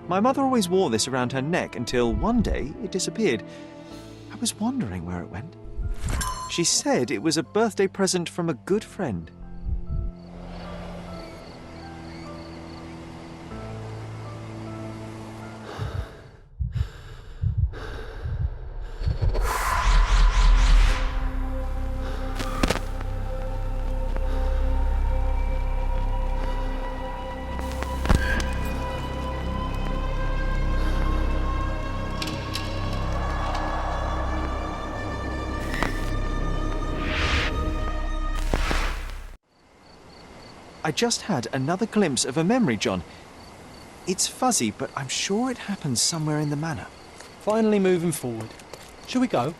My mother always wore this around her neck until one day it disappeared. I was wondering where it went. She said it was a birthday present from a good friend. I just had another glimpse of a memory, John. It's fuzzy, but I'm sure it happened somewhere in the manor. Finally moving forward. Shall we go?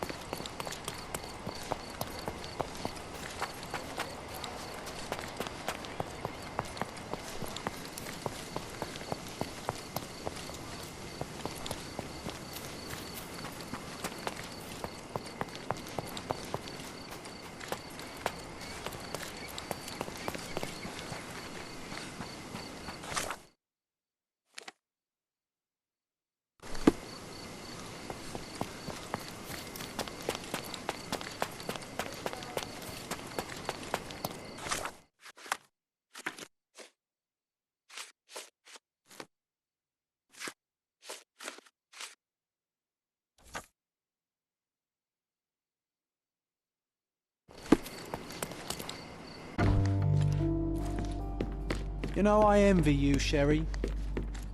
You know, I envy you, Sherry.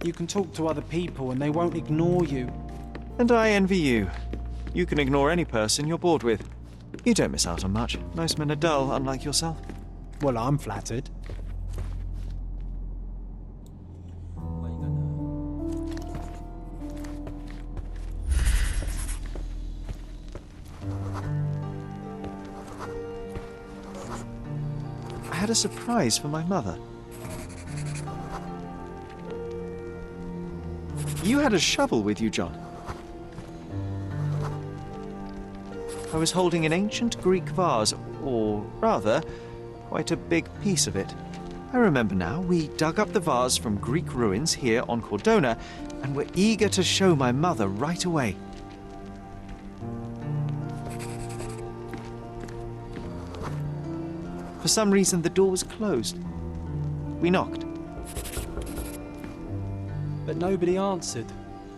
You can talk to other people and they won't ignore you. And I envy you. You can ignore any person you're bored with. You don't miss out on much. Most men are dull, unlike yourself. Well, I'm flattered. I had a surprise for my mother. You had a shovel with you, John. I was holding an ancient Greek vase, or rather, quite a big piece of it. I remember now, we dug up the vase from Greek ruins here on Cordona, and were eager to show my mother right away. For some reason, the door was closed. We knocked. But nobody answered.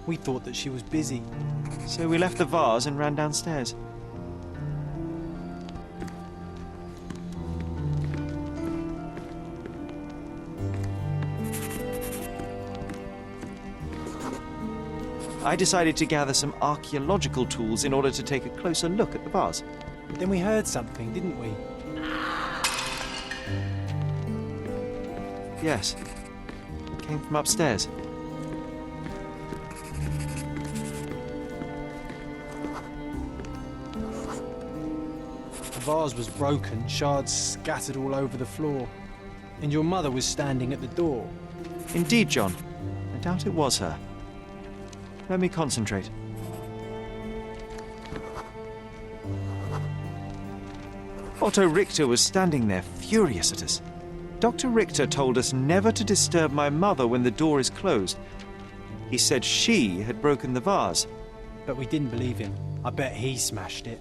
We thought that she was busy. So we left the vase and ran downstairs. I decided to gather some archaeological tools in order to take a closer look at the vase. But then we heard something, didn't we? Yes. It came from upstairs. The vase was broken, shards scattered all over the floor. And your mother was standing at the door. Indeed, John. I doubt it was her. Let me concentrate. Otto Richter was standing there, furious at us. Dr. Richter told us never to disturb my mother when the door is closed. He said she had broken the vase. But we didn't believe him. I bet he smashed it.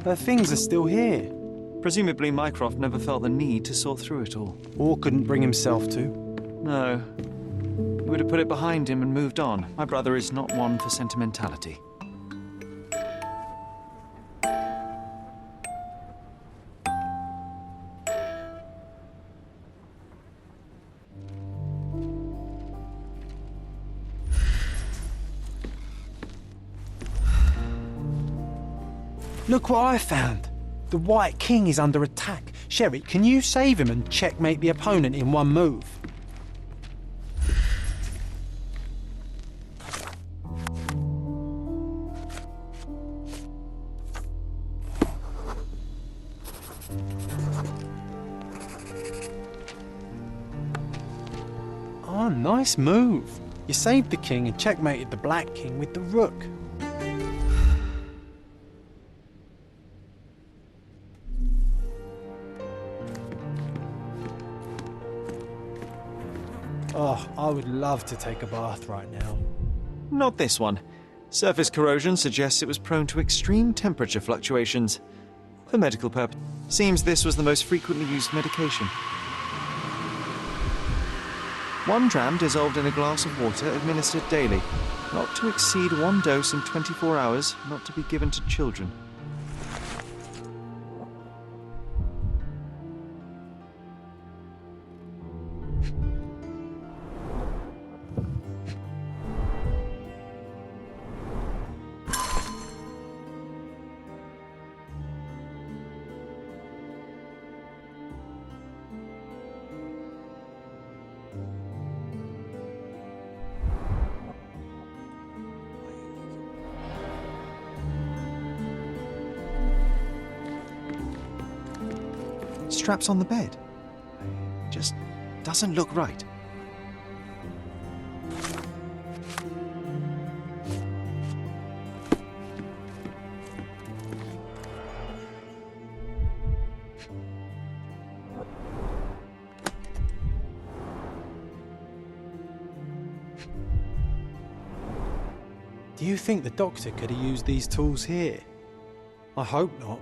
Her things are still here. Presumably Mycroft never felt the need to sort through it all. Or couldn't bring himself to. No. He would have put it behind him and moved on. My brother is not one for sentimentality. Look what I found. The White King is under attack. Sherry, can you save him and checkmate the opponent in one move? Oh, nice move. You saved the king and checkmated the Black King with the rook. Oh, I would love to take a bath right now. Not this one. Surface corrosion suggests it was prone to extreme temperature fluctuations. For medical purposes, seems this was the most frequently used medication. 1 dram dissolved in a glass of water administered daily. Not to exceed 1 dose in 24 hours, not to be given to children. Straps on the bed. Just doesn't look right. Do you think the doctor could have used these tools here? I hope not.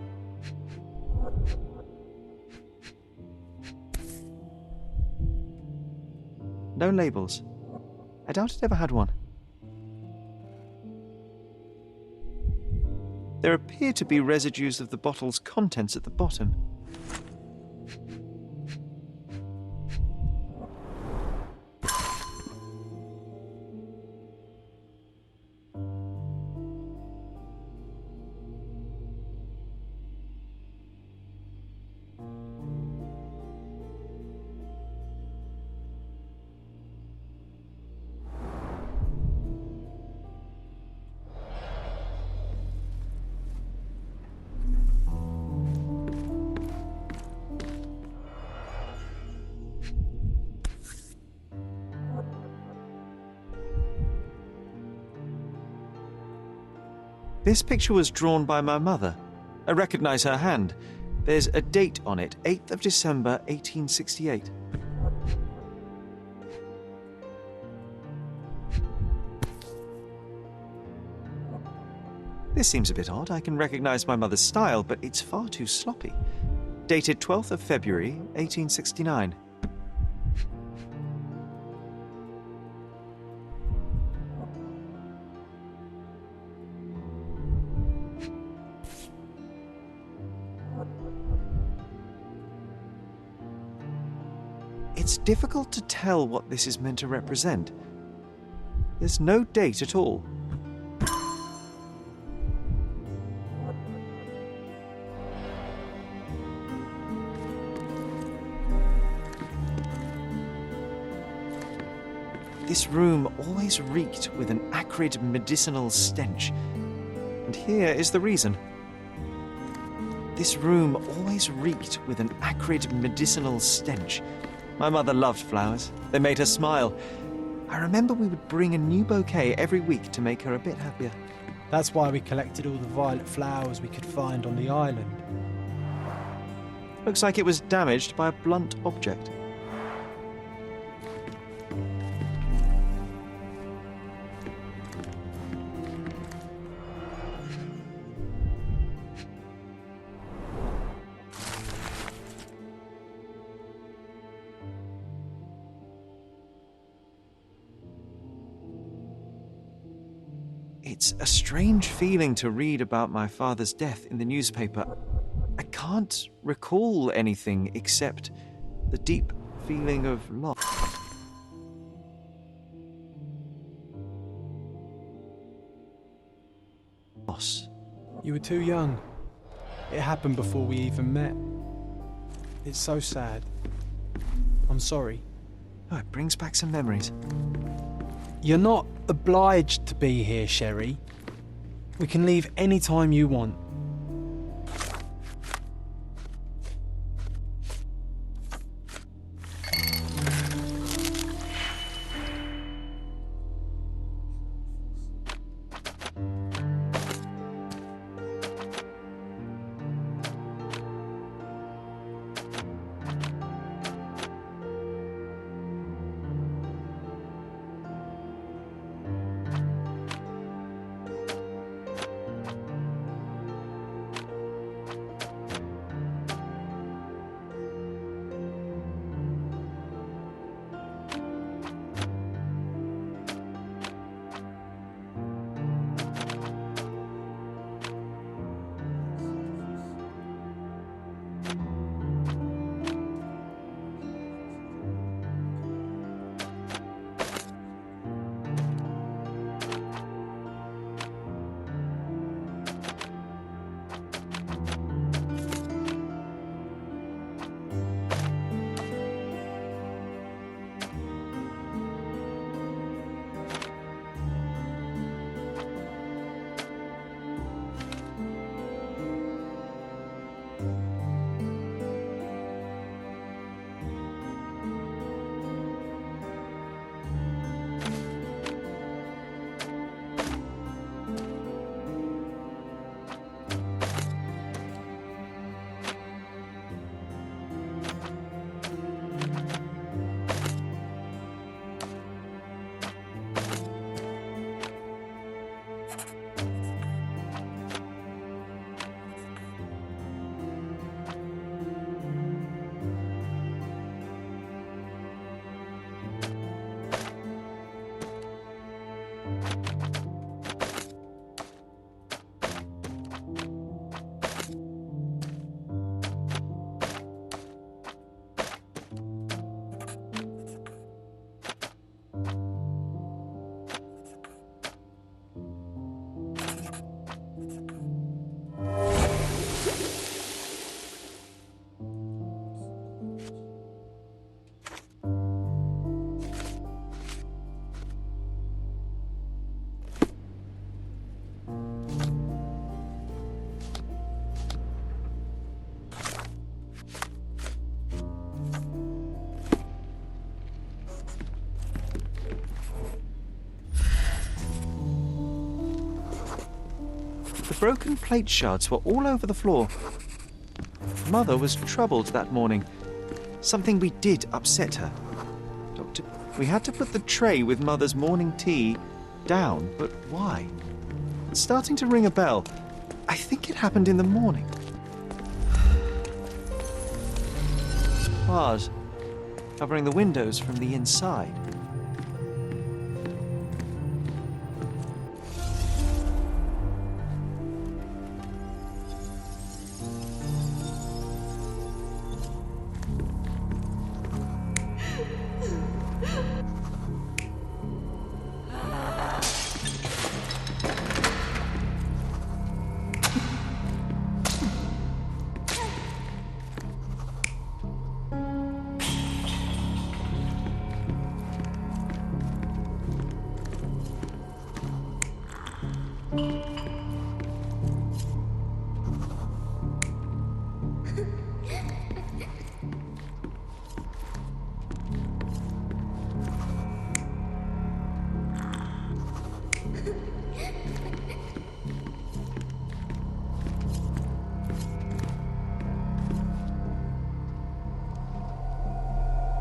No labels. I doubt it ever had one. There appear to be residues of the bottle's contents at the bottom. This picture was drawn by my mother. I recognize her hand. There's a date on it, 8th of December, 1868. This seems a bit odd. I can recognize my mother's style, but it's far too sloppy. Dated 12th of February, 1869. It's difficult to tell what this is meant to represent. There's no date at all. This room always reeked with an acrid medicinal stench. And here is the reason. This room always reeked with an acrid medicinal stench. My mother loved flowers. They made her smile. I remember we would bring a new bouquet every week to make her a bit happier. That's why we collected all the violet flowers we could find on the island. Looks like it was damaged by a blunt object. It's a strange feeling to read about my father's death in the newspaper. I can't recall anything except the deep feeling of loss. You were too young. It happened before we even met. It's so sad. I'm sorry. Oh, it brings back some memories. You're not obliged to be here, Sherry. We can leave any time you want. The broken plate shards were all over the floor. Mother was troubled that morning. Something we did upset her. Doctor, we had to put the tray with Mother's morning tea down, but why? It's starting to ring a bell. I think it happened in the morning. Bars covering the windows from the inside.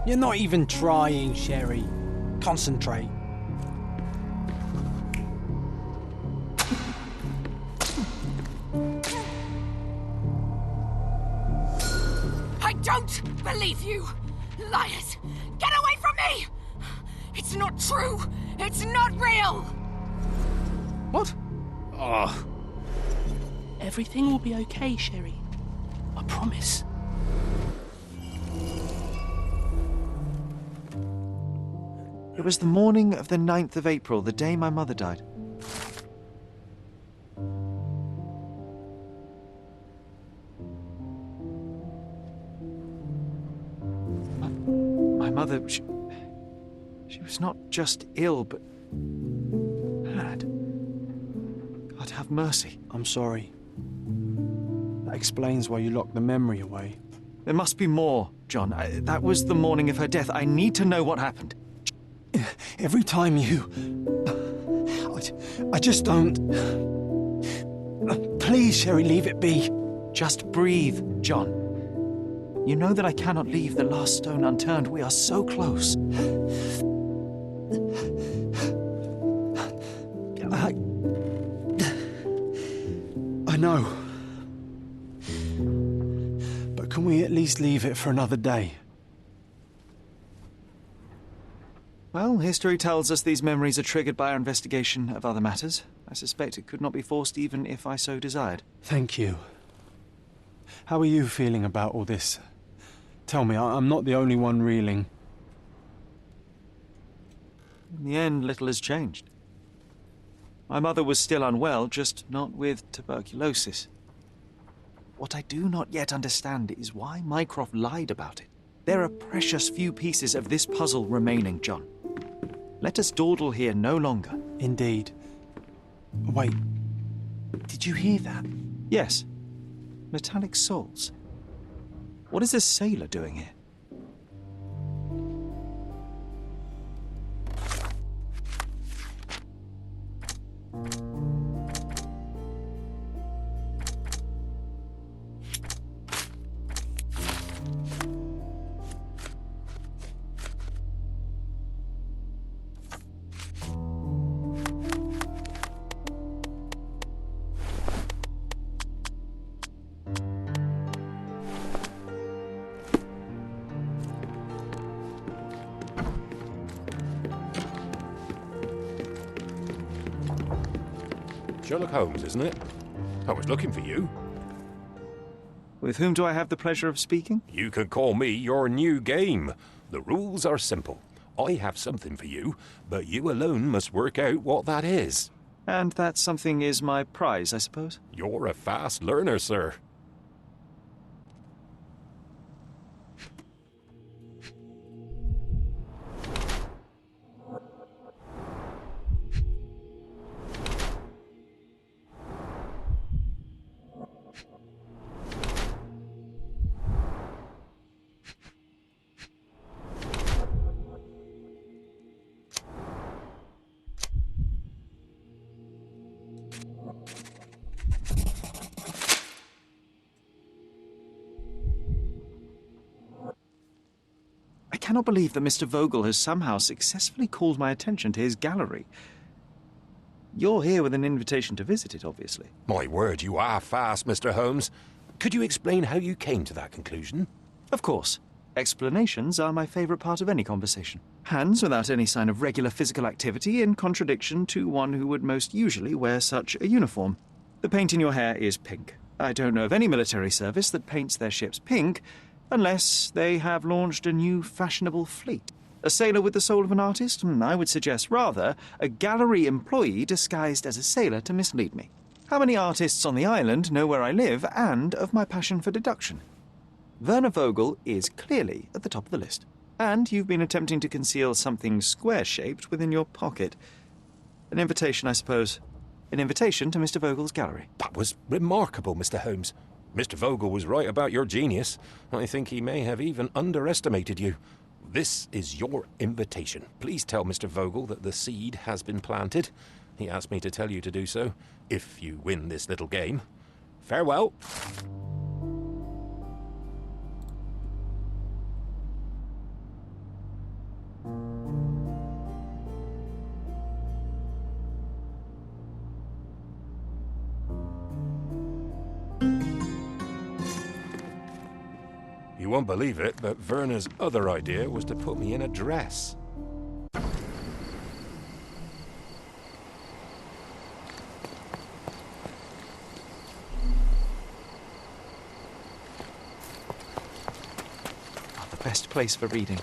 You're not even trying, Sherry. Concentrate. I don't believe you! Liars! Get away from me! It's not true! It's not real! What? Oh. Everything will be okay, Sherry. I promise. It was the morning of the 9th of April, the day my mother died. My mother, she was not just ill, but had. God have mercy. I'm sorry. That explains why you locked the memory away. There must be more, John. That was the morning of her death. I need to know what happened. Every time you... I just don't... Please, Sherry, leave it be. Just breathe, John. You know that I cannot leave the last stone unturned. We are so close. I know. But can we at least leave it for another day? Well, history tells us these memories are triggered by our investigation of other matters. I suspect it could not be forced even if I so desired. Thank you. How are you feeling about all this? Tell me, I'm not the only one reeling. In the end, little has changed. My mother was still unwell, just not with tuberculosis. What I do not yet understand is why Mycroft lied about it. There are precious few pieces of this puzzle remaining, John. Let us dawdle here no longer. Indeed. Wait, did you hear that? Yes. Metallic soles. What is a sailor doing here? Sherlock Holmes, isn't it? I was looking for you. With whom do I have the pleasure of speaking? You can call me your new game. The rules are simple. I have something for you, but you alone must work out what that is. And that something is my prize, I suppose? You're a fast learner, sir. cannot believe that Mr. Vogel has somehow successfully called my attention to his gallery. You're here with an invitation to visit it, obviously. My word, you are fast, Mr. Holmes. Could you explain how you came to that conclusion? Of course. Explanations are my favourite part of any conversation. Hands without any sign of regular physical activity, in contradiction to one who would most usually wear such a uniform. The paint in your hair is pink. I don't know of any military service that paints their ships pink, unless they have launched a new fashionable fleet. A sailor with the soul of an artist? I would suggest rather a gallery employee disguised as a sailor to mislead me. How many artists on the island know where I live and of my passion for deduction? Werner Vogel is clearly at the top of the list. And you've been attempting to conceal something square-shaped within your pocket. An invitation, I suppose. An invitation to Mr. Vogel's gallery. That was remarkable, Mr. Holmes. Mr. Vogel was right about your genius. I think he may have even underestimated you. This is your invitation. Please tell Mr. Vogel that the seed has been planted. He asked me to tell you to do so, if you win this little game. Farewell. You won't believe it, but Werner's other idea was to put me in a dress. The best place for reading.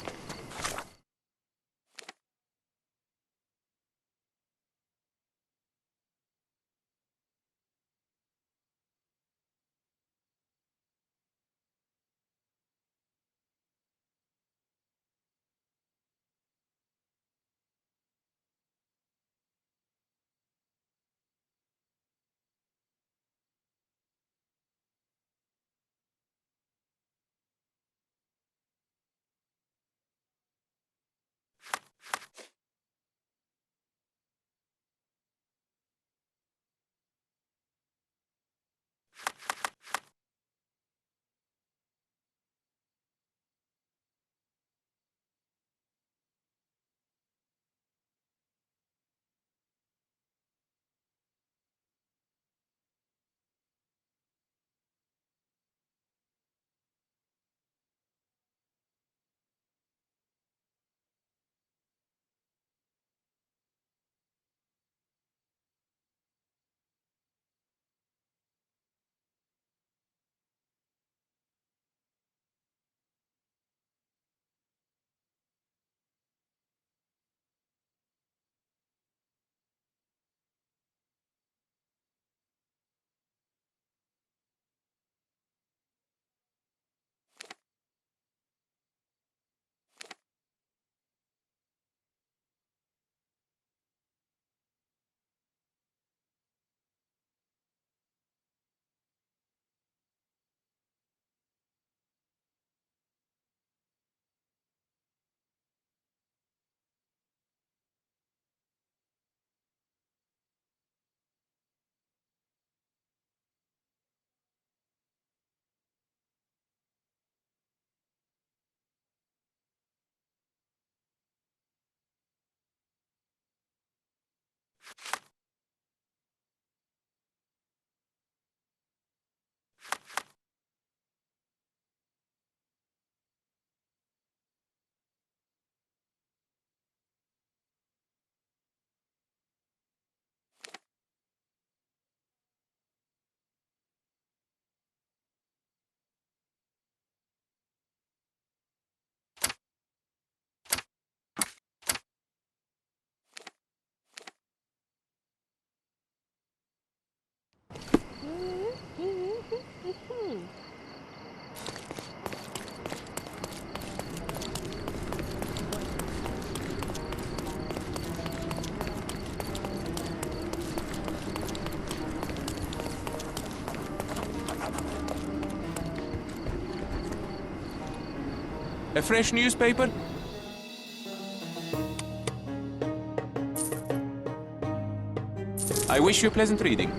A fresh newspaper? I wish you pleasant reading.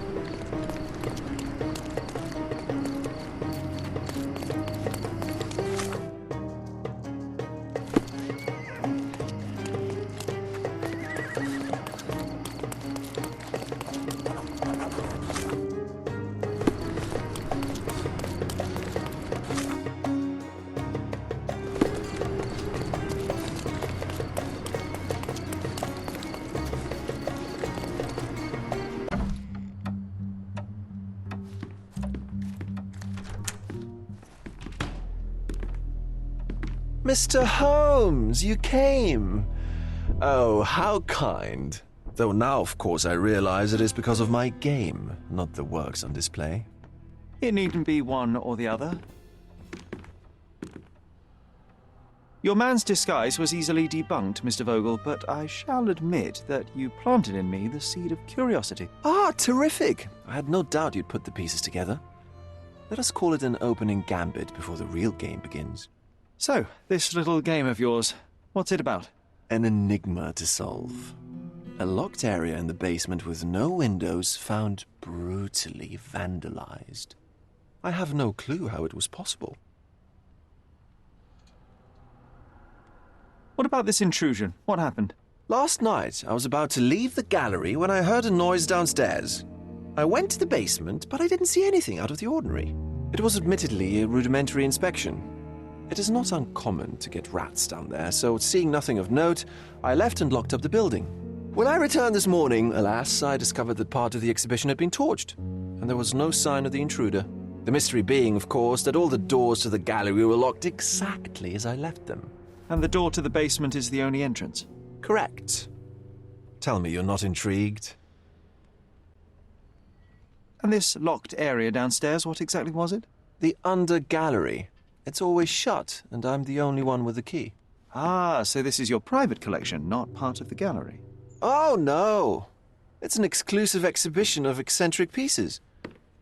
Mr. Holmes, you came. Oh, how kind. Though now, of course, I realize it is because of my game, not the works on display. It needn't be one or the other. Your man's disguise was easily debunked, Mr. Vogel, but I shall admit that you planted in me the seed of curiosity. Ah, terrific! I had no doubt you'd put the pieces together. Let us call it an opening gambit before the real game begins. So, this little game of yours, what's it about? An enigma to solve. A locked area in the basement with no windows found brutally vandalized. I have no clue how it was possible. What about this intrusion? What happened? Last night, I was about to leave the gallery when I heard a noise downstairs. I went to the basement, but I didn't see anything out of the ordinary. It was admittedly a rudimentary inspection. It is not uncommon to get rats down there, so seeing nothing of note, I left and locked up the building. When I returned this morning, alas, I discovered that part of the exhibition had been torched, and there was no sign of the intruder. The mystery being, of course, that all the doors to the gallery were locked exactly as I left them. And the door to the basement is the only entrance? Correct. Tell me you're not intrigued. And this locked area downstairs, what exactly was it? The under gallery. It's always shut, and I'm the only one with the key. Ah, so this is your private collection, not part of the gallery. Oh, no. It's an exclusive exhibition of eccentric pieces.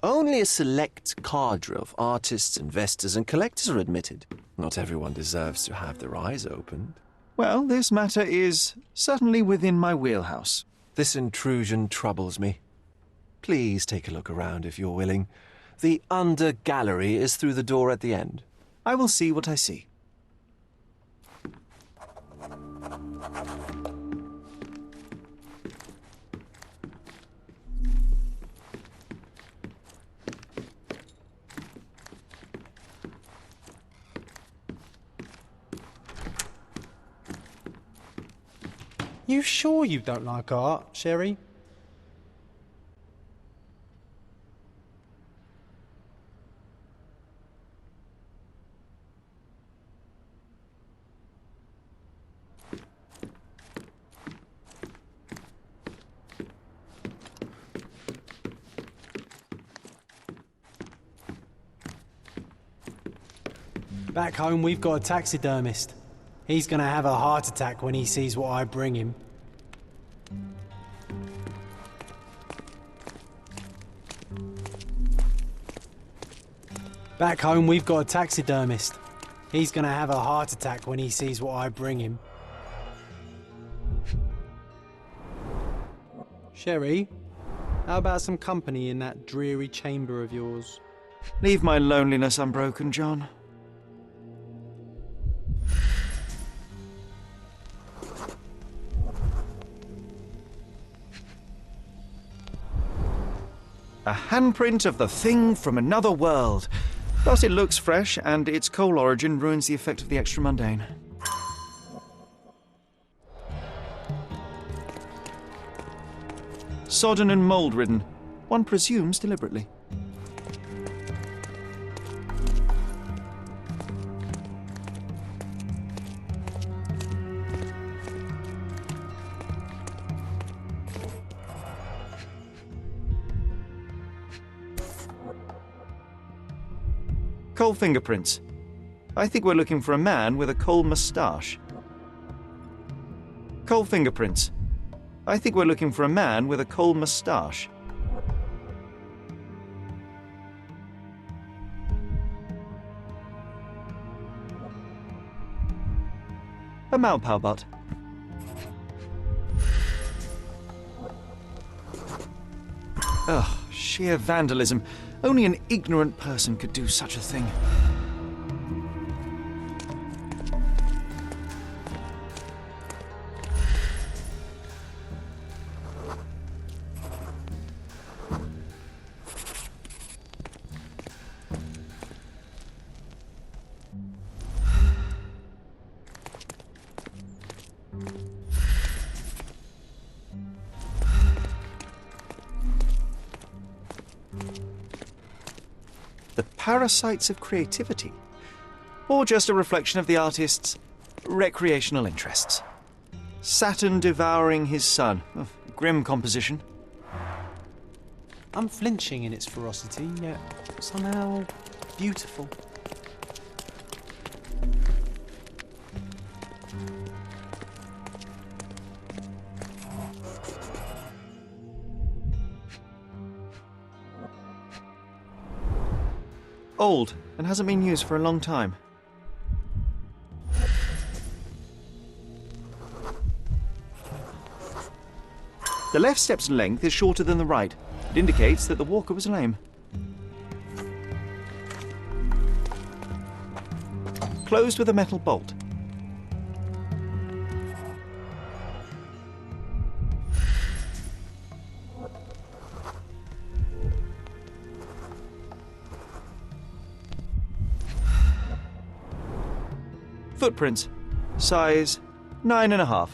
Only a select cadre of artists, investors, and collectors are admitted. Not everyone deserves to have their eyes opened. Well, this matter is certainly within my wheelhouse. This intrusion troubles me. Please take a look around if you're willing. The under gallery is through the door at the end. I will see what I see. You sure you don't like art, Sherry? Back home, we've got a taxidermist. He's gonna have a heart attack when he sees what I bring him. Back home, we've got a taxidermist. He's gonna have a heart attack when he sees what I bring him. Sherry, how about some company in that dreary chamber of yours? Leave my loneliness unbroken, John. A handprint of the thing from another world. Plus it looks fresh, and its coal origin ruins the effect of the extra mundane. Sodden and mold-ridden. One presumes deliberately. Coal fingerprints. I think we're looking for a man with a coal moustache. Coal fingerprints. I think we're looking for a man with a coal moustache. A Maupau butt. Ugh, sheer vandalism. Only an ignorant person could do such a thing. The parasites of creativity. or just a reflection of the artist's recreational interests. Saturn devouring his son. Oh, grim composition. Unflinching in its ferocity, yet somehow beautiful. Old, and hasn't been used for a long time. The left step's length is shorter than the right. It indicates that the walker was lame. Closed with a metal bolt. Footprints. Size 9.5.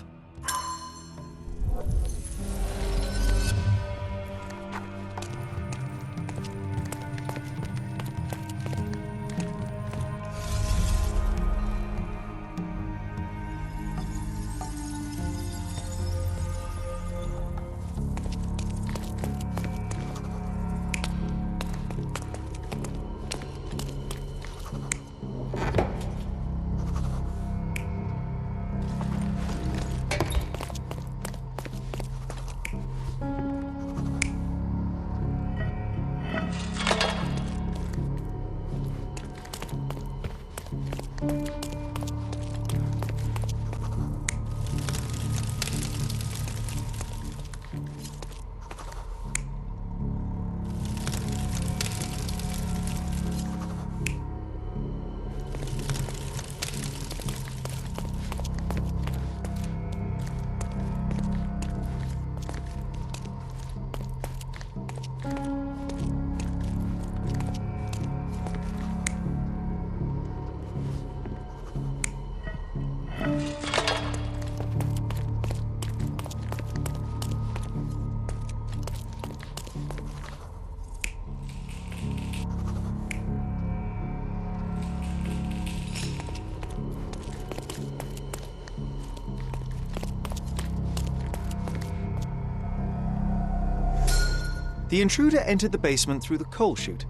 The intruder entered the basement through the coal chute.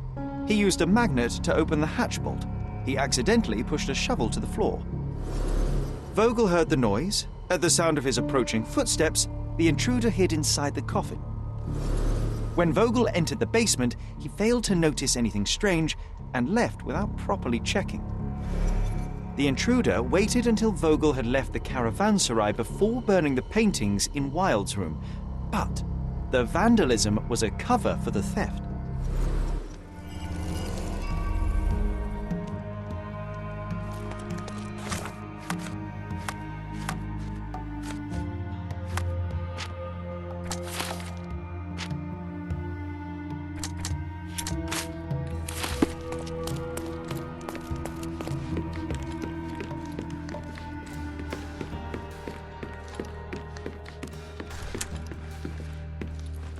He used a magnet to open the hatch bolt. He accidentally pushed a shovel to the floor. Vogel heard the noise. At the sound of his approaching footsteps, the intruder hid inside the coffin. When Vogel entered the basement, he failed to notice anything strange and left without properly checking. The intruder waited until Vogel had left the caravanserai before burning the paintings in Wilde's room, but the vandalism was a cover for the theft.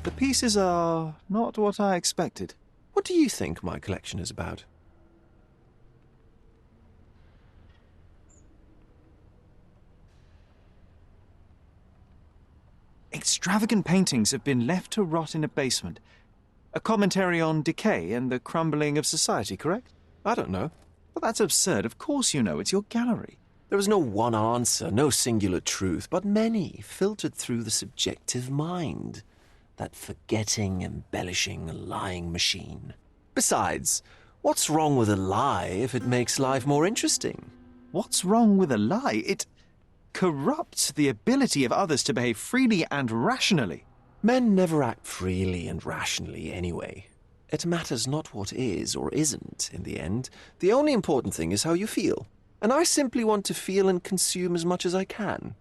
The pieces are not what I expected. What do you think my collection is about? Extravagant paintings have been left to rot in a basement. A commentary on decay and the crumbling of society, correct? I don't know. Well, that's absurd. Of course you know. It's your gallery. There is no one answer, no singular truth, but many filtered through the subjective mind. That forgetting, embellishing, lying machine. Besides, what's wrong with a lie if it makes life more interesting? What's wrong with a lie? It corrupts the ability of others to behave freely and rationally. Men never act freely and rationally anyway. It matters not what is or isn't in the end. The only important thing is how you feel. And I simply want to feel and consume as much as I can.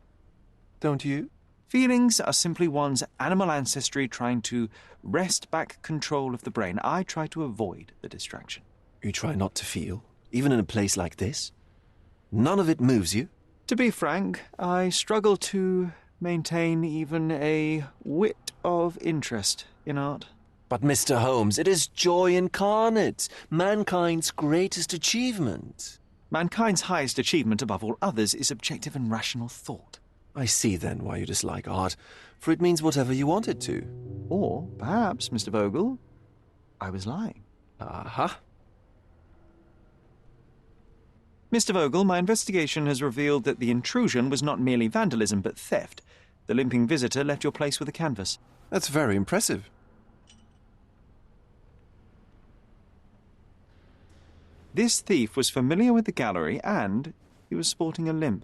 Don't you? Feelings are simply one's animal ancestry trying to wrest back control of the brain. I try to avoid the distraction. You try not to feel, even in a place like this? None of it moves you? To be frank, I struggle to maintain even a whit of interest in art. But Mr. Holmes, it is joy incarnate, mankind's greatest achievement. Mankind's highest achievement above all others is objective and rational thought. I see then why you dislike art, for it means whatever you want it to. Or perhaps, Mr. Vogel, I was lying. Aha. Mr. Vogel, my investigation has revealed that the intrusion was not merely vandalism but theft. The limping visitor left your place with a canvas. That's very impressive. This thief was familiar with the gallery and he was sporting a limp.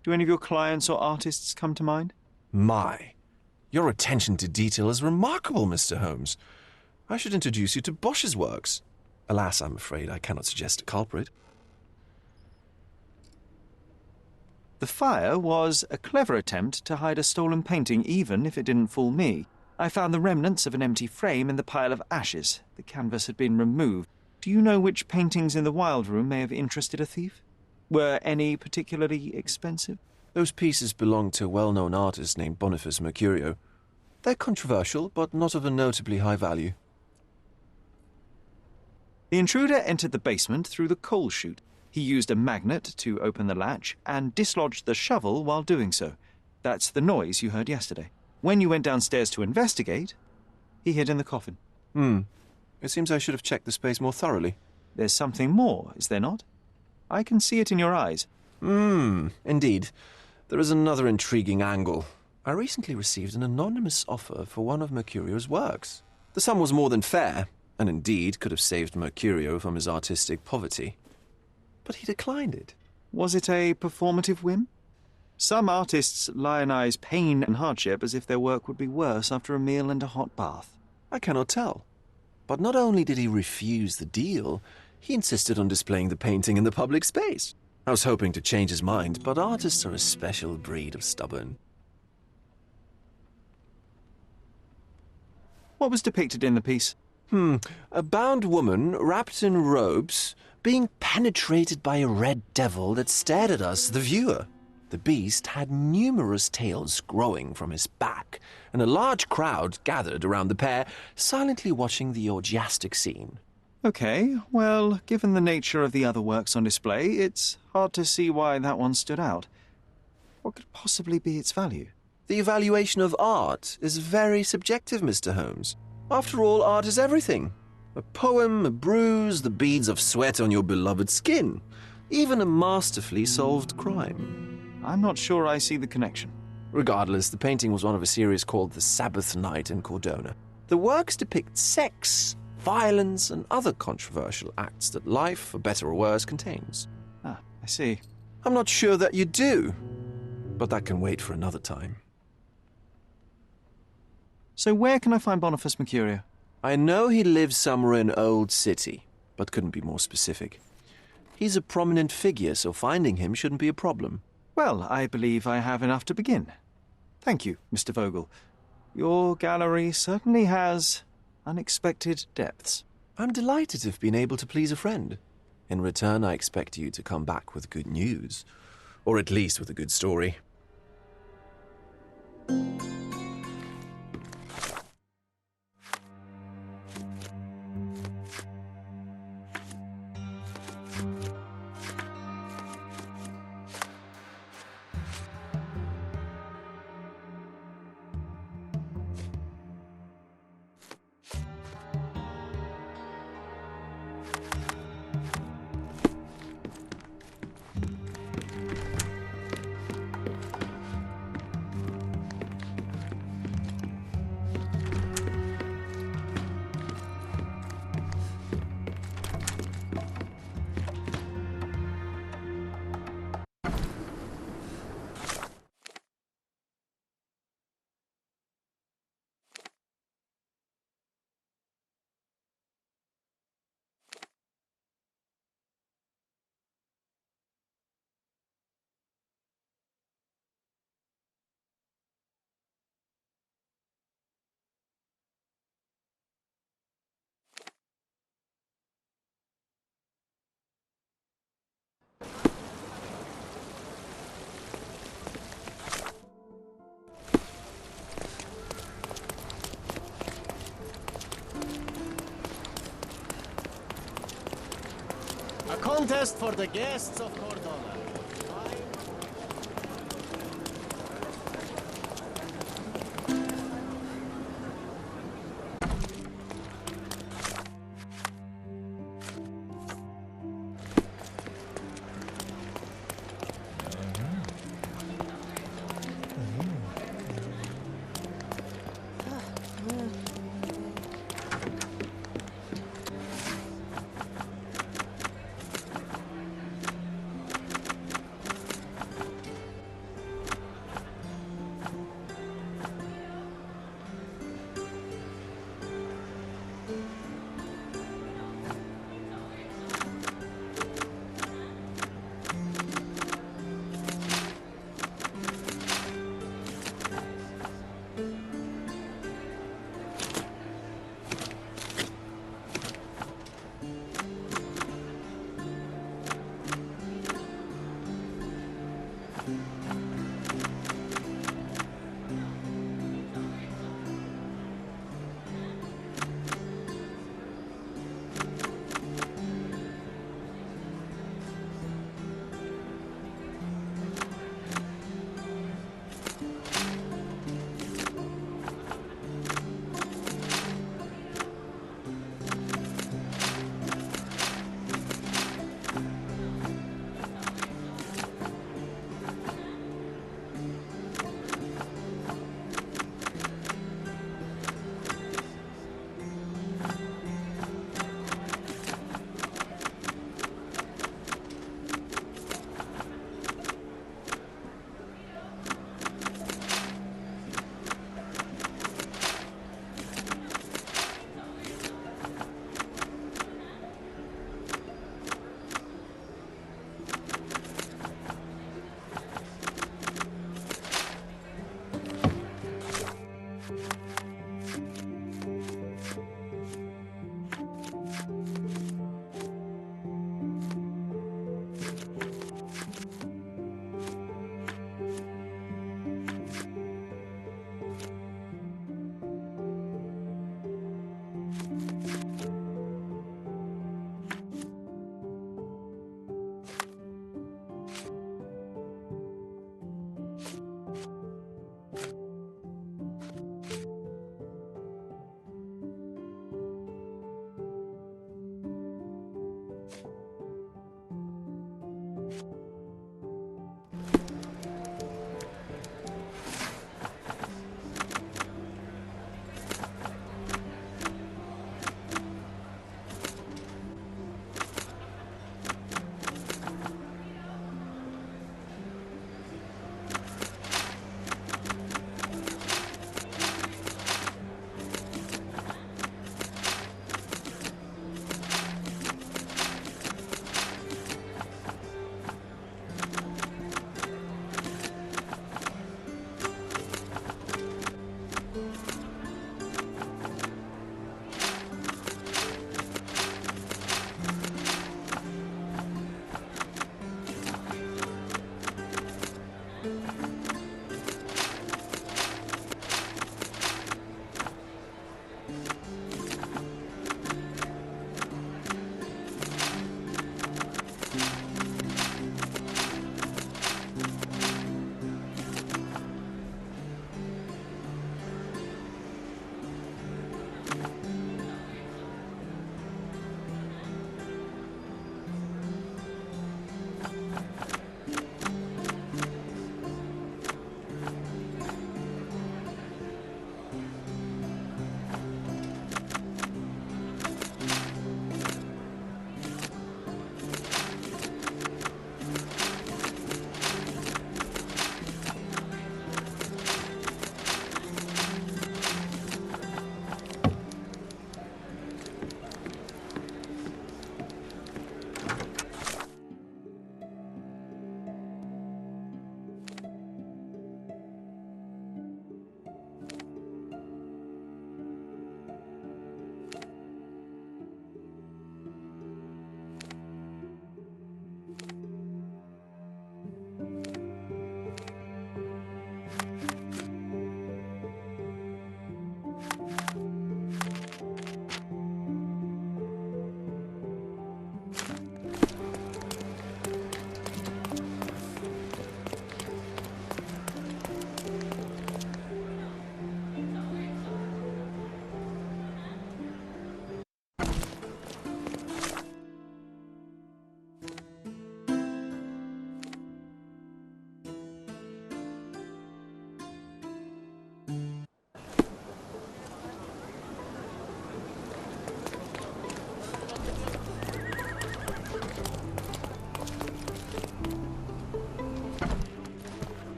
Do any of your clients or artists come to mind? My, your attention to detail is remarkable, Mr. Holmes. I should introduce you to Bosch's works. Alas, I'm afraid I cannot suggest a culprit. The fire was a clever attempt to hide a stolen painting, even if it didn't fool me. I found the remnants of an empty frame in the pile of ashes. The canvas had been removed. Do you know which paintings in the Wild Room may have interested a thief? Were any particularly expensive? Those pieces belong to a well-known artist named Boniface Mercurio. They're controversial, but not of a notably high value. The intruder entered the basement through the coal chute. He used a magnet to open the latch and dislodged the shovel while doing so. That's the noise you heard yesterday. When you went downstairs to investigate, he hid in the coffin. It seems I should have checked the space more thoroughly. There's something more, is there not? I can see it in your eyes. Indeed. There is another intriguing angle. I recently received an anonymous offer for one of Mercurio's works. The sum was more than fair, and indeed could have saved Mercurio from his artistic poverty. But he declined it. Was it a performative whim? Some artists lionize pain and hardship as if their work would be worse after a meal and a hot bath. I cannot tell. But not only did he refuse the deal, he insisted on displaying the painting in the public space. I was hoping to change his mind, but artists are a special breed of stubborn. What was depicted in the piece? A bound woman, wrapped in robes, being penetrated by a red devil that stared at us, the viewer. The beast had numerous tails growing from his back, and a large crowd gathered around the pair, silently watching the orgiastic scene. Okay, well, given the nature of the other works on display, it's hard to see why that one stood out. What could possibly be its value? The evaluation of art is very subjective, Mr. Holmes. After all, art is everything. A poem, a bruise, the beads of sweat on your beloved skin. Even a masterfully solved crime. I'm not sure I see the connection. Regardless, the painting was one of a series called The Sabbath Night in Cordona. The works depict sex, violence, and other controversial acts that life, for better or worse, contains. Ah, I see. I'm not sure that you do, but that can wait for another time. So where can I find Boniface Mercurio? I know he lives somewhere in Old City, but couldn't be more specific. He's a prominent figure, so finding him shouldn't be a problem. Well, I believe I have enough to begin. Thank you, Mr. Vogel. Your gallery certainly has unexpected depths. I'm delighted to have been able to please a friend. In return, I expect you to come back with good news. Or at least with a good story. contest for the guests of Cordona.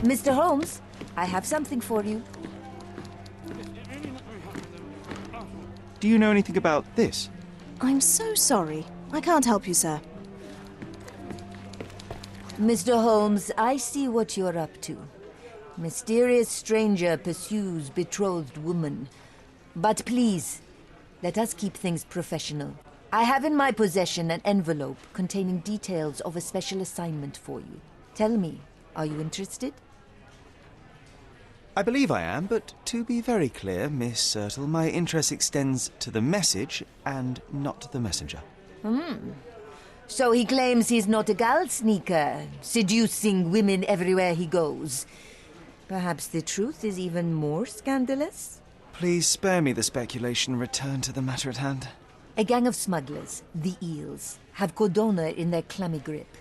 Mr. Holmes, I have something for you. Do you know anything about this? I'm so sorry. I can't help you, sir. Mr. Holmes, I see what you're up to. Mysterious stranger pursues betrothed woman. But please, let us keep things professional. I have in my possession an envelope containing details of a special assignment for you. Tell me, are you interested? I believe I am, but to be very clear, Miss Sertle, my interest extends to the message and not the messenger. So he claims he's not a gal sneaker, seducing women everywhere he goes. Perhaps the truth is even more scandalous? Please spare me the speculation and return to the matter at hand. A gang of smugglers, the Eels, have Cordona in their clammy grip.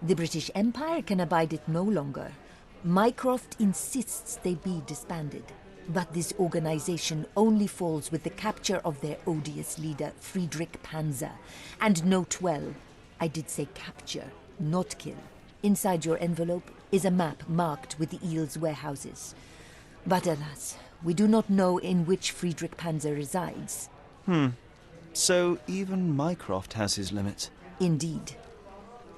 The British Empire can abide it no longer. Mycroft insists they be disbanded. But this organization only falls with the capture of their odious leader, Friedrich Panzer. And note well, I did say capture, not kill. Inside your envelope is a map marked with the Eels' warehouses. But alas, we do not know in which Friedrich Panzer resides. So even Mycroft has his limits. Indeed.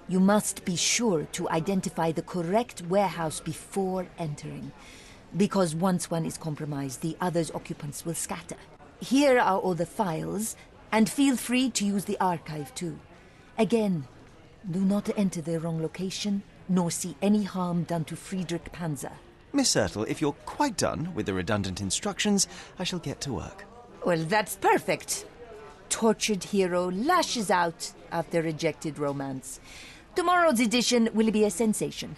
You must be sure to identify the correct warehouse before entering. Because once one is compromised, the other's occupants will scatter. Here are all the files, and feel free to use the archive too. Again, do not enter the wrong location, nor see any harm done to Friedrich Panzer. Miss Sertle, if you're quite done with the redundant instructions, I shall get to work. Well, that's perfect. Tortured hero lashes out after rejected romance. Tomorrow's edition will be a sensation.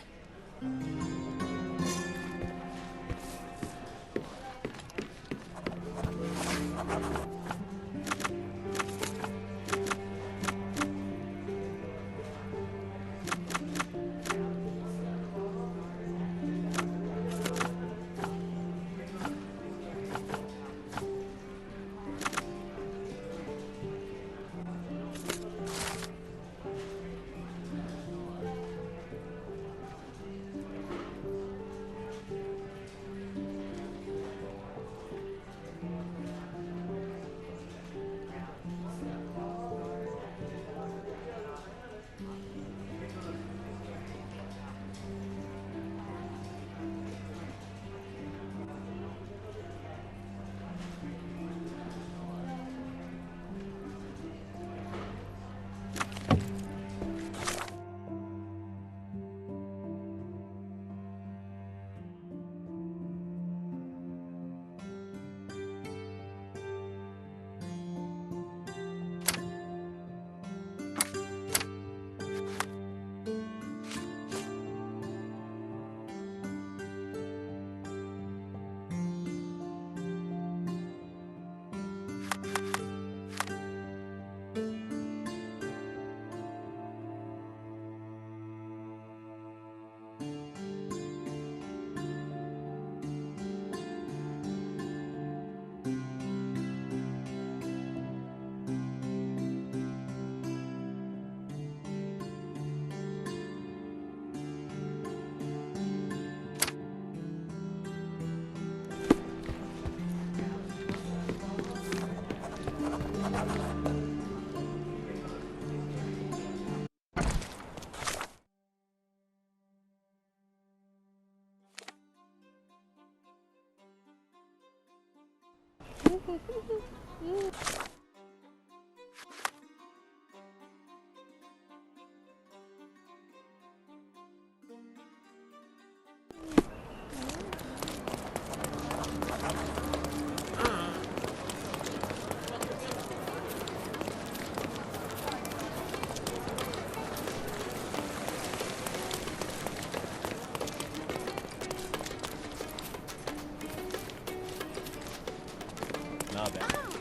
Not bad.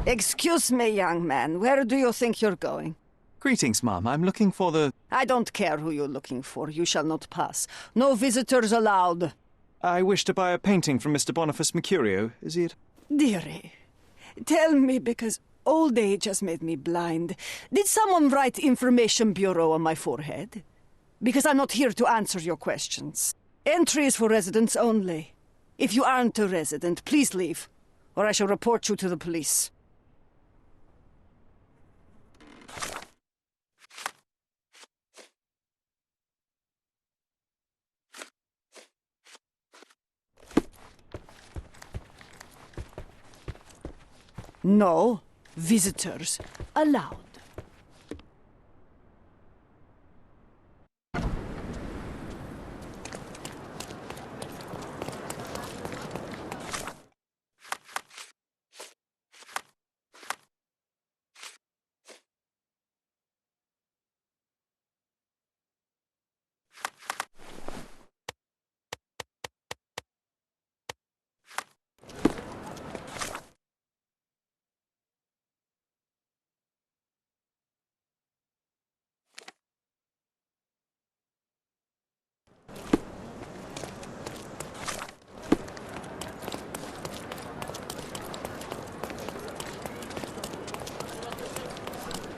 Excuse me, young man. Where do you think you're going? Greetings, ma'am. I'm looking for the... I don't care who you're looking for. You shall not pass. No visitors allowed. I wish to buy a painting from Mr. Boniface Mercurio. Is he at... Dearie, tell me, because old age has made me blind. Did someone write Information Bureau on my forehead? Because I'm not here to answer your questions. Entry is for residents only. If you aren't a resident, please leave, or I shall report you to the police. No visitors allowed.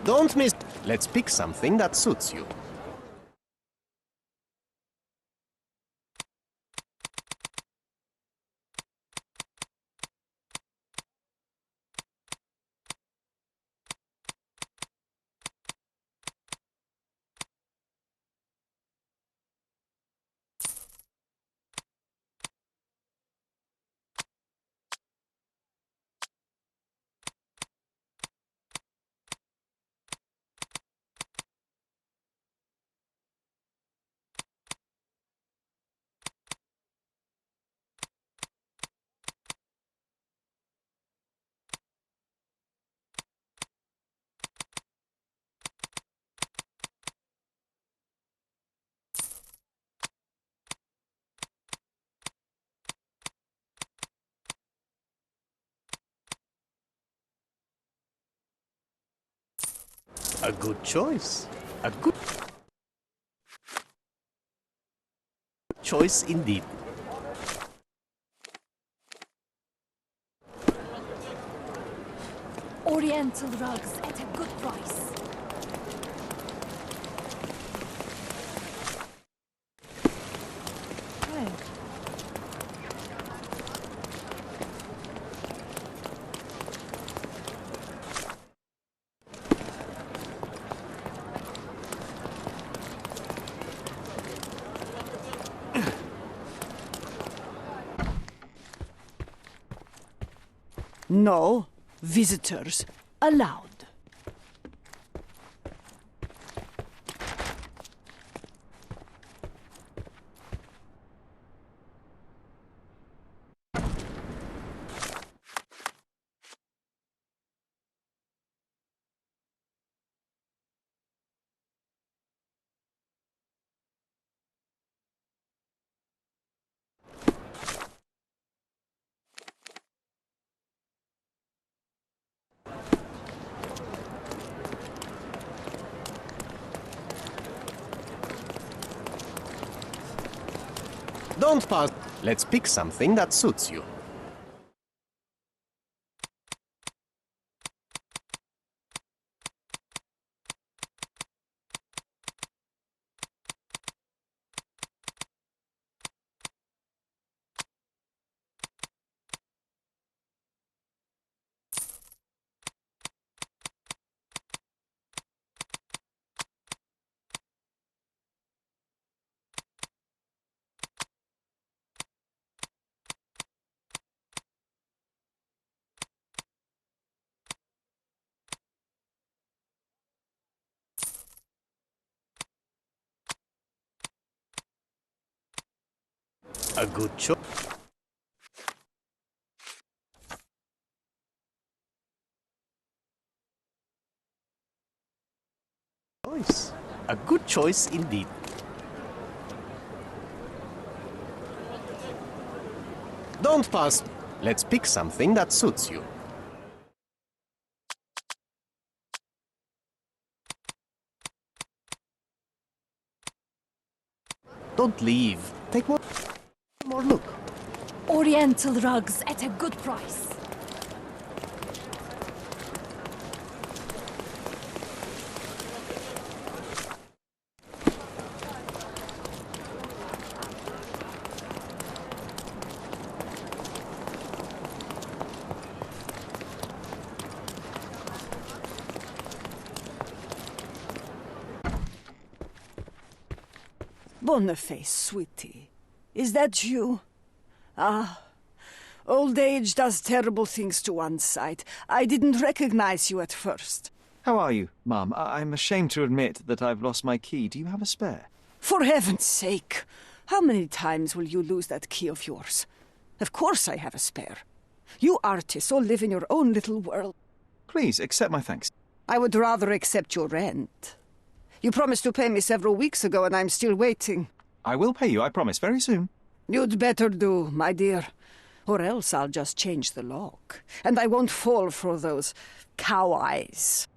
Don't miss. Let's pick something that suits you. A good choice. A good choice indeed. Oriental rugs at a good price. No visitors allowed. Don't pass. Let's pick something that suits you. A good choice. A good choice indeed. Don't pass. Let's pick something that suits you. Don't leave. Take one more look. Oriental rugs at a good price. Boniface, sweetie. Is that you? Ah. Old age does terrible things to one's sight. I didn't recognize you at first. How are you, Mum? I'm ashamed to admit that I've lost my key. Do you have a spare? For heaven's sake! How many times will you lose that key of yours? Of course I have a spare. You artists all live in your own little world. Please, accept my thanks. I would rather accept your rent. You promised to pay me several weeks ago, and I'm still waiting. I will pay you, I promise, very soon. You'd better do, my dear. Or else I'll just change the lock. And I won't fall for those cow eyes.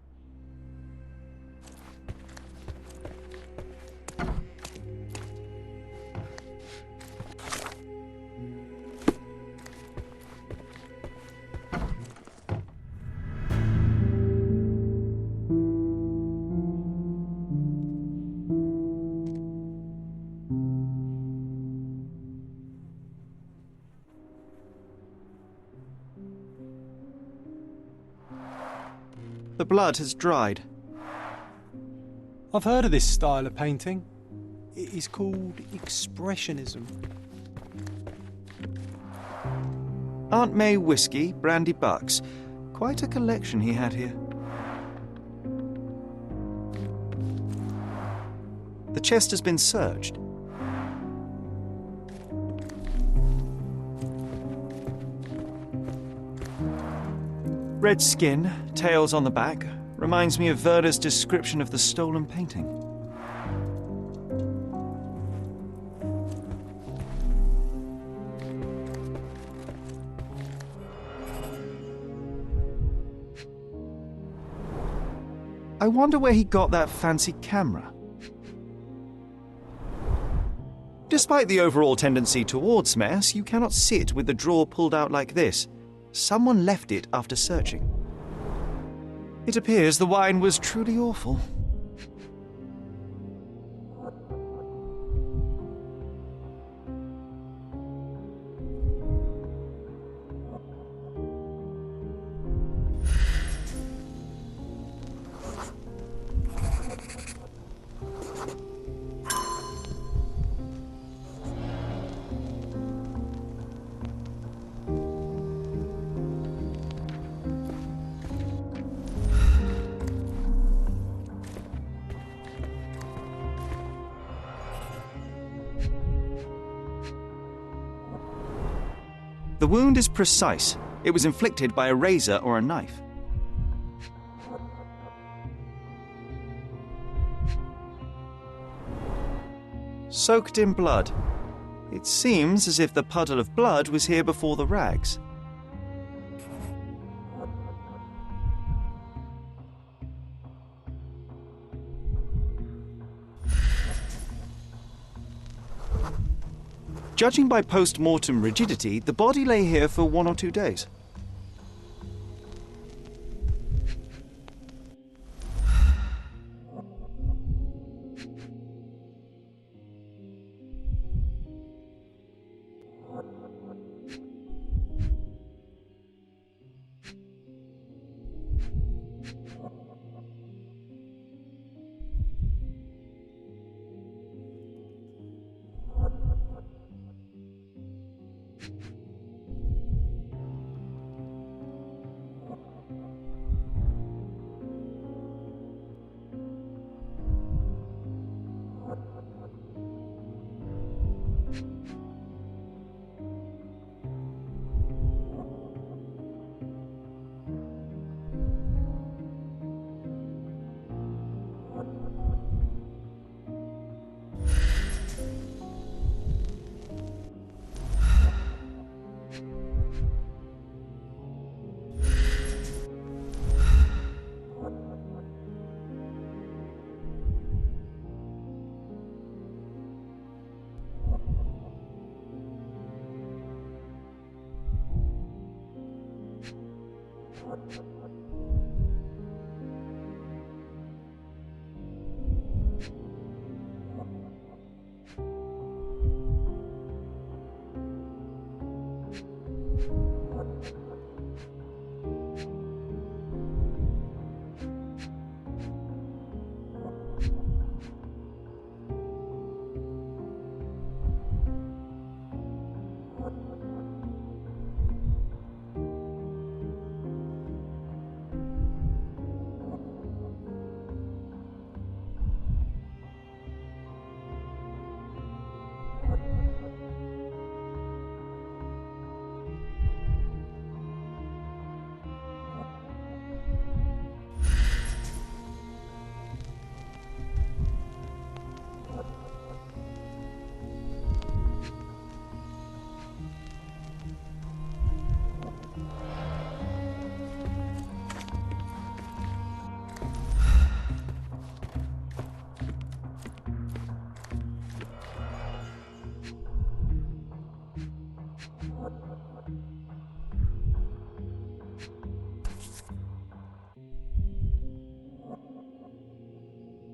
The blood has dried. I've heard of this style of painting. It is called Expressionism. Aunt May whiskey, brandy bucks. Quite a collection he had here. The chest has been searched. Red skin, tails on the back, reminds me of Werder's description of the stolen painting. I wonder where he got that fancy camera. Despite the overall tendency towards mess, you cannot sit with the drawer pulled out like this. Someone left it after searching. It appears the wine was truly awful. The wound is precise. It was inflicted by a razor or a knife. Soaked in blood. It seems as if the puddle of blood was here before the rags. Judging by post-mortem rigidity, the body lay here for 1 or 2 days.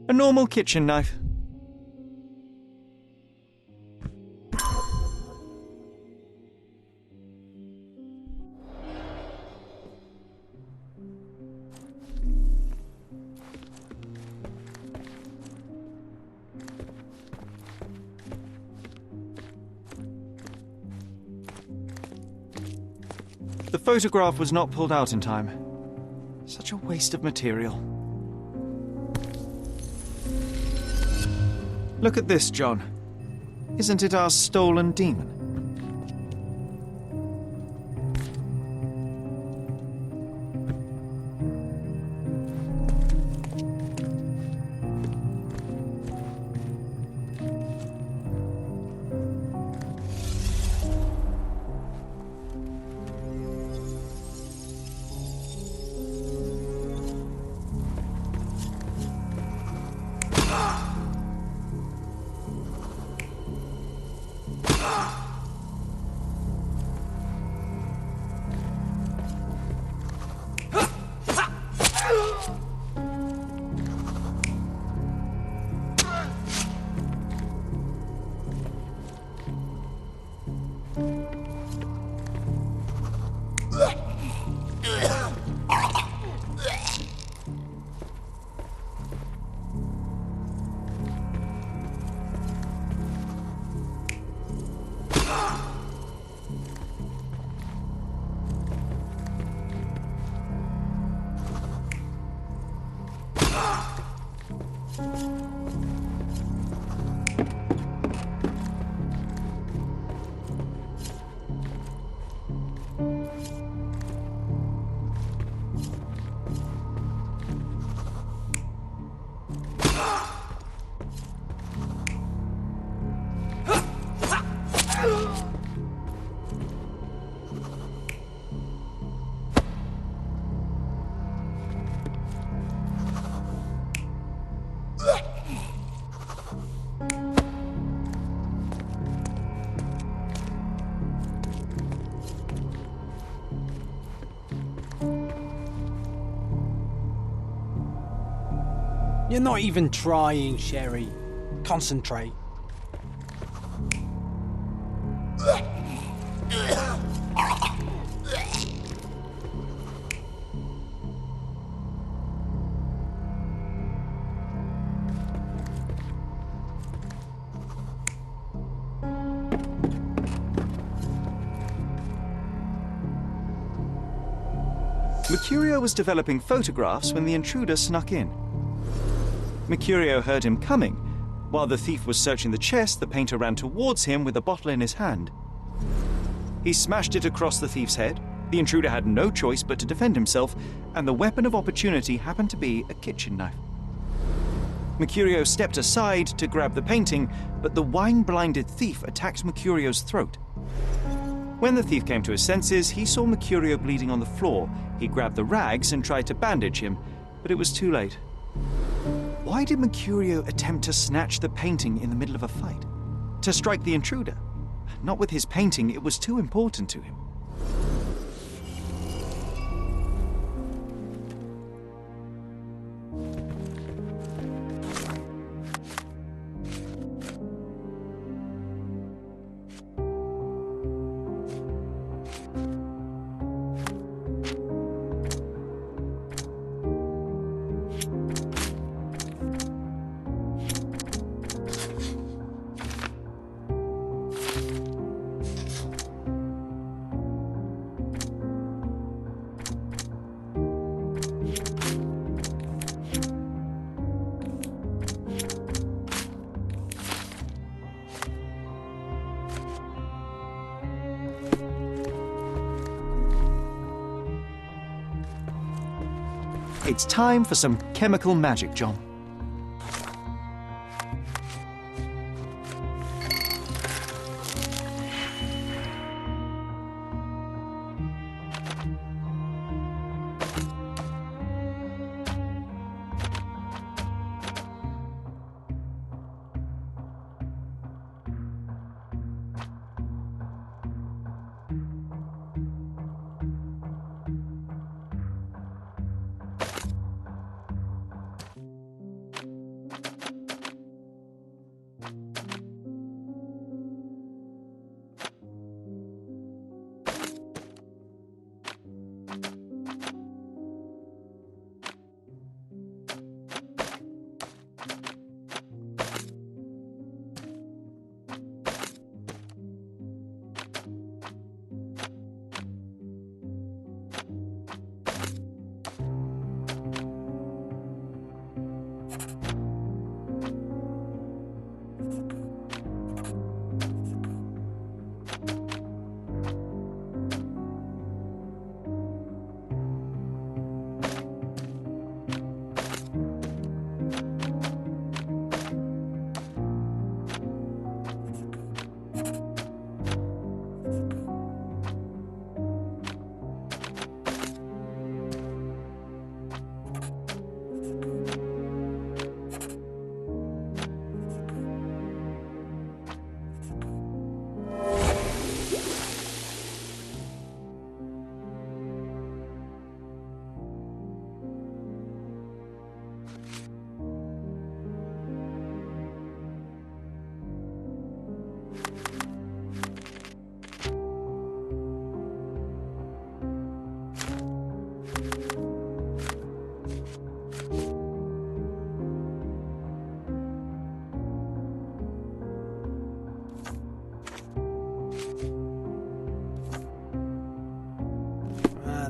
A normal kitchen knife. The photograph was not pulled out in time. Such a waste of material. Look at this, John. Isn't it our stolen demon? You're not even trying, Sherry. Concentrate. Mercurio was developing photographs when the intruder snuck in. Mercurio heard him coming. While the thief was searching the chest, the painter ran towards him with a bottle in his hand. He smashed it across the thief's head. The intruder had no choice but to defend himself, and the weapon of opportunity happened to be a kitchen knife. Mercurio stepped aside to grab the painting, but the wine-blinded thief attacked Mercurio's throat. When the thief came to his senses, he saw Mercurio bleeding on the floor. He grabbed the rags and tried to bandage him, but it was too late. Why did Mercurio attempt to snatch the painting in the middle of a fight? To strike the intruder? Not with his painting, it was too important to him. It's time for some chemical magic, John.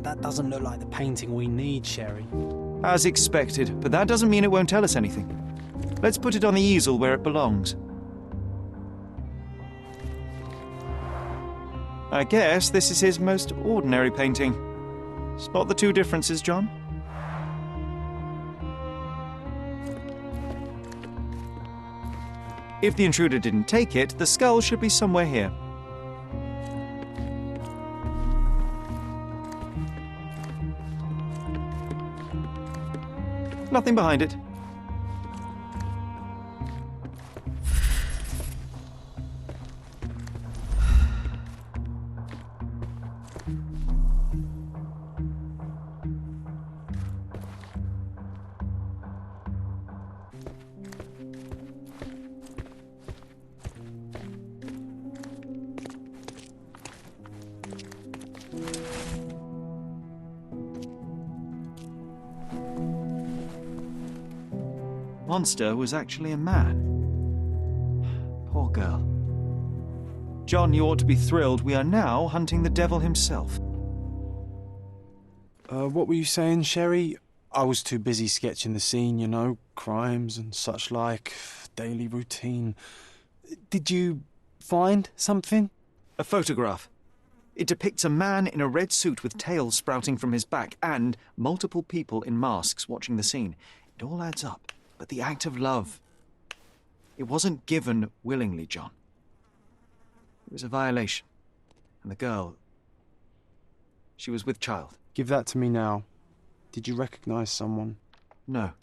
That doesn't look like the painting we need, Sherry. As expected, but that doesn't mean it won't tell us anything. Let's put it on the easel where it belongs. I guess this is his most ordinary painting. Spot the two differences, John? If the intruder didn't take it, the skull should be somewhere here. Nothing behind it. Monster was actually a man. Poor girl. John, you ought to be thrilled. We are now hunting the devil himself. What were you saying, Sherry? I was too busy sketching the scene, you know, crimes and such like, daily routine. Did you find something? A photograph. It depicts a man in a red suit with tails sprouting from his back and multiple people in masks watching the scene. It all adds up. But the act of love, it wasn't given willingly, John. It was a violation. And the girl, she was with child. Give that to me now. Did you recognize someone? No.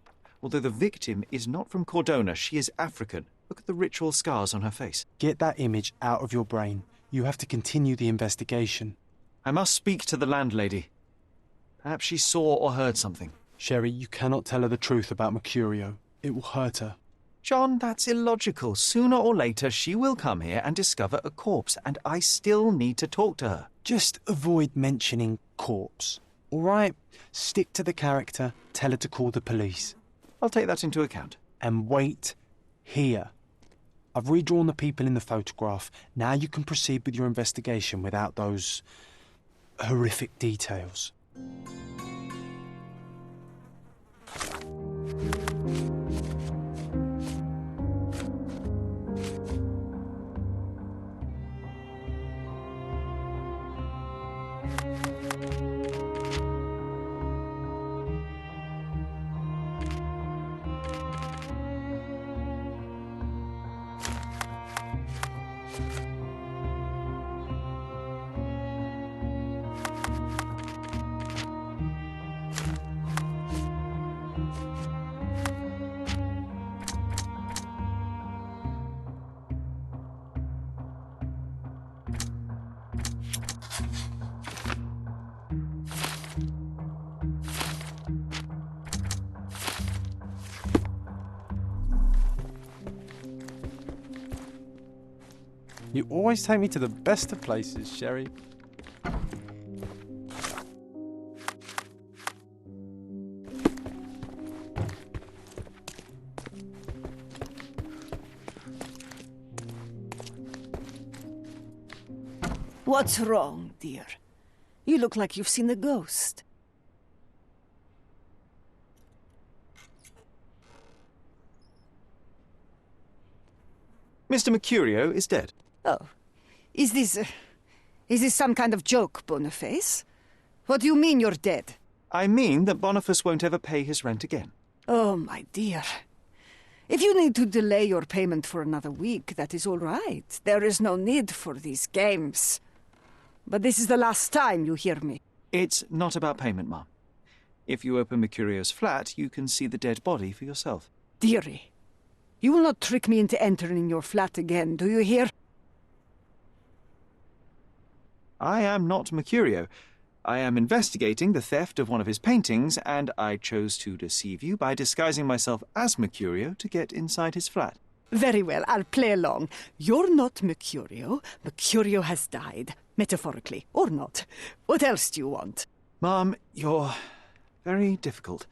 Although the victim is not from Cordona, she is African. Look at the ritual scars on her face. Get that image out of your brain. You have to continue the investigation. I must speak to the landlady. Perhaps she saw or heard something. Sherry, you cannot tell her the truth about Mercurio. It will hurt her. John, that's illogical. Sooner or later, she will come here and discover a corpse, and I still need to talk to her. Just avoid mentioning corpse, all right? Stick to the character, tell her to call the police. I'll take that into account. And wait here. I've redrawn the people in the photograph. Now you can proceed with your investigation without those horrific details. You always take me to the best of places, Sherry. What's wrong, dear? You look like you've seen a ghost. Mr. Mercurio is dead. Oh. Is this some kind of joke, Boniface? What do you mean you're dead? I mean that Boniface won't ever pay his rent again. Oh, my dear. If you need to delay your payment for another week, that is all right. There is no need for these games. But this is the last time you hear me. It's not about payment, Mum. If you open Mercurio's flat, you can see the dead body for yourself. Dearie, you will not trick me into entering your flat again, do you hear? I am not Mercurio. I am investigating the theft of one of his paintings, and I chose to deceive you by disguising myself as Mercurio to get inside his flat. Very well, I'll play along. You're not Mercurio. Mercurio has died. Metaphorically, or not. What else do you want? Mom, you're very difficult.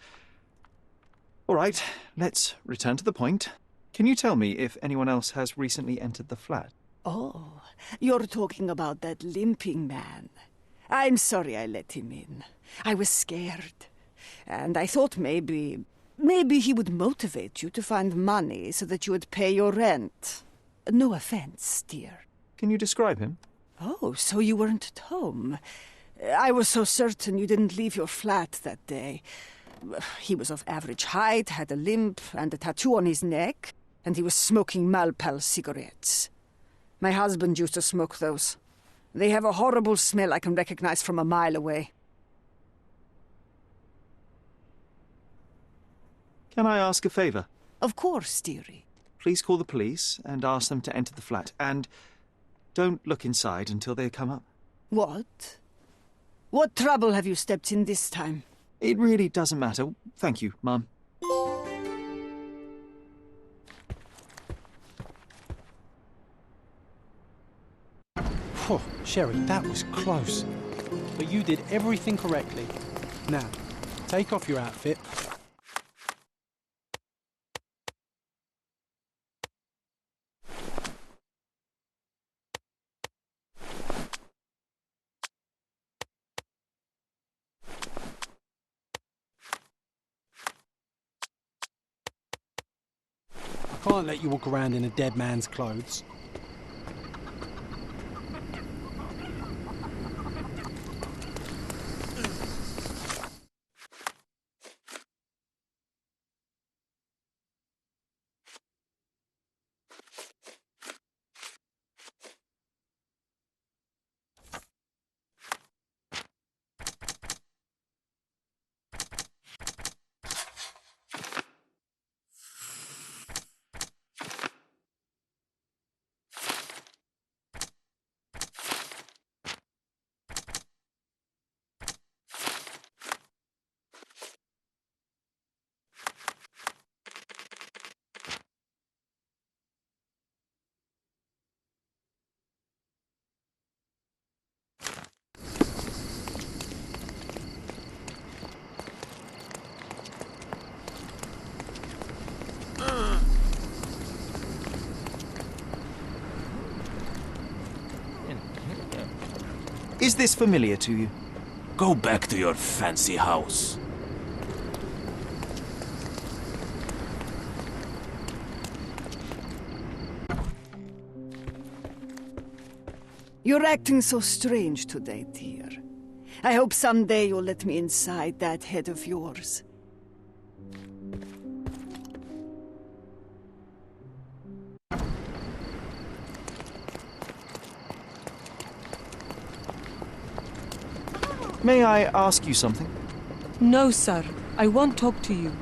All right, let's return to the point. Can you tell me if anyone else has recently entered the flat? Oh, you're talking about that limping man. I'm sorry I let him in. I was scared. And I thought maybe he would motivate you to find money so that you would pay your rent. No offense, dear. Can you describe him? Oh, so you weren't at home. I was so certain you didn't leave your flat that day. He was of average height, had a limp and a tattoo on his neck, and he was smoking Malpal cigarettes. My husband used to smoke those. They have a horrible smell I can recognize from a mile away. Can I ask a favor? Of course, dearie. Please call the police and ask them to enter the flat, and don't look inside until they come up. What? What trouble have you stepped in this time? It really doesn't matter. Thank you, Mum. Phew, Sherry, that was close. But you did everything correctly. Now, take off your outfit. I can't let you walk around in a dead man's clothes. Is this familiar to you? Go back to your fancy house. You're acting so strange today, dear. I hope someday you'll let me inside that head of yours. May I ask you something? No, sir. I won't talk to you.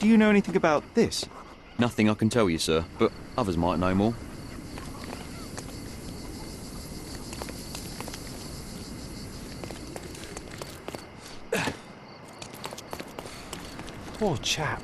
Do you know anything about this? Nothing I can tell you, sir, but others might know more. Poor chap.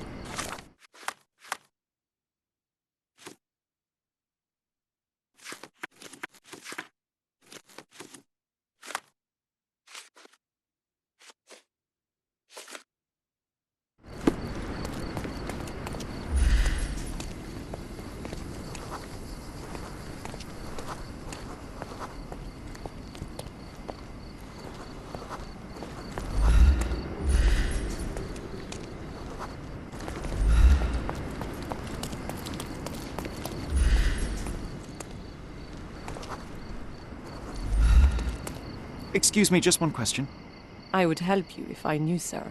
Excuse me, just one question. I would help you if I knew, sir.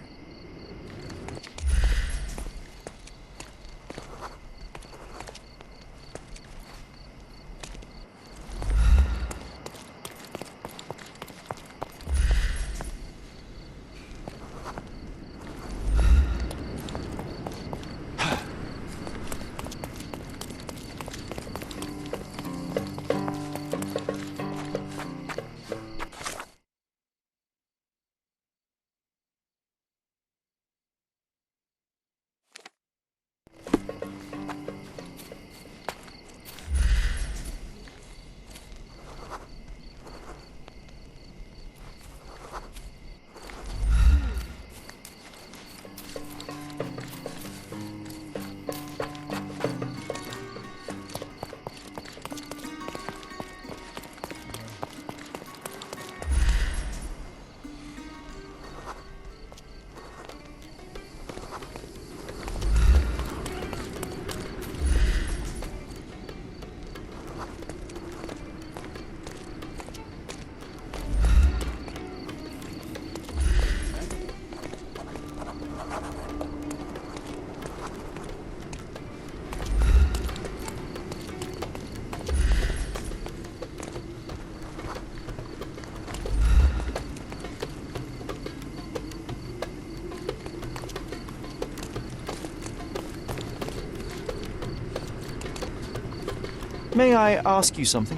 May I ask you something?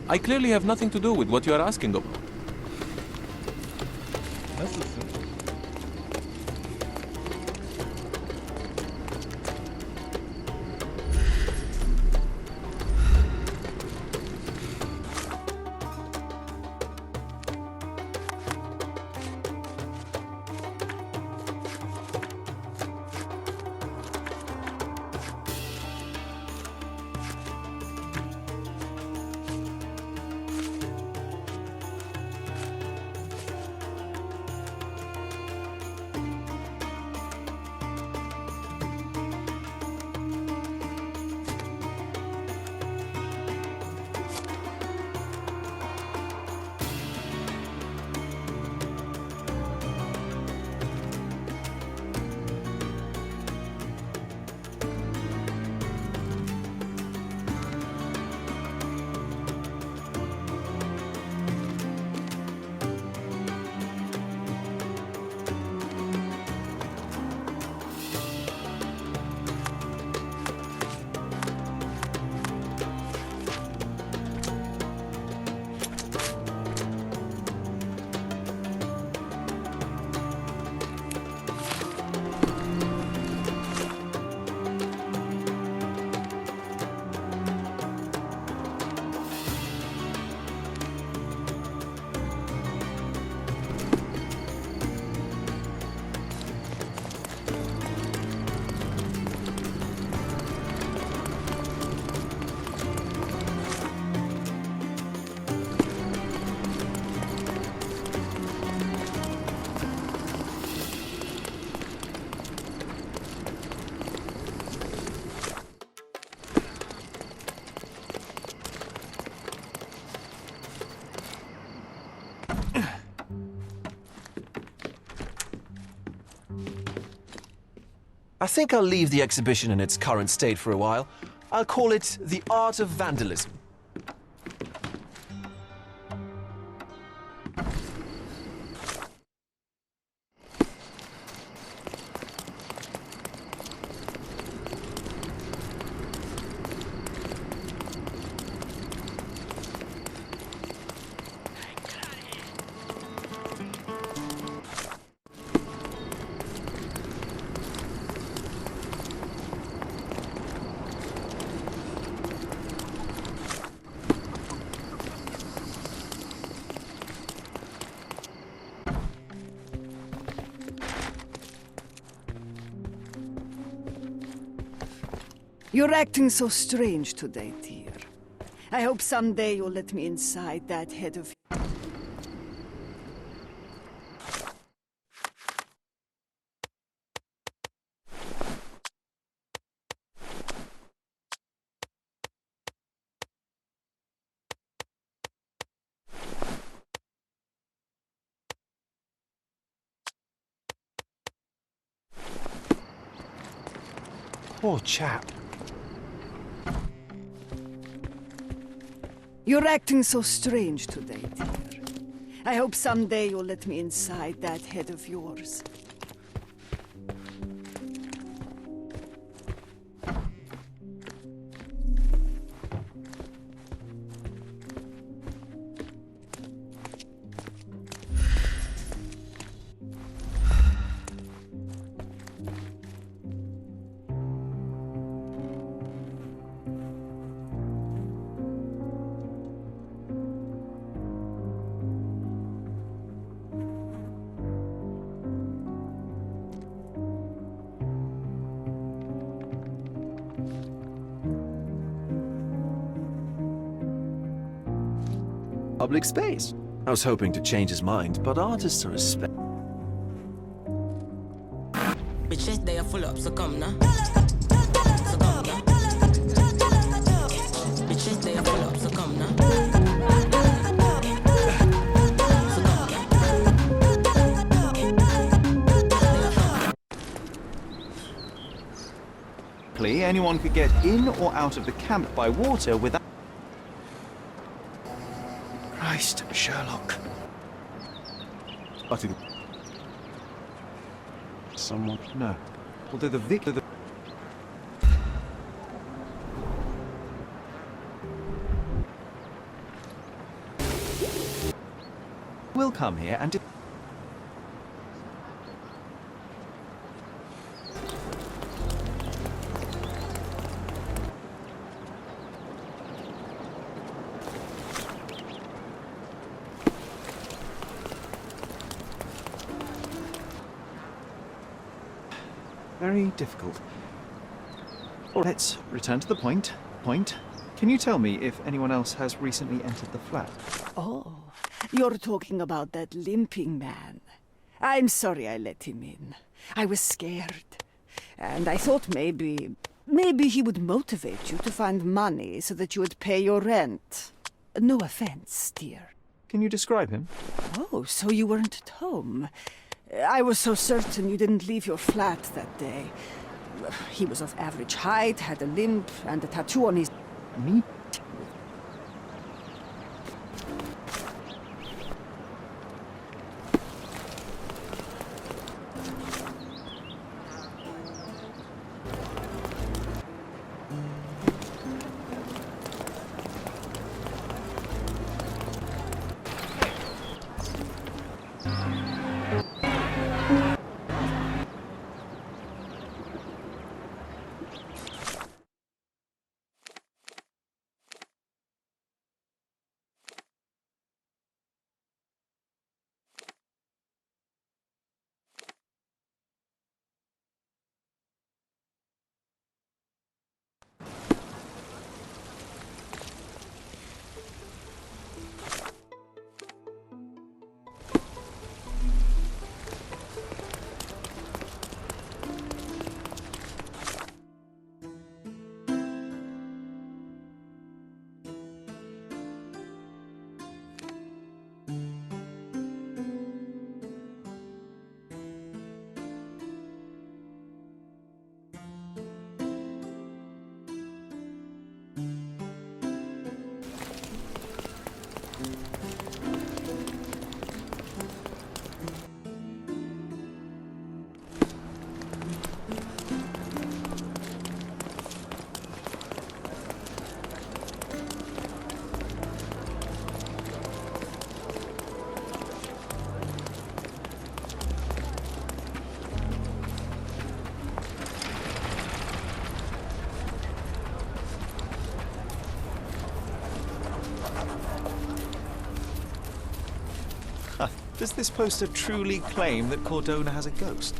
I clearly have nothing to do with what you are asking about. Nasılsın? I think I'll leave the exhibition in its current state for a while. I'll call it The Art of Vandalism. You're acting so strange today, dear. I hope someday you'll let me inside that head of... Poor chap. You're acting so strange today, dear. I hope someday you'll let me inside that head of yours. Public space. I was hoping to change his mind, but artists are a Bitches, they are full up, so come now. So come now. Bitches, they are full up, so come now. Anyone could get in or out of the camp by water without... Christ, Sherlock. I think... Someone... No. Although the victor... will come here and... Very difficult. Well, let's return to the point. Can you tell me if anyone else has recently entered the flat? Oh, you're talking about that limping man. I'm sorry I let him in. I was scared. And I thought maybe he would motivate you to find money so that you would pay your rent. No offense, dear. Can you describe him? Oh, so you weren't at home. I was so certain you didn't leave your flat that day. He was of average height, had a limp, and a tattoo on his... Me? Does this poster truly claim that Cordona has a ghost?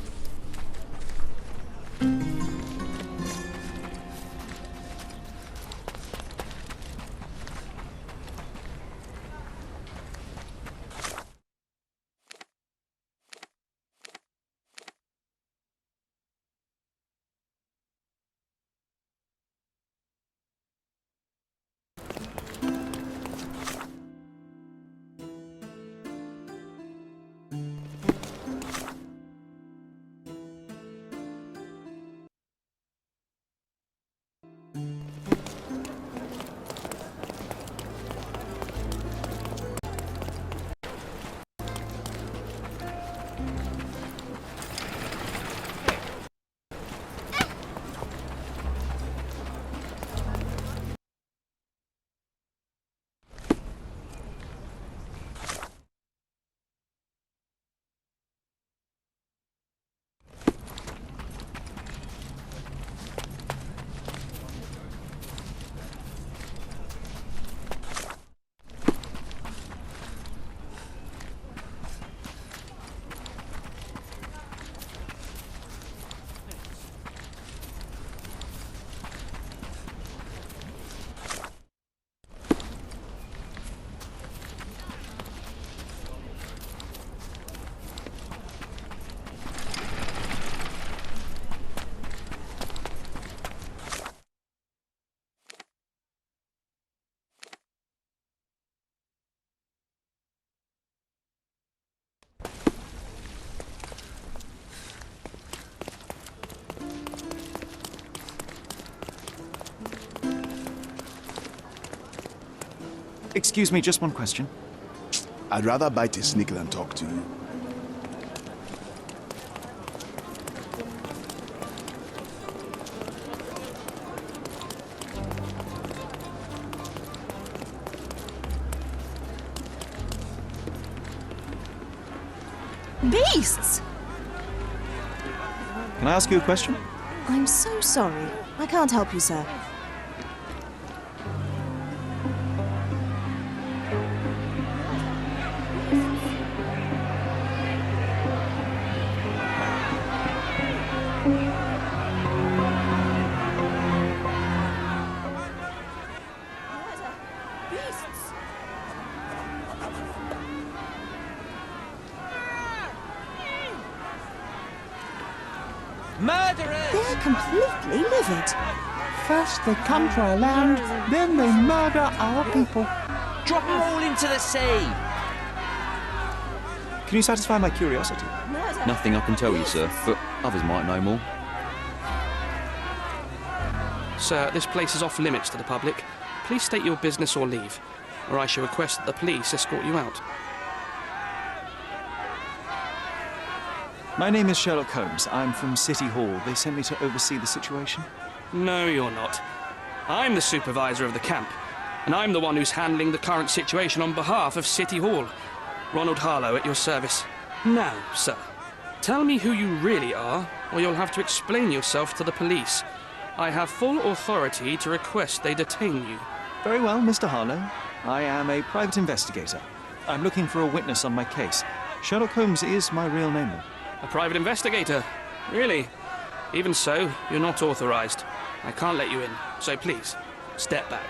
Excuse me, just one question. I'd rather bite a snake than talk to you. Beasts! Can I ask you a question? I'm so sorry. I can't help you, sir. Murderers! They're completely livid. First they come to our land, then they murder our people. Drop them all into the sea! Can you satisfy my curiosity? Nothing I can tell you, sir, but others might know more. Sir, this place is off limits to the public. Please state your business or leave, or I shall request that the police escort you out. My name is Sherlock Holmes. I'm from City Hall. They sent me to oversee the situation. No, you're not. I'm the supervisor of the camp, and I'm the one who's handling the current situation on behalf of City Hall. Ronald Harlow at your service. Now, sir, tell me who you really are, or you'll have to explain yourself to the police. I have full authority to request they detain you. Very well, Mr. Harlow. I am a private investigator. I'm looking for a witness on my case. Sherlock Holmes is my real name. A private investigator? Really? Even so, you're not authorized. I can't let you in, so please, step back.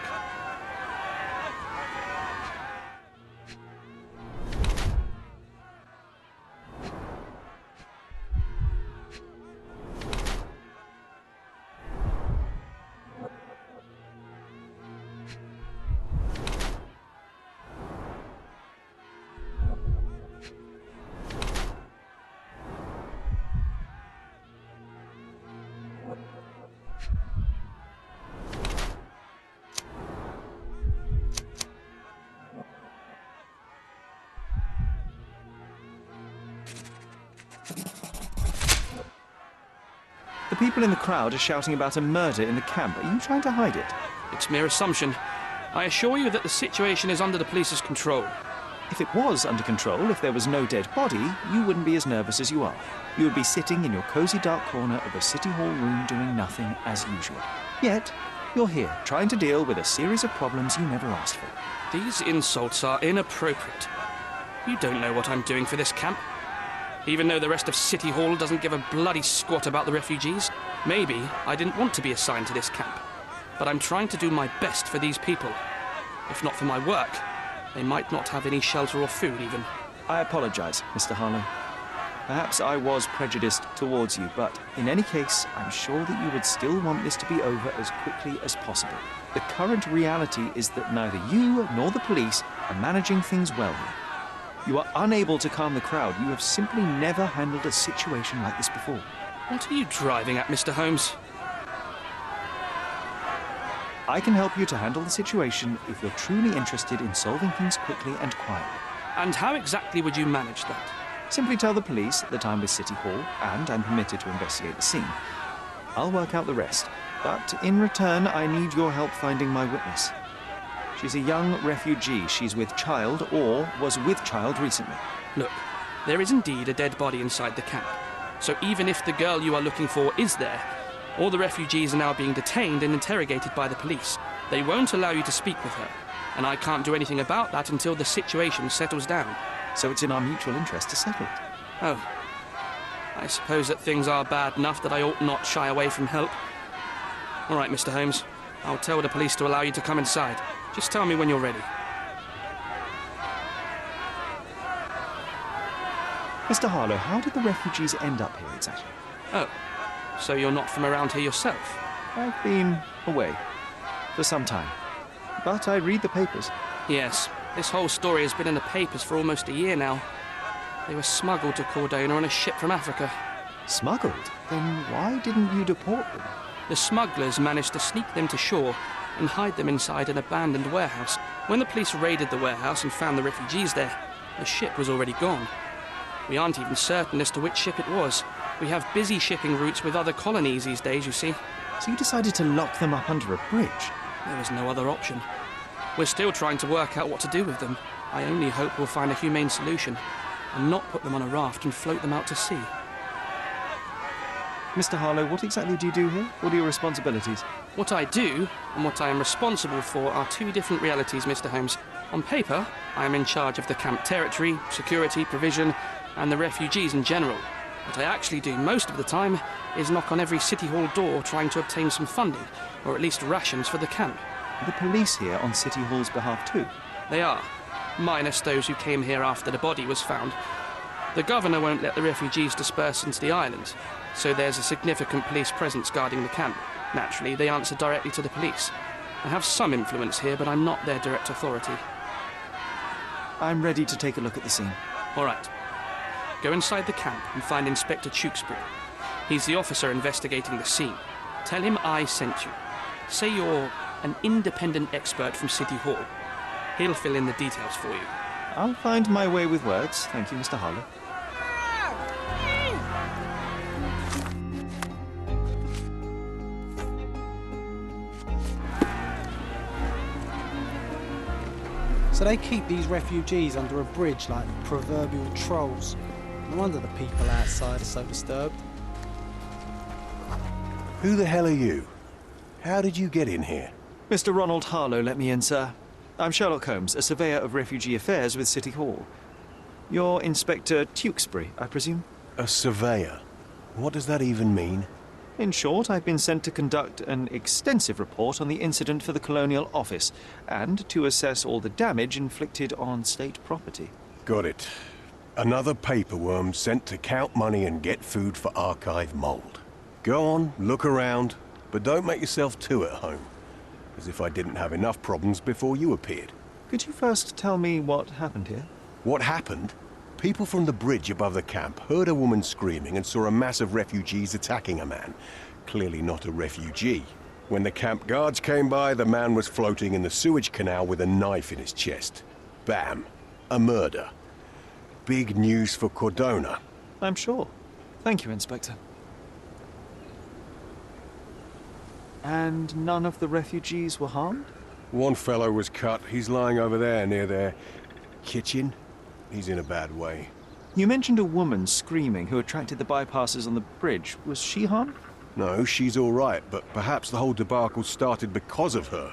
The people in the crowd are shouting about a murder in the camp. Are you trying to hide it? It's mere assumption. I assure you that the situation is under the police's control. If it was under control, if there was no dead body, you wouldn't be as nervous as you are. You would be sitting in your cozy dark corner of a City Hall room doing nothing as usual. Yet, you're here, trying to deal with a series of problems you never asked for. These insults are inappropriate. You don't know what I'm doing for this camp. Even though the rest of City Hall doesn't give a bloody squat about the refugees. Maybe I didn't want to be assigned to this camp. But I'm trying to do my best for these people. If not for my work, they might not have any shelter or food even. I apologize, Mr. Harlow. Perhaps I was prejudiced towards you, but in any case, I'm sure that you would still want this to be over as quickly as possible. The current reality is that neither you nor the police are managing things well here. You are unable to calm the crowd. You have simply never handled a situation like this before. What are you driving at, Mr. Holmes? I can help you to handle the situation if you're truly interested in solving things quickly and quietly. And how exactly would you manage that? Simply tell the police that I'm with City Hall and I'm permitted to investigate the scene. I'll work out the rest, but in return I need your help finding my witness. She's a young refugee. She's with child or was with child recently. Look, there is indeed a dead body inside the camp. So even if the girl you are looking for is there, all the refugees are now being detained and interrogated by the police. They won't allow you to speak with her, and I can't do anything about that until the situation settles down. So it's in our mutual interest to settle it. Oh. I suppose that things are bad enough that I ought not shy away from help. All right, Mr. Holmes. I'll tell the police to allow you to come inside. Just tell me when you're ready. Mr. Harlow, how did the refugees end up here exactly? Oh, so you're not from around here yourself? I've been away for some time, but I read the papers. Yes, this whole story has been in the papers for almost a year now. They were smuggled to Cordona on a ship from Africa. Smuggled? Then why didn't you deport them? The smugglers managed to sneak them to shore and hide them inside an abandoned warehouse. When the police raided the warehouse and found the refugees there, the ship was already gone. We aren't even certain as to which ship it was. We have busy shipping routes with other colonies these days, you see. So you decided to lock them up under a bridge? There was no other option. We're still trying to work out what to do with them. I only hope we'll find a humane solution, and not put them on a raft and float them out to sea. Mr. Harlow, what exactly do you do here? What are your responsibilities? What I do, and what I am responsible for, are two different realities, Mr. Holmes. On paper, I am in charge of the camp territory, security, provision, and the refugees in general. What I actually do most of the time is knock on every City Hall door trying to obtain some funding, or at least rations for the camp. Are the police here on City Hall's behalf too? They are, minus those who came here after the body was found. The governor won't let the refugees disperse into the islands, so there's a significant police presence guarding the camp. Naturally, they answer directly to the police. I have some influence here, but I'm not their direct authority. I'm ready to take a look at the scene. All right. Go inside the camp and find Inspector Tewkesbury. He's the officer investigating the scene. Tell him I sent you. Say you're an independent expert from City Hall. He'll fill in the details for you. I'll find my way with words. Thank you, Mr. Harlow. So they keep these refugees under a bridge like proverbial trolls. No wonder the people outside are so disturbed. Who the hell are you? How did you get in here? Mr. Ronald Harlow let me in, sir. I'm Sherlock Holmes, a surveyor of refugee affairs with City Hall. You're Inspector Tewkesbury, I presume? A surveyor? What does that even mean? In short, I've been sent to conduct an extensive report on the incident for the Colonial Office, and to assess all the damage inflicted on state property. Got it. Another paperworm sent to count money and get food for archive mold. Go on, look around, but don't make yourself too at home. As if I didn't have enough problems before you appeared. Could you first tell me what happened here? What happened? People from the bridge above the camp heard a woman screaming and saw a mass of refugees attacking a man. Clearly not a refugee. When the camp guards came by, the man was floating in the sewage canal with a knife in his chest. Bam. A murder. Big news for Cordona. I'm sure. Thank you, Inspector. And none of the refugees were harmed? One fellow was cut. He's lying over there near their kitchen. He's in a bad way. You mentioned a woman screaming who attracted the bypassers on the bridge. Was she harmed? No, she's all right, but perhaps the whole debacle started because of her.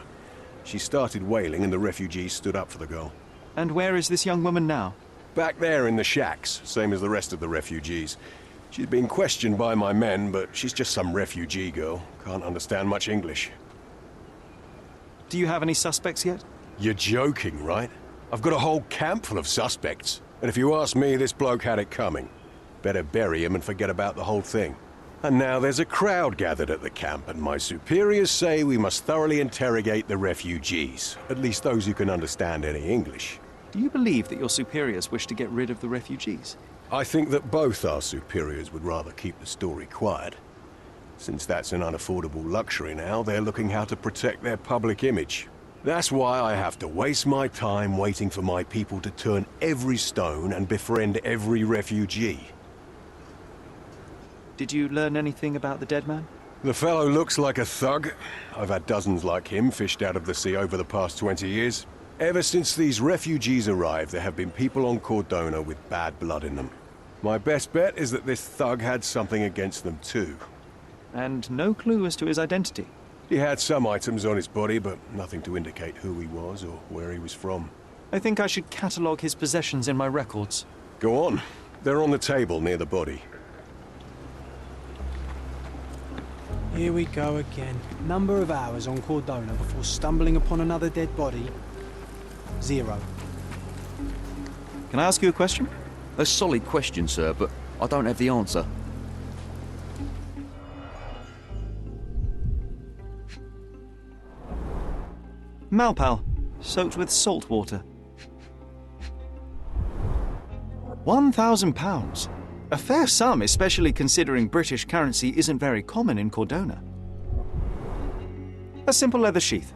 She started wailing and the refugees stood up for the girl. And where is this young woman now? Back there in the shacks, same as the rest of the refugees. She's been questioned by my men, but she's just some refugee girl. Can't understand much English. Do you have any suspects yet? You're joking, right? I've got a whole camp full of suspects. And if you ask me, this bloke had it coming. Better bury him and forget about the whole thing. And now there's a crowd gathered at the camp, and my superiors say we must thoroughly interrogate the refugees. At least those who can understand any English. Do you believe that your superiors wish to get rid of the refugees? I think that both our superiors would rather keep the story quiet. Since that's an unaffordable luxury now, they're looking how to protect their public image. That's why I have to waste my time waiting for my people to turn every stone and befriend every refugee. Did you learn anything about the dead man? The fellow looks like a thug. I've had dozens like him fished out of the sea over the past 20 years. Ever since these refugees arrived, there have been people on Cordona with bad blood in them. My best bet is that this thug had something against them too. And no clue as to his identity? He had some items on his body, but nothing to indicate who he was or where he was from. I think I should catalogue his possessions in my records. Go on. They're on the table near the body. Here we go again. Number of hours on Cordona before stumbling upon another dead body. 0. Can I ask you a question? A solid question, sir, but I don't have the answer. Malpal, soaked with salt water. £1,000. A fair sum, especially considering British currency isn't very common in Cordona. A simple leather sheath.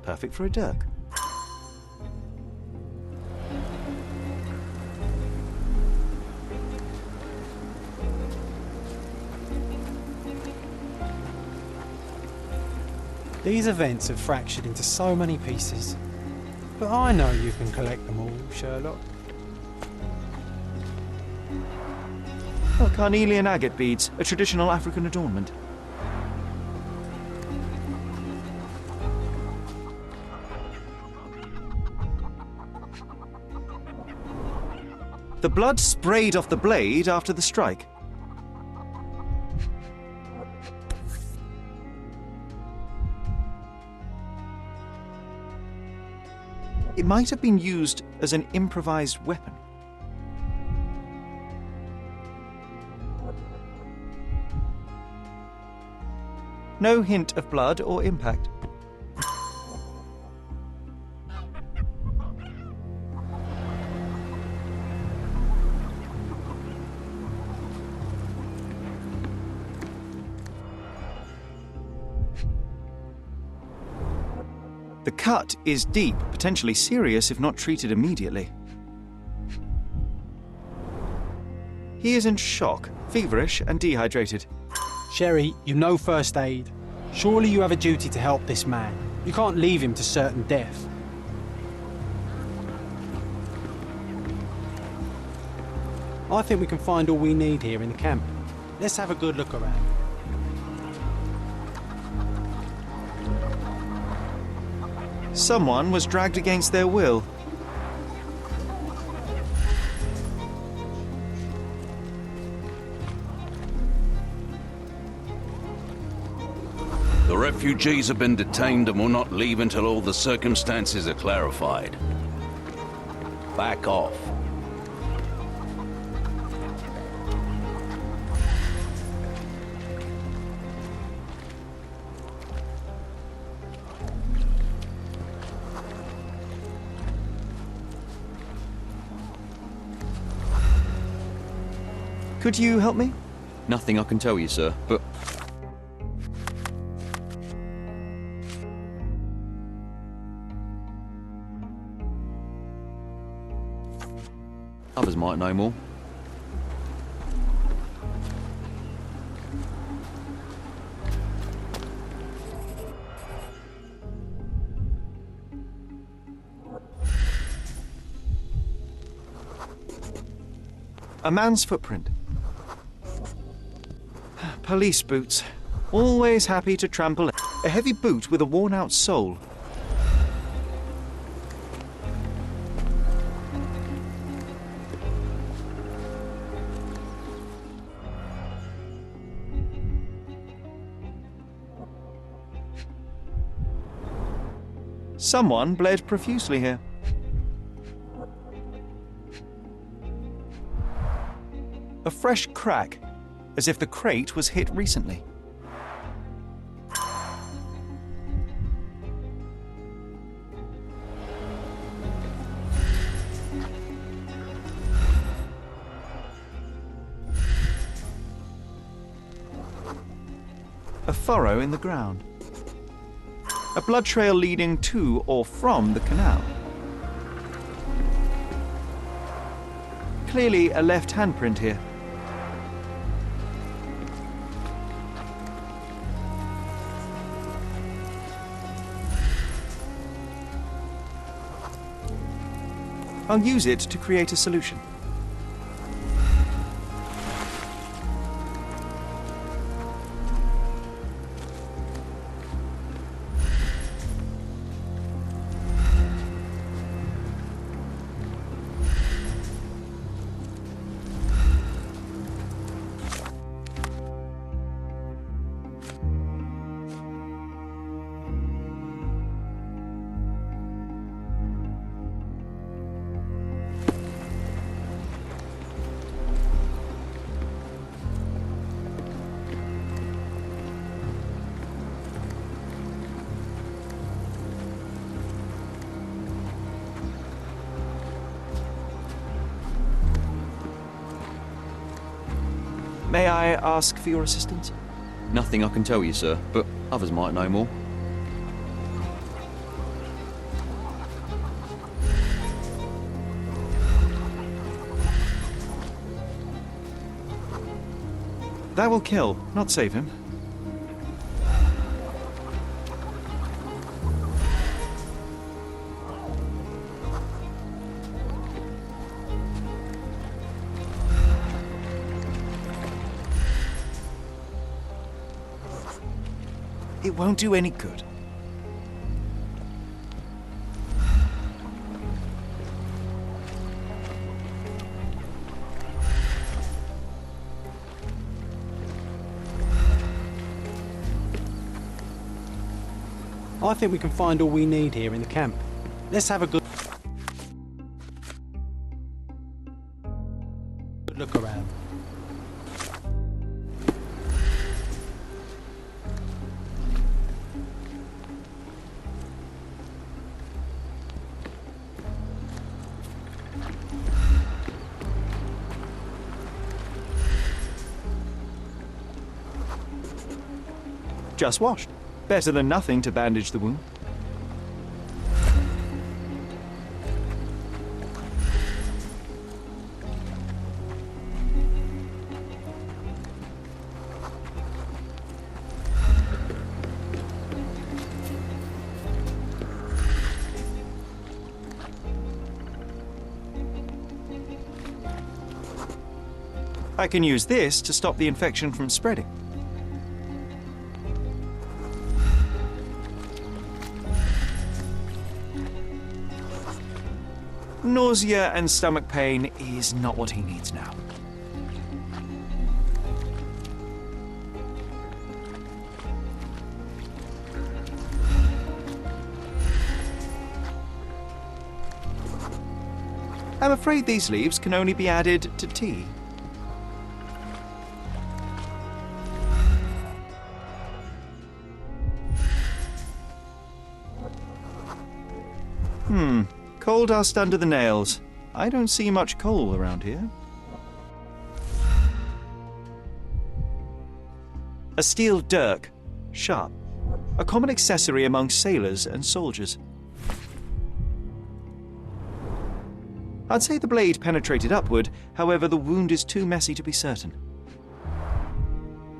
Perfect for a dirk. These events have fractured into so many pieces. But I know you can collect them all, Sherlock. Oh, carnelian agate beads, a traditional African adornment. The blood sprayed off the blade after the strike. It might have been used as an improvised weapon. No hint of blood or impact. The cut is deep, potentially serious if not treated immediately. He is in shock, feverish and dehydrated. Sherry, you know first aid. Surely you have a duty to help this man. You can't leave him to certain death. I think we can find all we need here in the camp. Let's have a good look around. Someone was dragged against their will. The refugees have been detained and will not leave until all the circumstances are clarified. Back off. Could you help me? Nothing I can tell you, sir, but... Others might know more. A man's footprint. Police boots. Always happy to trample. A heavy boot with a worn-out sole. Someone bled profusely here. A fresh crack, as if the crate was hit recently. A furrow in the ground. A blood trail leading to or from the canal. Clearly a left handprint here. I'll use it to create a solution. May I ask for your assistance? Nothing I can tell you, sir, but others might know more. That will kill, not save him. It won't do any good. I think we can find all we need here in the camp. Let's have a good look around. Just washed. Better than nothing to bandage the wound. I can use this to stop the infection from spreading. Nausea and stomach pain is not what he needs now. I'm afraid these leaves can only be added to tea. Coal dust under the nails. I don't see much coal around here. A steel dirk. Sharp. A common accessory among sailors and soldiers. I'd say the blade penetrated upward, however the wound is too messy to be certain.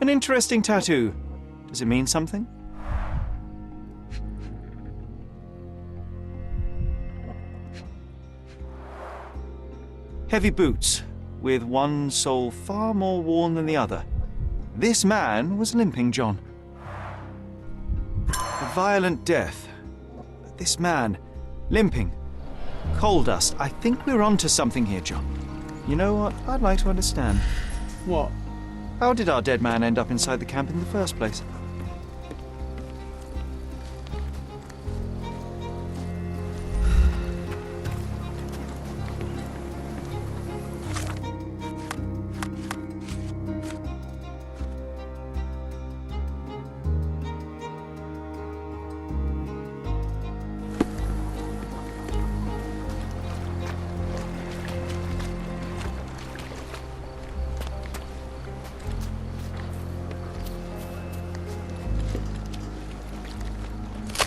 An interesting tattoo. Does it mean something? Heavy boots, with one sole far more worn than the other. This man was limping John. A violent death. This man, limping. Coal dust. I think we're onto something here, John. You know what? I'd like to understand. What? How did our dead man end up inside the camp in the first place?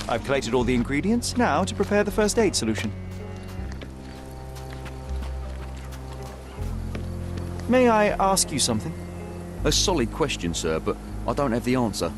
I've collated all the ingredients, now to prepare the first aid solution. May I ask you something? A solid question, sir, but I don't have the answer.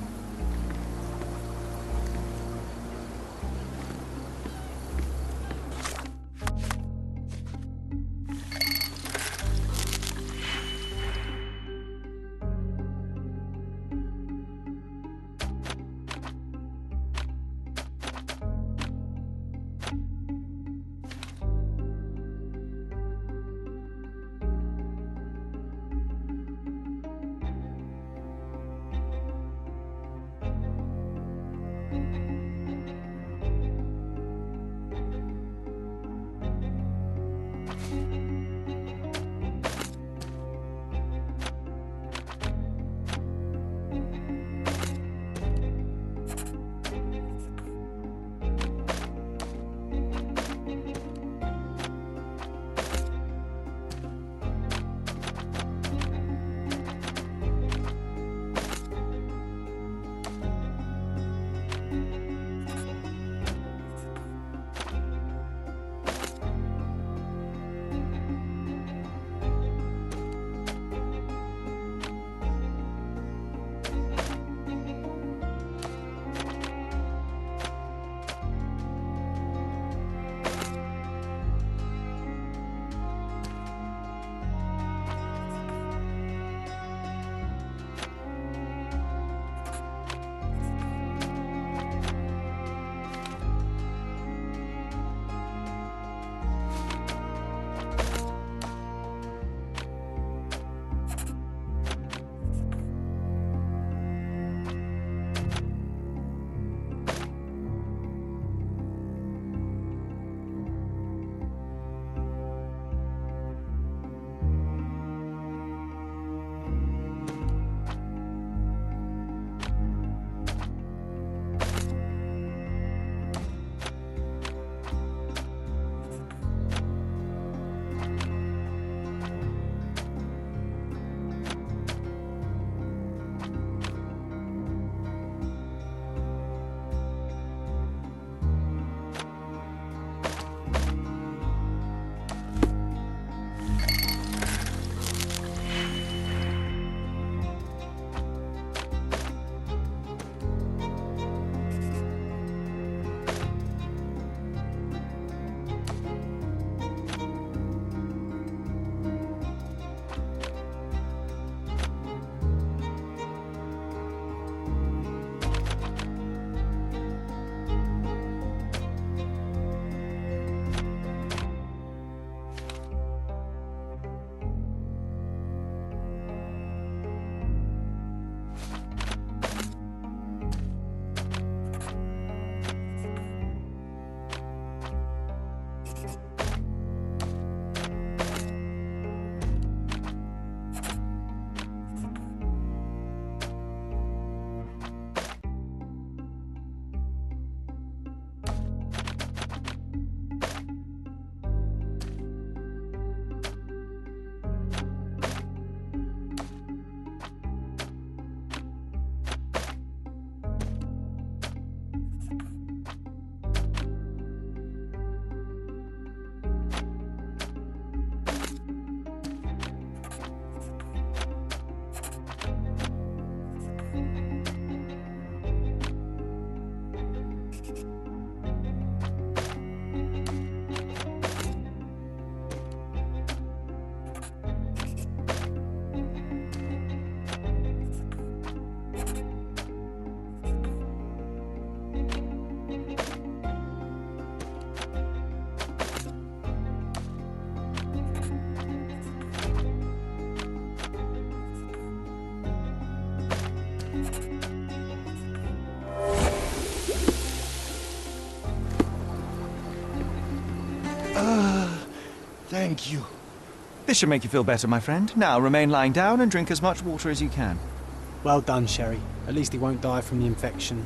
Thank you. This should make you feel better, my friend. Now, remain lying down and drink as much water as you can. Well done, Sherry. At least he won't die from the infection.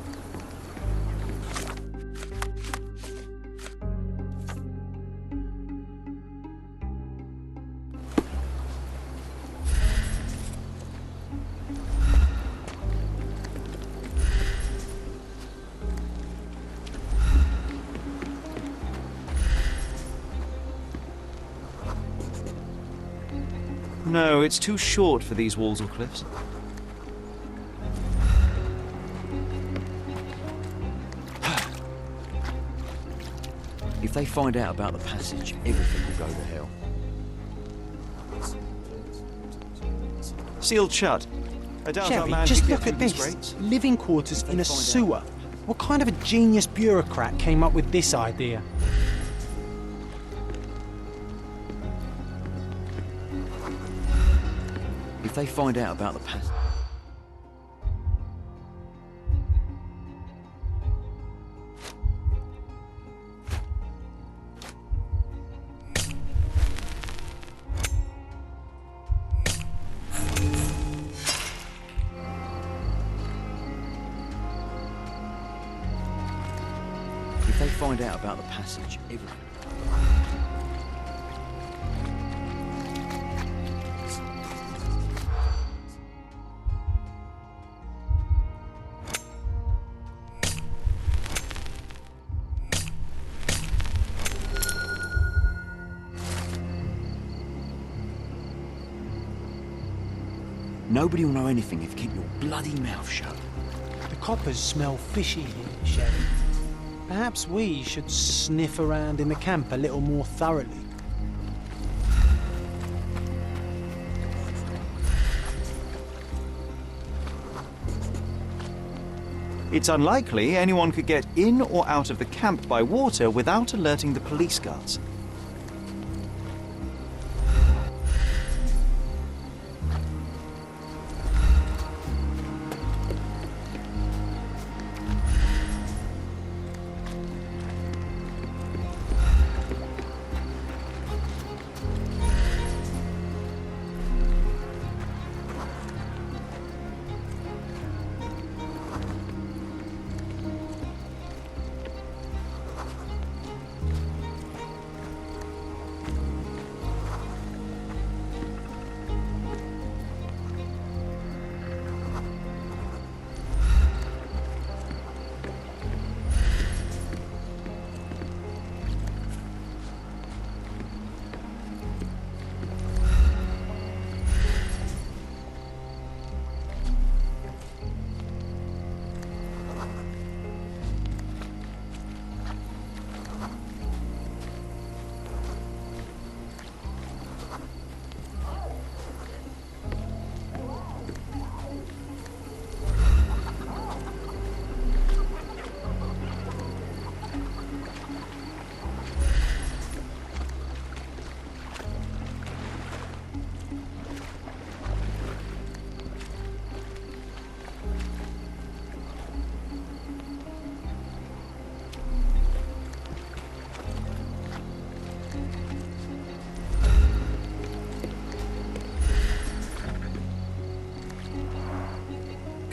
No, it's too short for these walls or cliffs. If they find out about the passage, everything will go to hell. Sealed shut. I doubt our Sherry, man just could get look through at these this. grates. Living quarters in a sewer. What kind of a genius bureaucrat came up with this idea? If they find out about the passage... If they find out about the passage, everything... Nobody will know anything if you keep your bloody mouth shut. The coppers smell fishy here, Sherry. Perhaps we should sniff around in the camp a little more thoroughly. It's unlikely anyone could get in or out of the camp by water without alerting the police guards.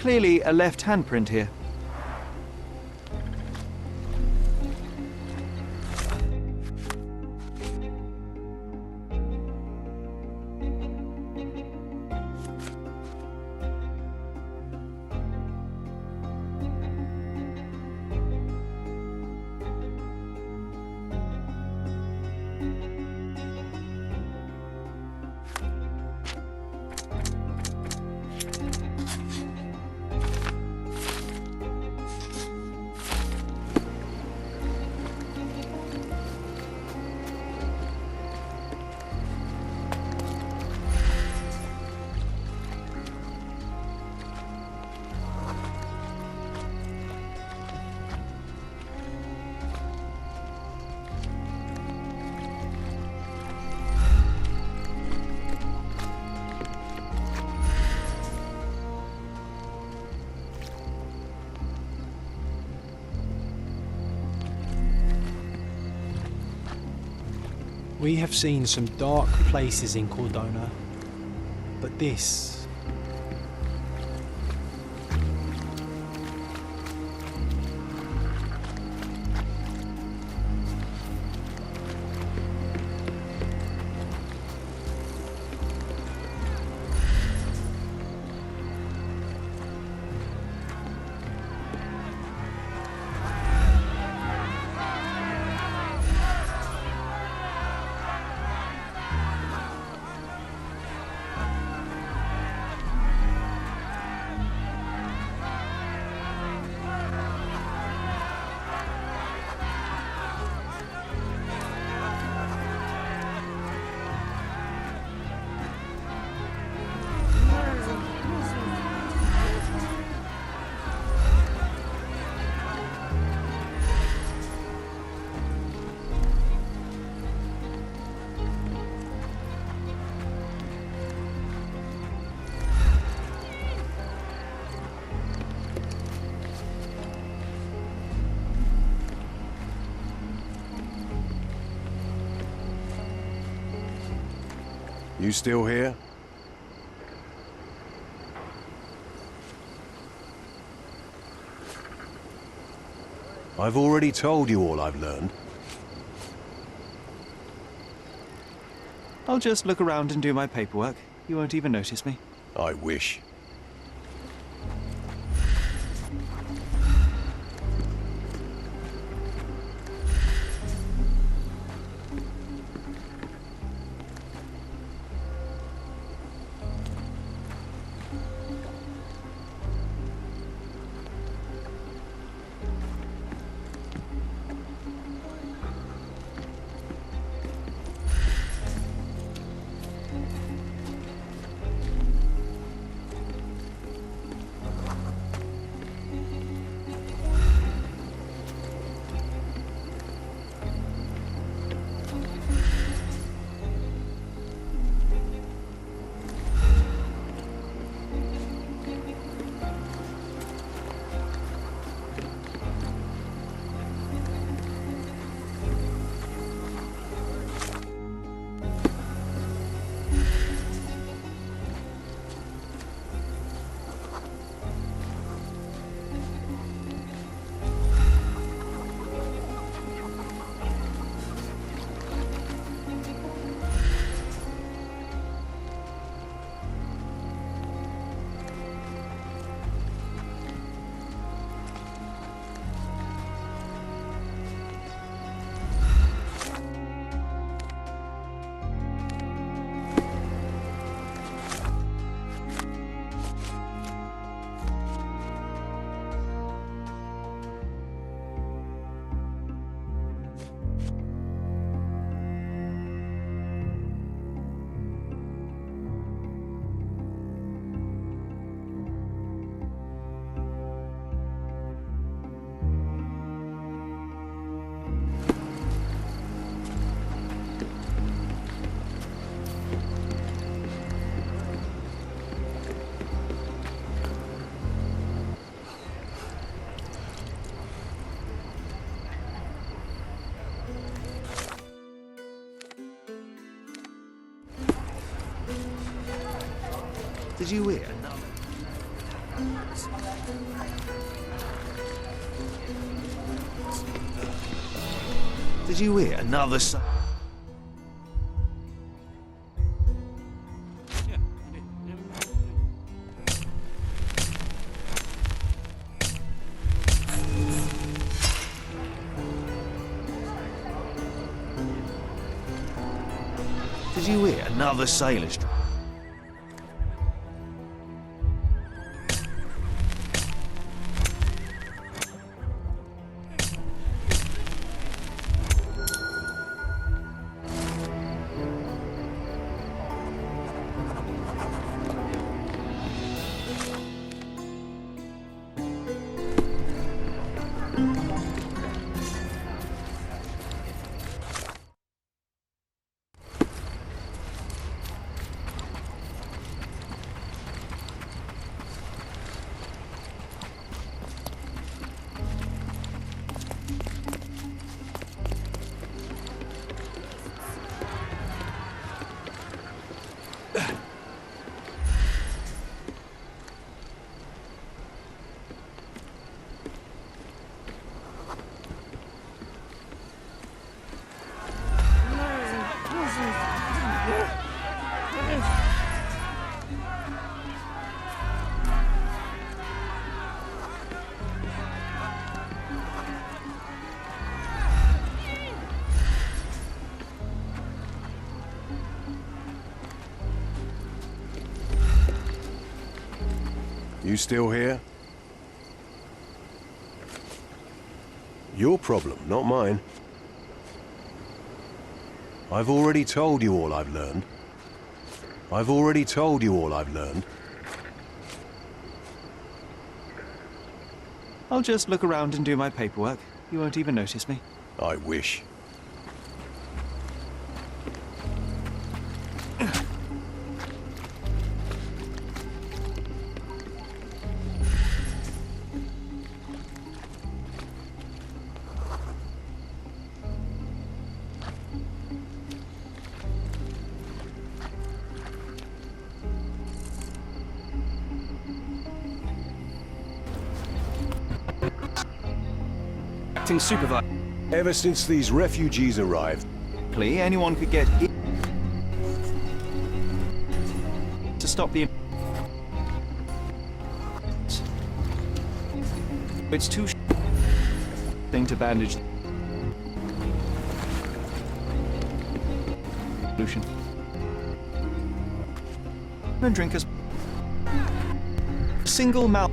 Clearly a left handprint here. We have seen some dark places in Cordona, but this... You still here? I've already told you all I've learned. I'll just look around and do my paperwork. You won't even notice me. I wish. Did you hear? Did you hear another Did you hear another sailor strike? You still here? Your problem, not mine. I've already told you all I've learned. I've already told you all I've learned. I'll just look around and do my paperwork. You won't even notice me. I wish. Acting supervisor. Ever since these refugees arrived, anyone could get here to stop the... It's too thing to bandage. Solution. And drink us single mouth.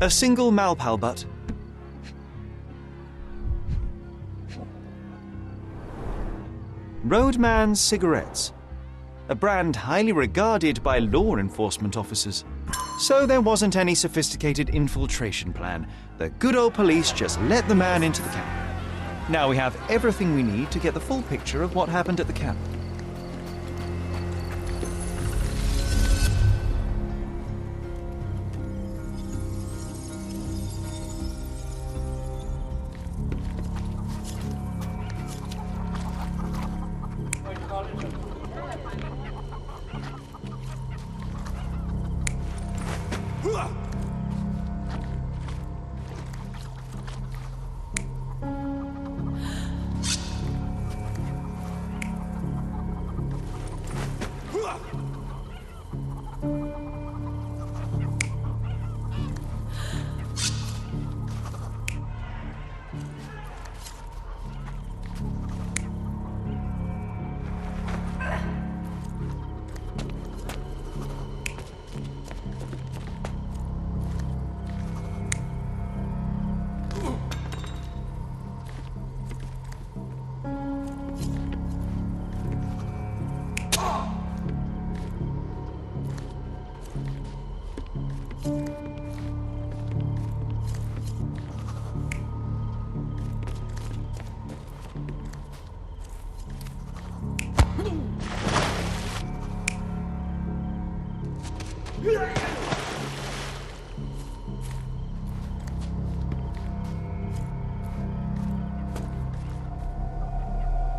A single Malpal butt. Roadman's Cigarettes. A brand highly regarded by law enforcement officers. So there wasn't any sophisticated infiltration plan. The good old police just let the man into the camp. Now we have everything we need to get the full picture of what happened at the camp.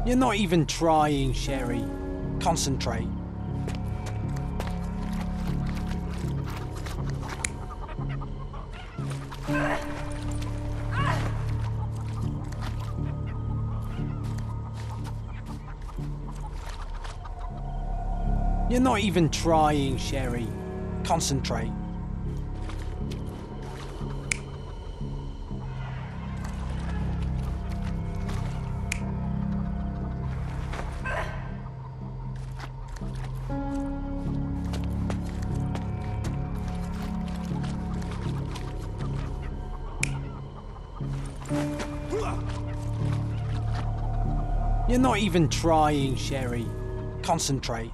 You're not even trying, Sherry. Concentrate. You're not even trying, Sherry. Concentrate. You're not even trying, Sherry. Concentrate.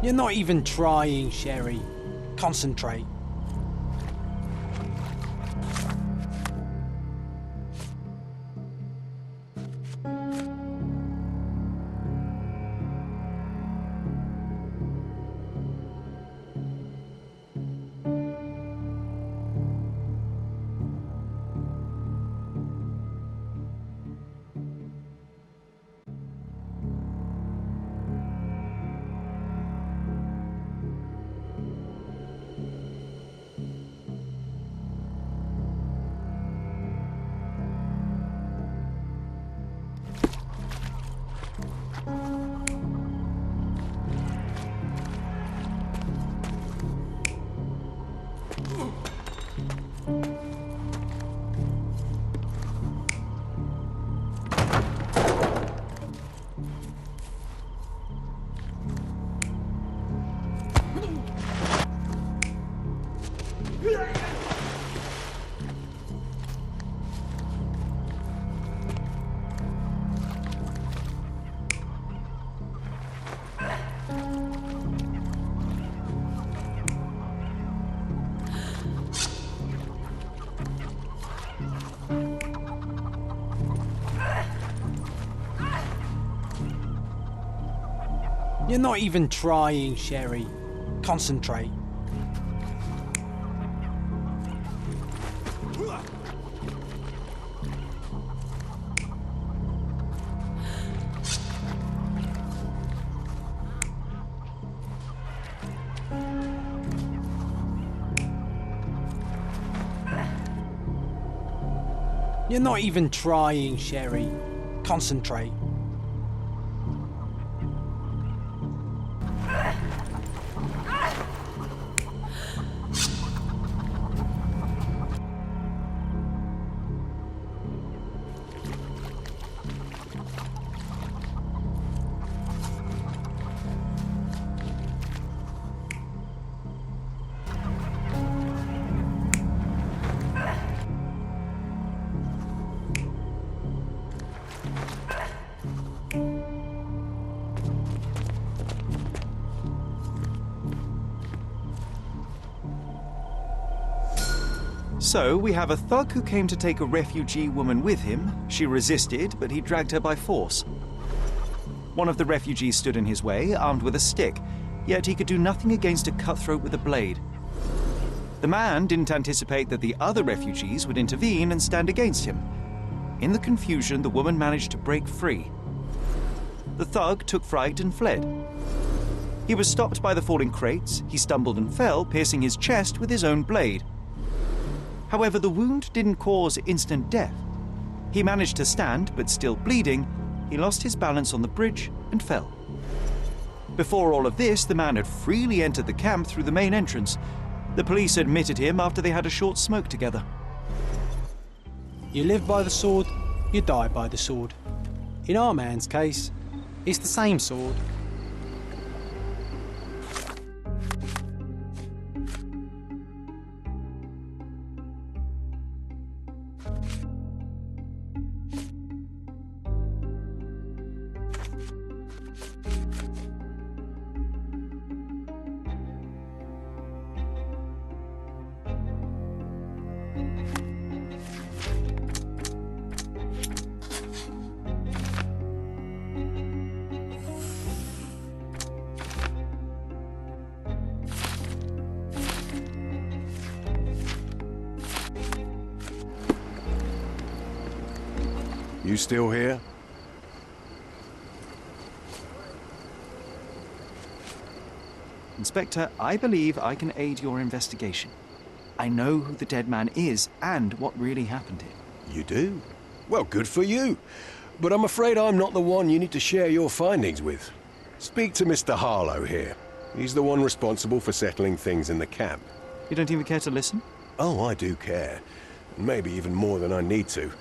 You're not even trying, Sherry. Concentrate. You're not even trying, Sherry. Concentrate. You're not even trying, Sherry. Concentrate. So, we have a thug who came to take a refugee woman with him. She resisted, but he dragged her by force. One of the refugees stood in his way, armed with a stick, yet he could do nothing against a cutthroat with a blade. The man didn't anticipate that the other refugees would intervene and stand against him. In the confusion, the woman managed to break free. The thug took fright and fled. He was stopped by the falling crates. He stumbled and fell, piercing his chest with his own blade. However, the wound didn't cause instant death. He managed to stand, but still bleeding, he lost his balance on the bridge and fell. Before all of this, the man had freely entered the camp through the main entrance. The police admitted him after they had a short smoke together. You live by the sword, you die by the sword. In our man's case, it's the same sword. You still here? Inspector, I believe I can aid your investigation. I know who the dead man is and what really happened here. You do? Well, good for you. But I'm afraid I'm not the one you need to share your findings with. Speak to Mr. Harlow here. He's the one responsible for settling things in the camp. You don't even care to listen? Oh, I do care. Maybe even more than I need to.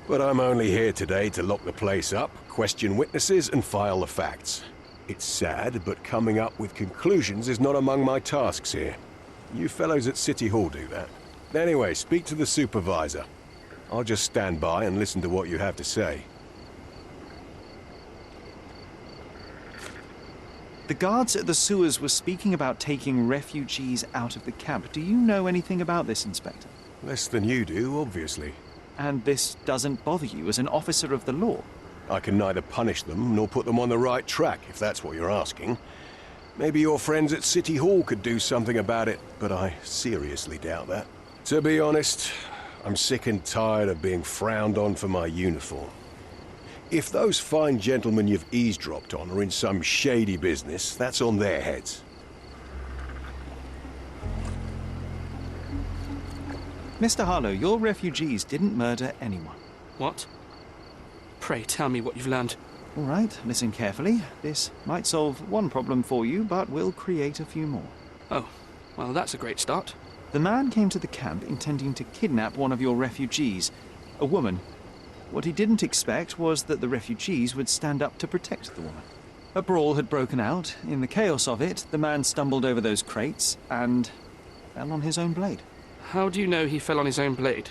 But I'm only here today to lock the place up, question witnesses, and file the facts. It's sad, but coming up with conclusions is not among my tasks here. You fellows at City Hall do that. Anyway, speak to the supervisor. I'll just stand by and listen to what you have to say. The guards at the sewers were speaking about taking refugees out of the camp. Do you know anything about this, Inspector? Less than you do, obviously. And this doesn't bother you as an officer of the law? I can neither punish them nor put them on the right track, if that's what you're asking. Maybe your friends at City Hall could do something about it, but I seriously doubt that. To be honest, I'm sick and tired of being frowned on for my uniform. If those fine gentlemen you've eavesdropped on are in some shady business, that's on their heads. Mr. Harlow, your refugees didn't murder anyone. What? Pray tell me what you've learned. All right, listen carefully. This might solve one problem for you, but will create a few more. Oh, well, that's a great start. The man came to the camp intending to kidnap one of your refugees, a woman. What he didn't expect was that the refugees would stand up to protect the woman. A brawl had broken out. In the chaos of it, the man stumbled over those crates and fell on his own blade. How do you know he fell on his own blade?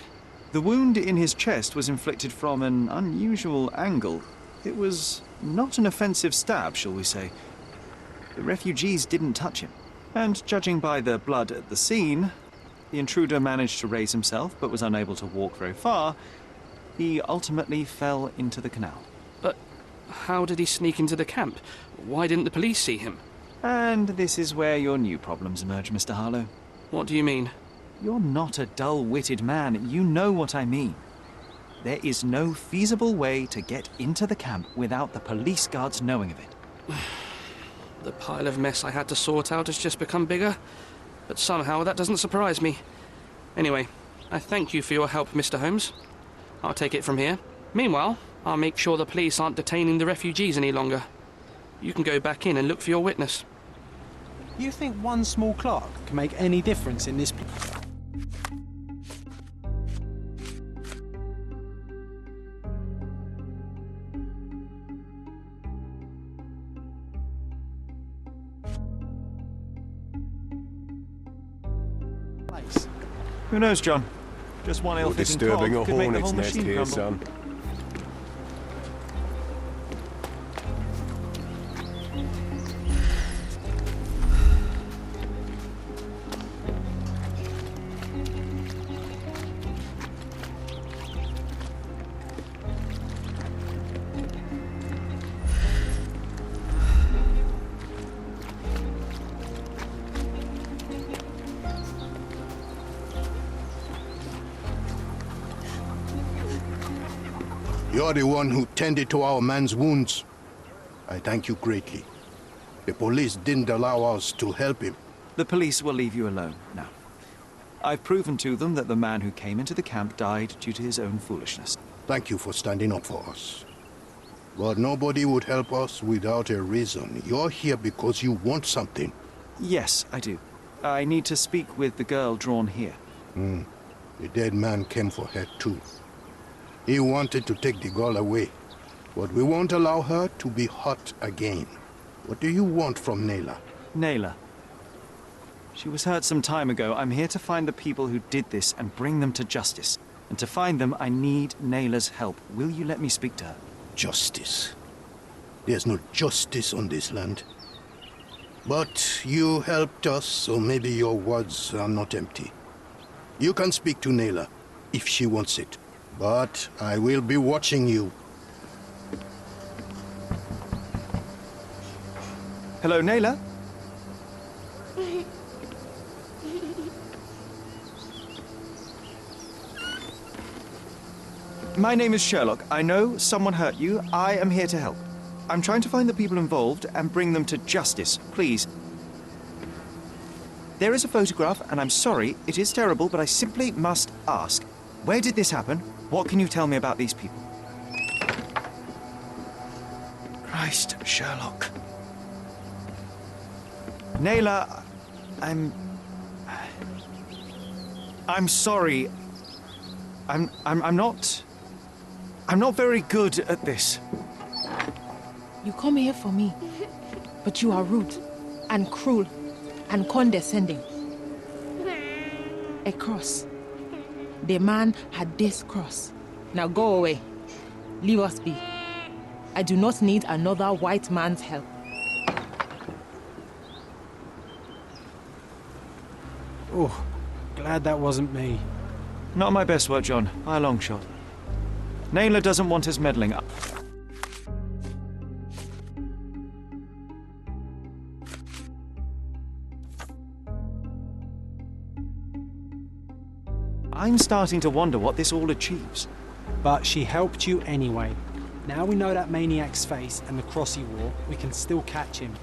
The wound in his chest was inflicted from an unusual angle. It was not an offensive stab, shall we say. The refugees didn't touch him. And judging by the blood at the scene, the intruder managed to raise himself but was unable to walk very far. He ultimately fell into the canal. But how did he sneak into the camp? Why didn't the police see him? And this is where your new problems emerge, Mr. Harlow. What do you mean? You're not a dull-witted man. You know what I mean. There is no feasible way to get into the camp without the police guards knowing of it. The pile of mess I had to sort out has just become bigger, but somehow that doesn't surprise me. Anyway, I thank you for your help, Mr. Holmes. I'll take it from here. Meanwhile, I'll make sure the police aren't detaining the refugees any longer. You can go back in and look for your witness. You think one small clerk can make any difference in this? Who knows, John? Just one ill-fitting disturbing clog a could make the hornet's whole nest machine here, crumble. son. You're the one who tended to our man's wounds. I thank you greatly. The police didn't allow us to help him. The police will leave you alone now. I've proven to them that the man who came into the camp died due to his own foolishness. Thank you for standing up for us. But nobody would help us without a reason. You're here because you want something. Yes, I do. I need to speak with the girl drawn here. The dead man came for her too. He wanted to take the girl away, but we won't allow her to be hurt again. What do you want from Nayla? Nayla. She was hurt some time ago. I'm here to find the people who did this and bring them to justice. And to find them, I need Nayla's help. Will you let me speak to her? Justice. There's no justice on this land. But you helped us, so maybe your words are not empty. You can speak to Nayla, if she wants it. But I will be watching you. Hello, Nayla? My name is Sherlock. I know someone hurt you. I am here to help. I'm trying to find the people involved and bring them to justice. Please. There is a photograph, and I'm sorry, it is terrible, but I simply must ask. Where did this happen? What can you tell me about these people? Christ, Sherlock. Nayla, I'm sorry. I'm not very good at this. You come here for me, but you are rude and cruel and condescending. A cross. The man had this cross. Now go away. Leave us be. I do not need another white man's help. Oh, glad that wasn't me. Not my best work, John, by a long shot. Nayla doesn't want us meddling. I'm starting to wonder what this all achieves. But she helped you anyway. Now we know that maniac's face and the cross he wore, we can still catch him.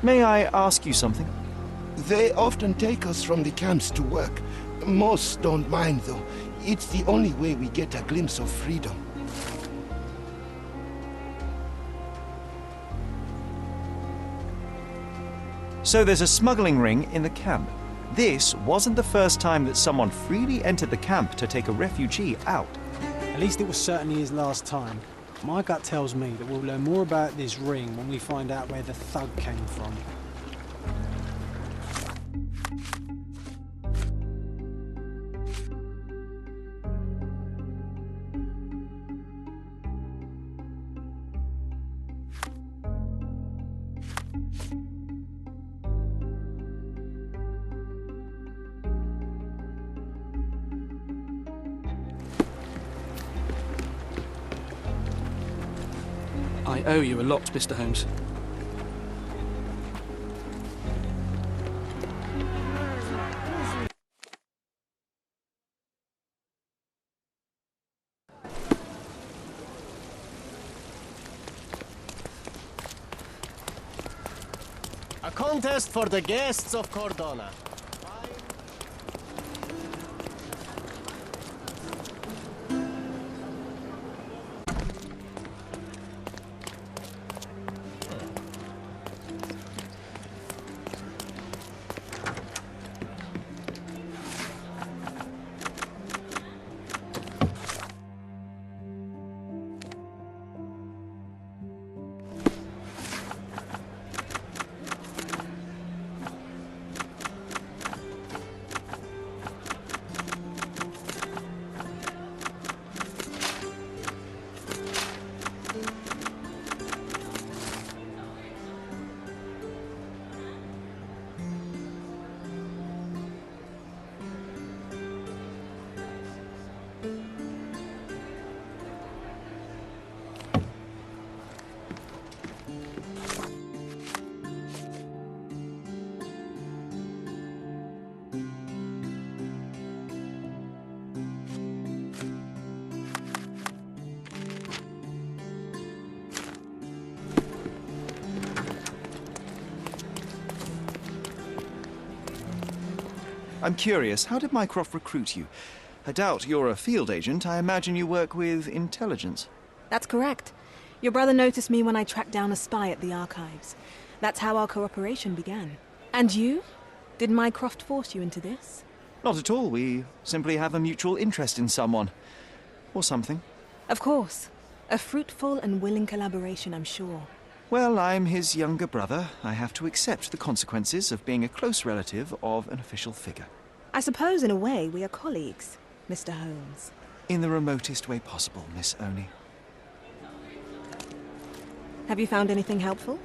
May I ask you something? They often take us from the camps to work. Most don't mind, though. It's the only way we get a glimpse of freedom. So there's a smuggling ring in the camp. This wasn't the first time that someone freely entered the camp to take a refugee out. At least it was certainly his last time. My gut tells me that we'll learn more about this ring when we find out where the thug came from. I owe you a lot, Mr. Holmes. A contest for the guests of Cordona. I'm curious, how did Mycroft recruit you? I doubt you're a field agent. I imagine you work with intelligence. That's correct. Your brother noticed me when I tracked down a spy at the archives. That's how our cooperation began. And you? Did Mycroft force you into this? Not at all. We simply have a mutual interest in someone. Or something. Of course. A fruitful and willing collaboration, I'm sure. Well, I'm his younger brother. I have to accept the consequences of being a close relative of an official figure. I suppose, in a way, we are colleagues, Mr. Holmes. In the remotest way possible, Miss Oni. Have you found anything helpful?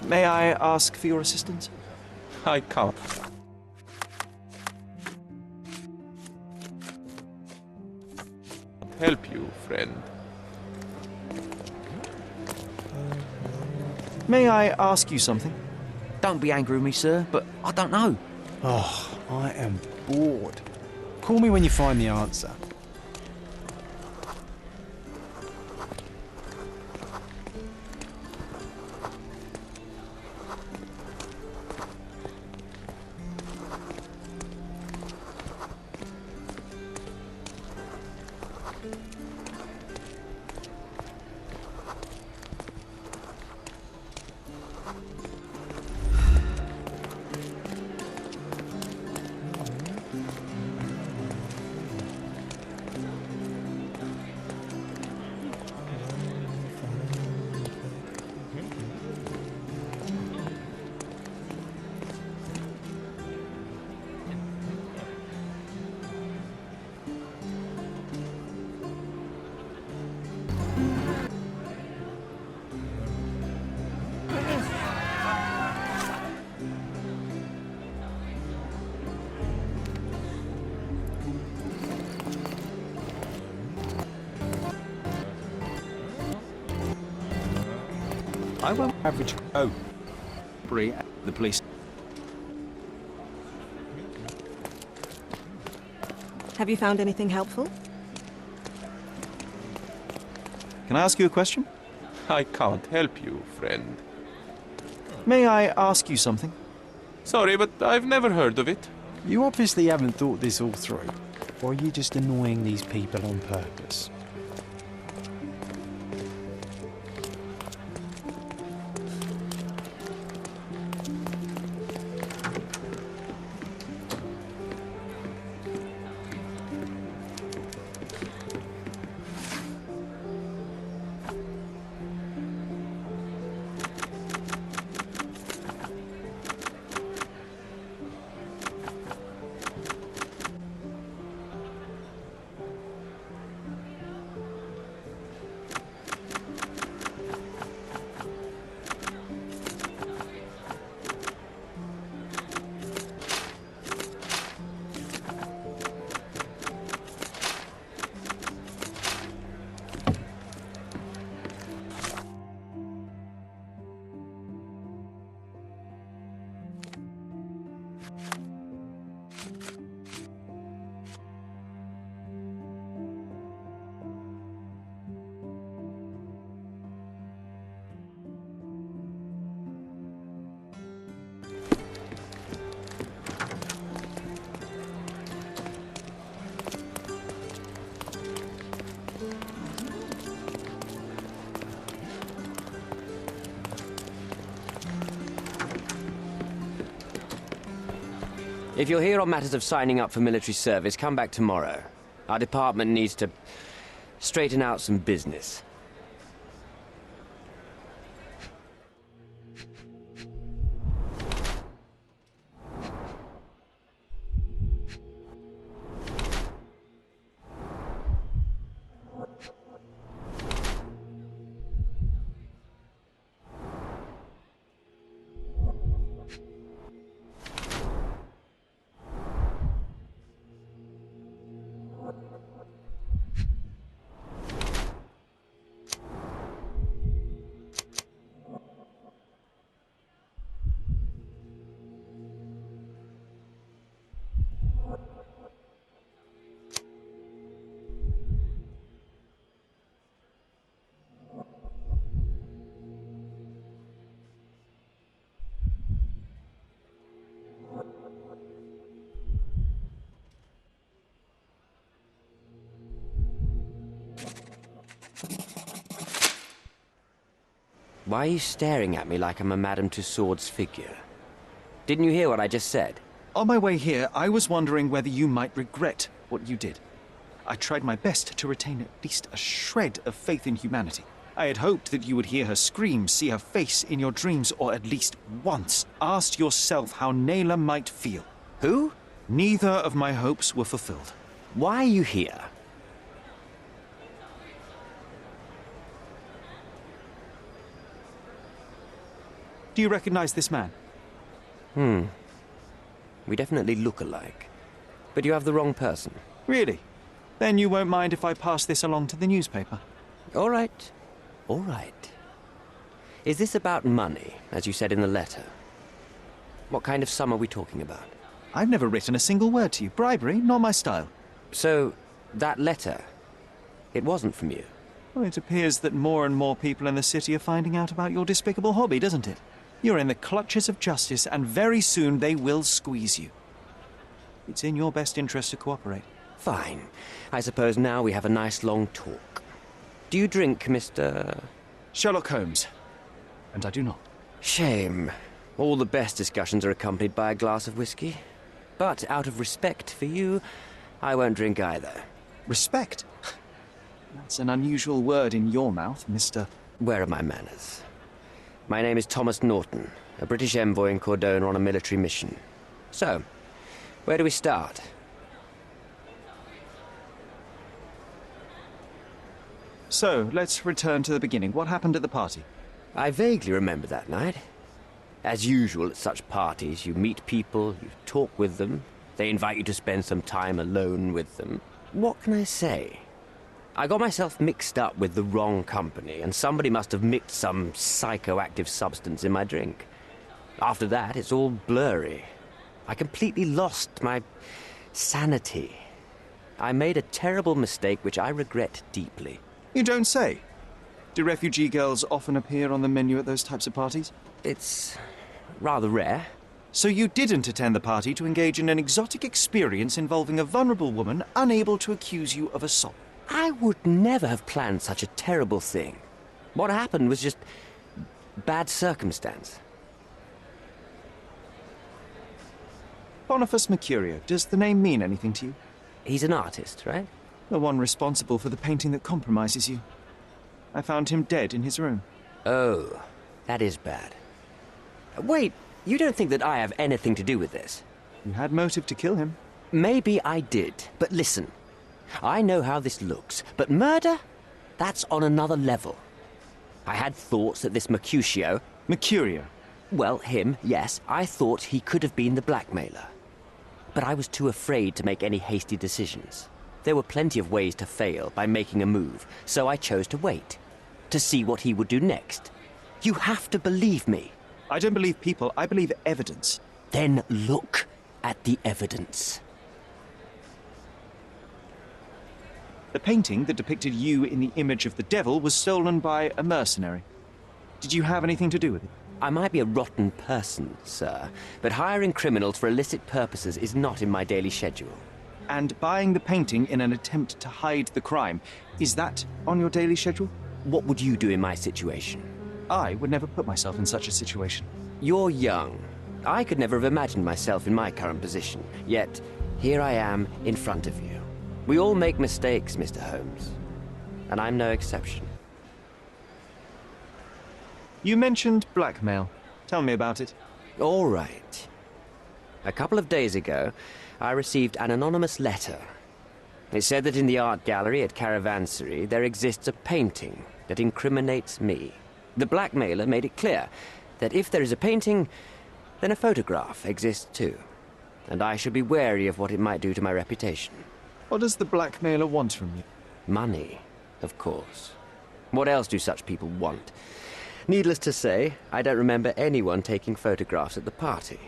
May I ask for your assistance? I can't. Help you, friend. May I ask you something? Don't be angry with me, sir, but I don't know. Oh, I am bored. Call me when you find the answer. I won't average. Oh, the police. Have you found anything helpful? Can I ask you a question? I can't help you, friend. May I ask you something? Sorry, but I've never heard of it. You obviously haven't thought this all through. Or are you just annoying these people on purpose? If you're here on matters of signing up for military service, come back tomorrow. Our department needs to straighten out some business. Why are you staring at me like I'm a Madame Tussauds figure? Didn't you hear what I just said? On my way here, I was wondering whether you might regret what you did. I tried my best to retain at least a shred of faith in humanity. I had hoped that you would hear her scream, see her face in your dreams, or at least once ask yourself how Naylor might feel. Who? Neither of my hopes were fulfilled. Why are you here? Do you recognize this man? We definitely look alike. But you have the wrong person. Really? Then you won't mind if I pass this along to the newspaper? All right. All right. Is this about money, as you said in the letter? What kind of sum are we talking about? I've never written a single word to you. Bribery, not my style. So, that letter, it wasn't from you? Well, it appears that more and more people in the city are finding out about your despicable hobby, doesn't it? You're in the clutches of justice, and very soon they will squeeze you. It's in your best interest to cooperate. Fine. I suppose now we have a nice long talk. Do you drink, Mr. Sherlock Holmes. And I do not. Shame. All the best discussions are accompanied by a glass of whiskey. But out of respect for you, I won't drink either. Respect? That's an unusual word in your mouth, Mr. Where are my manners? My name is Thomas Norton, a British envoy in Cordona on a military mission. So, where do we start? So, let's return to the beginning. What happened at the party? I vaguely remember that night. As usual at such parties, you meet people, you talk with them, they invite you to spend some time alone with them. What can I say? I got myself mixed up with the wrong company, and somebody must have mixed some psychoactive substance in my drink. After that, it's all blurry. I completely lost my sanity. I made a terrible mistake which I regret deeply. You don't say. Do refugee girls often appear on the menu at those types of parties? It's rather rare. So you didn't attend the party to engage in an exotic experience involving a vulnerable woman unable to accuse you of assault? I would never have planned such a terrible thing. What happened was just bad circumstance. Boniface Mercurio, does the name mean anything to you? He's an artist, right? The one responsible for the painting that compromises you. I found him dead in his room. Oh, that is bad. Wait, you don't think that I have anything to do with this? You had motive to kill him. Maybe I did, but listen. I know how this looks, but murder? That's on another level. I had thoughts that this Mercutio... Mercurio? Well, him, yes. I thought he could have been the blackmailer. But I was too afraid to make any hasty decisions. There were plenty of ways to fail by making a move, so I chose to wait. To see what he would do next. You have to believe me. I don't believe people, I believe evidence. Then look at the evidence. The painting that depicted you in the image of the devil was stolen by a mercenary. Did you have anything to do with it? I might be a rotten person, sir, but hiring criminals for illicit purposes is not in my daily schedule. And buying the painting in an attempt to hide the crime, is that on your daily schedule? What would you do in my situation? I would never put myself in such a situation. You're young. I could never have imagined myself in my current position. Yet, here I am in front of you. We all make mistakes, Mr. Holmes. And I'm no exception. You mentioned blackmail. Tell me about it. All right. A couple of days ago, I received an anonymous letter. It said that in the art gallery at Caravansary there exists a painting that incriminates me. The blackmailer made it clear that if there is a painting, then a photograph exists too. And I should be wary of what it might do to my reputation. What does the blackmailer want from you? Money, of course. What else do such people want? Needless to say, I don't remember anyone taking photographs at the party.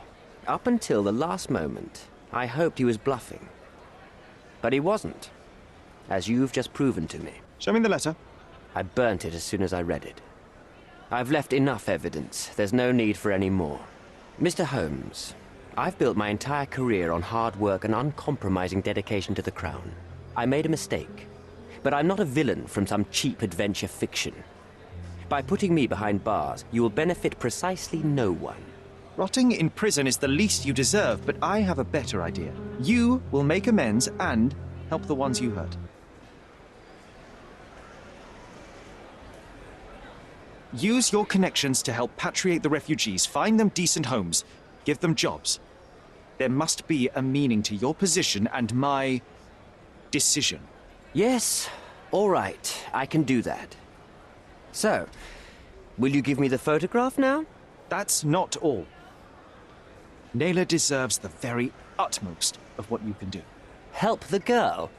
Up until the last moment, I hoped he was bluffing. But he wasn't, as you've just proven to me. Show me the letter. I burnt it as soon as I read it. I've left enough evidence. There's no need for any more. Mr. Holmes, I've built my entire career on hard work and uncompromising dedication to the Crown. I made a mistake, but I'm not a villain from some cheap adventure fiction. By putting me behind bars, you will benefit precisely no one. Rotting in prison is the least you deserve, but I have a better idea. You will make amends and help the ones you hurt. Use your connections to help patriate the refugees, find them decent homes, give them jobs. There must be a meaning to your position and my decision. Yes, all right, I can do that. So, will you give me the photograph now? That's not all. Naylor deserves the very utmost of what you can do. Help the girl?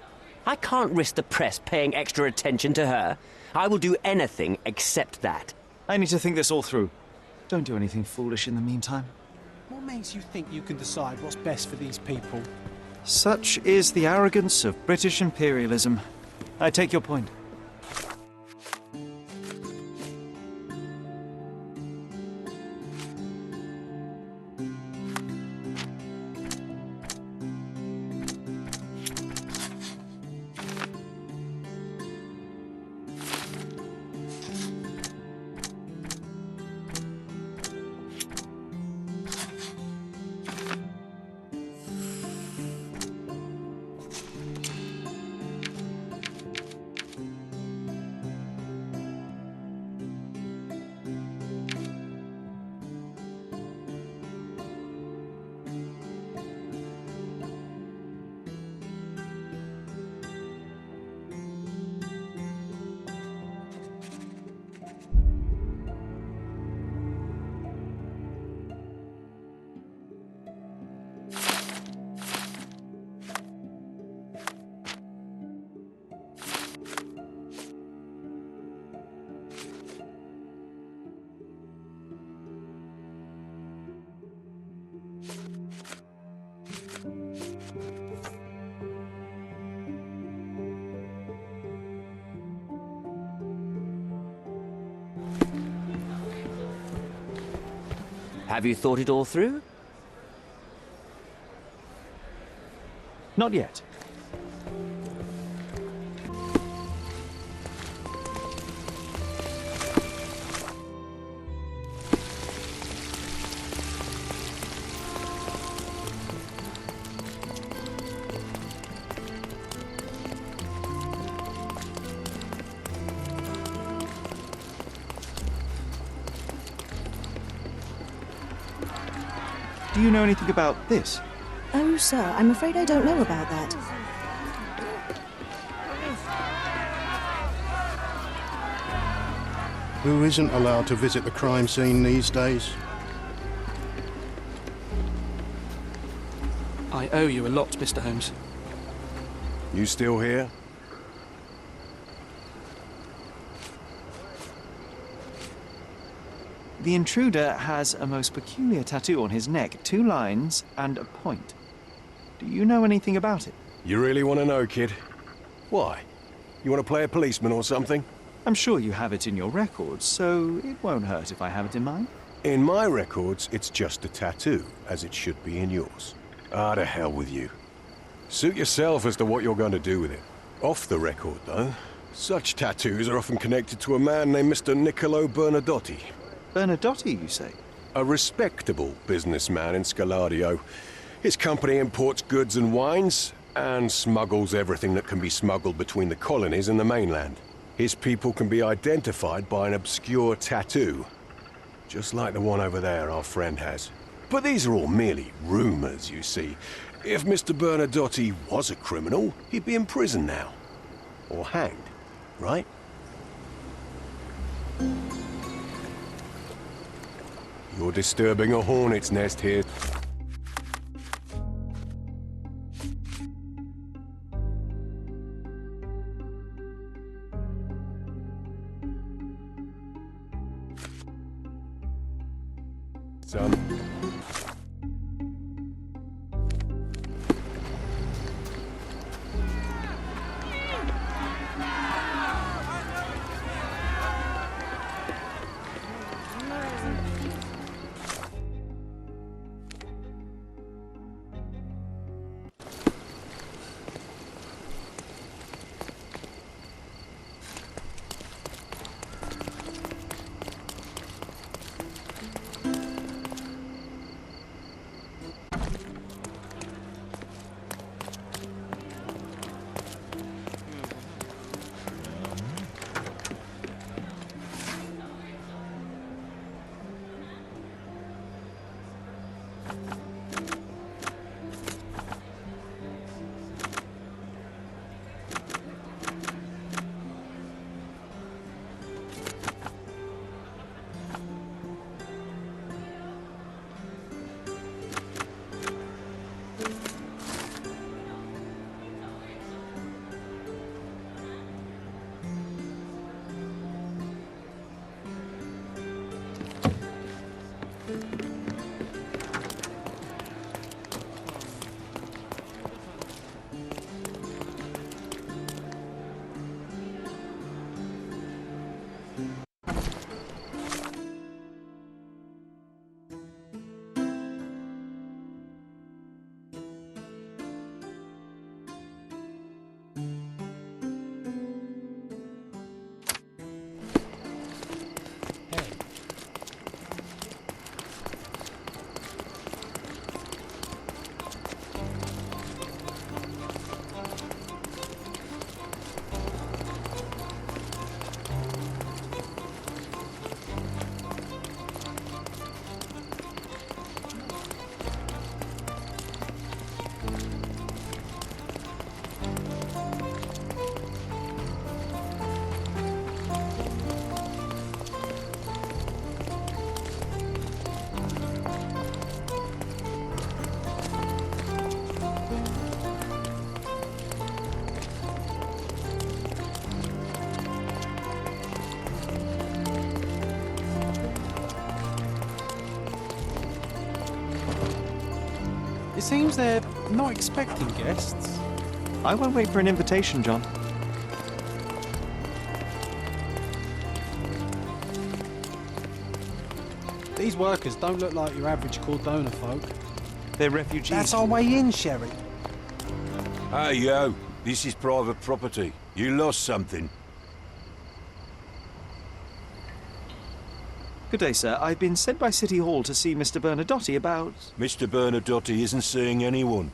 I can't risk the press paying extra attention to her. I will do anything except that. I need to think this all through. Don't do anything foolish in the meantime. What makes you think you can decide what's best for these people? Such is the arrogance of British imperialism. I take your point. Have you thought it all through? Not yet. Do you know anything about this? Oh, sir, I'm afraid I don't know about that. Who isn't allowed to visit the crime scene these days? I owe you a lot, Mr. Holmes. You still here? The intruder has a most peculiar tattoo on his neck, 2 lines and a point. Do you know anything about it? You really want to know, kid? Why? You want to play a policeman or something? I'm sure you have it in your records, so it won't hurt if I have it in mine. In my records, it's just a tattoo, as it should be in yours. Ah, to hell with you. Suit yourself as to what you're going to do with it. Off the record, though, such tattoos are often connected to a man named Mr. Niccolo Bernadotti. Bernadotti, you say? A respectable businessman in Scaladio. His company imports goods and wines, and smuggles everything that can be smuggled between the colonies and the mainland. His people can be identified by an obscure tattoo, just like the one over there our friend has. But these are all merely rumors, you see. If Mr. Bernadotti was a criminal, he'd be in prison now. Or hanged, right? You're disturbing a hornet's nest here. Son. It seems they're not expecting guests. I won't wait for an invitation, John. These workers don't look like your average Cordona folk. They're refugees. That's our way in, Sherry. Hey, yo. This is private property. You lost something. Good day, sir. I've been sent by City Hall to see Mr. Bernadotte about... Mr. Bernadotte isn't seeing anyone.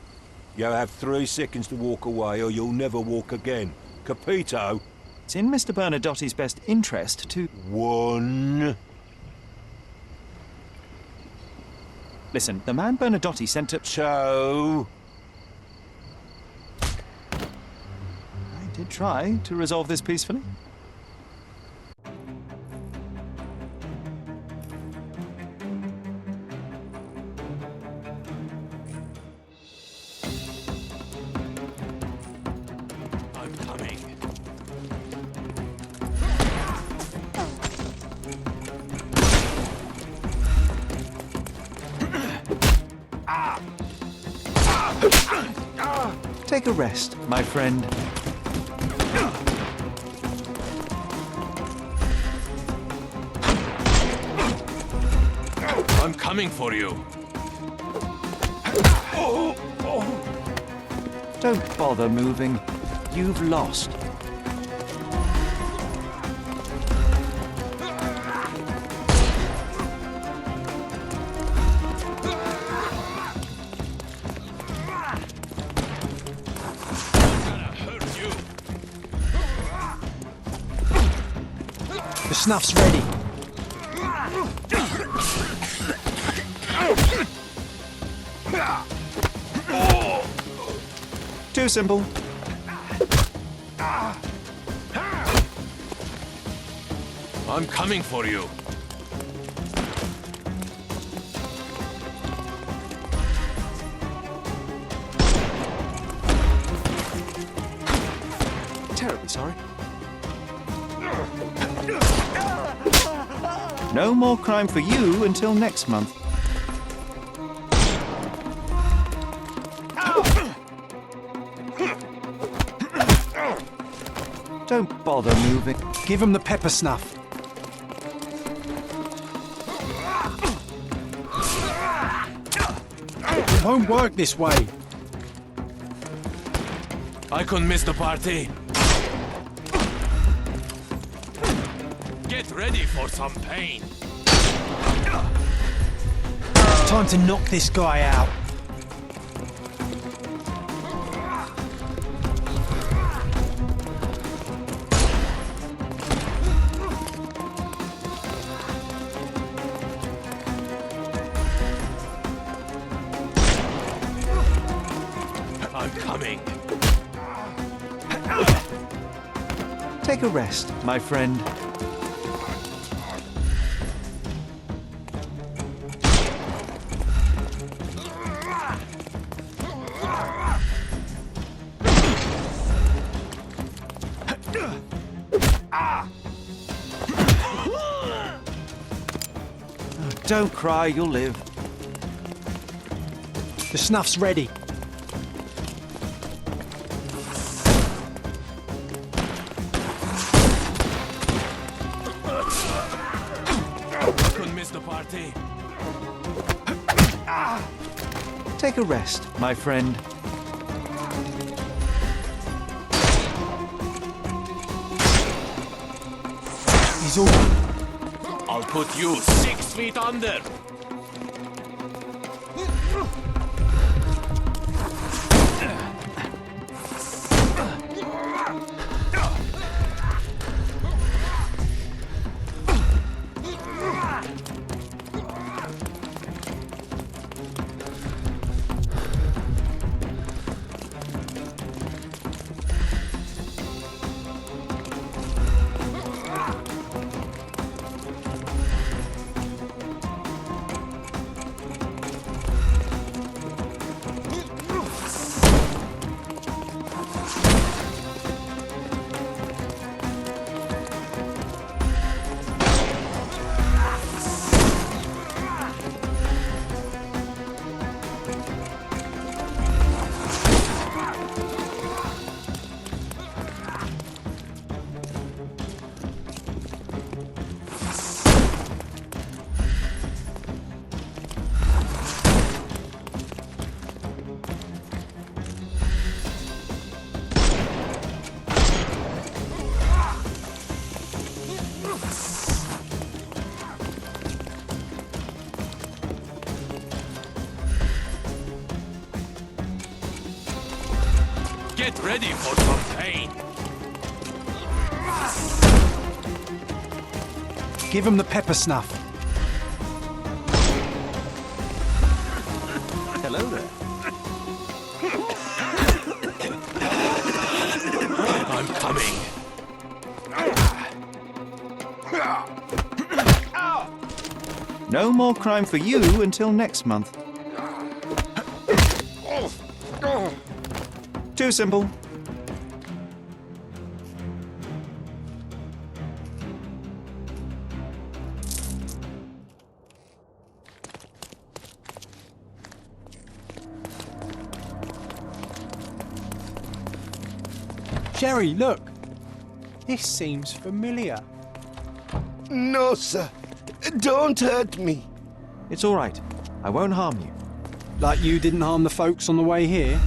You have 3 seconds to walk away or you'll never walk again. Capito? It's in Mr. Bernadotte's best interest to... 1... Listen, the man Bernadotte sent to... 2... I did try to resolve this peacefully. I'm coming. Take a rest, my friend. I'm coming for you. Don't bother moving. You've lost. The snuff's ready. Too simple. I'm coming for you. Terribly sorry. No more crime for you until next month. Don't bother moving. Give him the pepper snuff. It won't work this way. I couldn't miss the party. Get ready for some pain. Time to knock this guy out. I'm coming. Take a rest, my friend. Don't cry, you'll live. The snuff's ready. Couldn't miss the party. Take a rest, my friend. He's all... I'll put you 6 feet under. Get ready for some pain. Give him the pepper snuff. Hello there. I'm coming. No more crime for you until next month. Too simple. Sherry, look. This seems familiar. No, sir. Don't hurt me. It's all right. I won't harm you. Like you didn't harm the folks on the way here?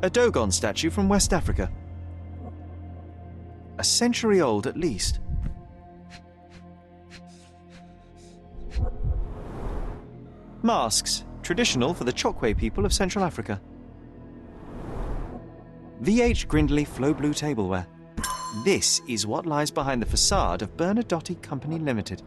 A Dogon statue from West Africa. A century old at least. Masks, traditional for the Chokwe people of Central Africa. VH Grindley Flow Blue tableware. This is what lies behind the facade of Bernadotte Company Limited.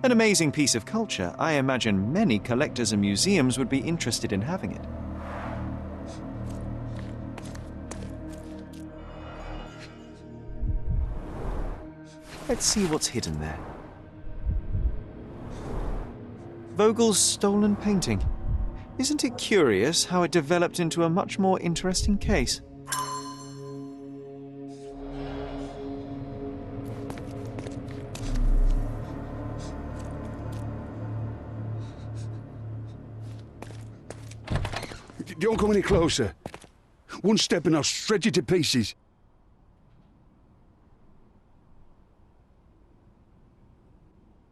An amazing piece of culture. I imagine many collectors and museums would be interested in having it. Let's see what's hidden there. Vogel's stolen painting. Isn't it curious how it developed into a much more interesting case? Don't come any closer. One step and I'll shred you to pieces.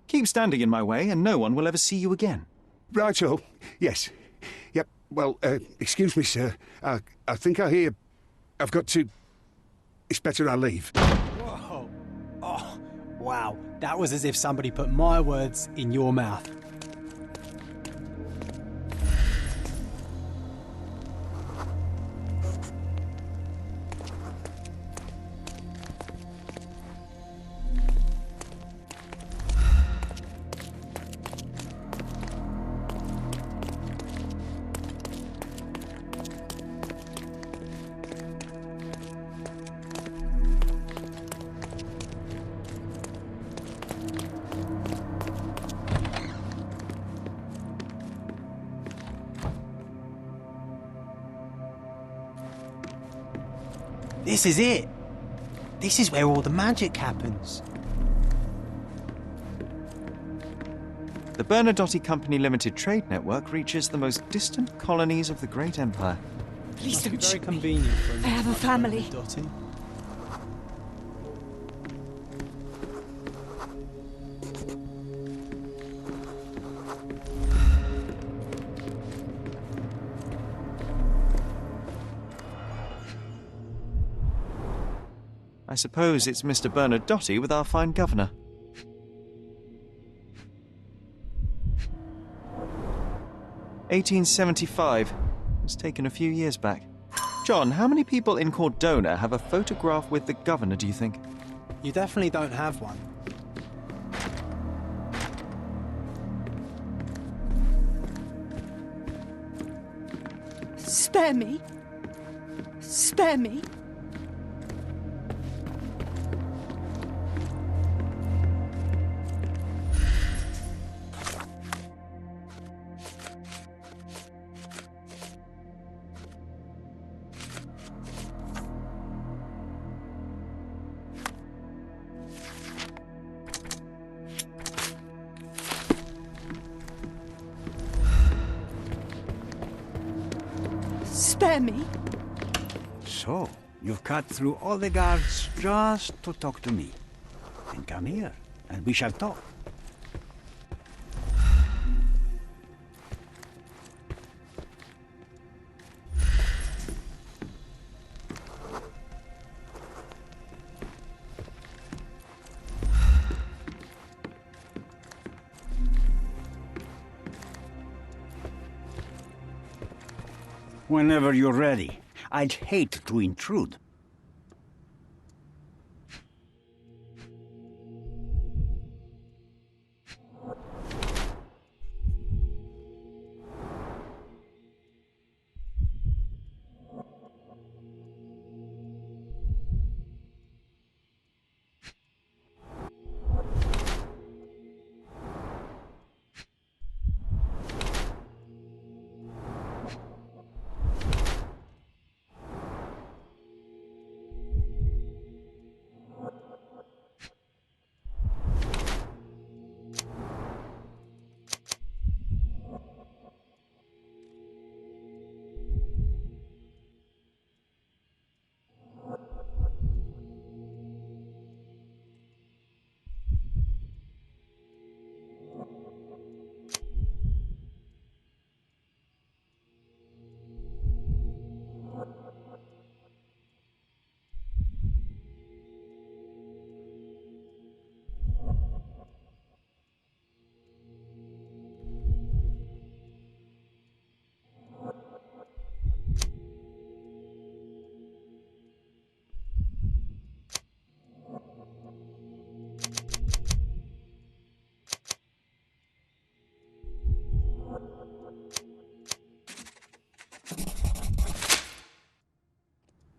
Keep standing in my way and no one will ever see you again. Righto. Yes. Yep. Well, excuse me, sir. I think I hear... I've got to... It's better I leave. Whoa. Oh, wow. That was as if somebody put my words in your mouth. This is it. This is where all the magic happens. The Bernadotte Company Limited trade network reaches the most distant colonies of the Great Empire. Please don't Very shoot me. convenient for I have a family. Bernadotte. I suppose it's Mr. Bernadotte with our fine governor. "1875. It was taken a few years back. John, how many people in Cordona have a photograph with the governor, do you think? You definitely don't have one. Spare me. Spare me. Spare me. So, you've cut through all the guards just to talk to me. Then come here, and we shall talk. Whenever you're ready. I'd hate to intrude.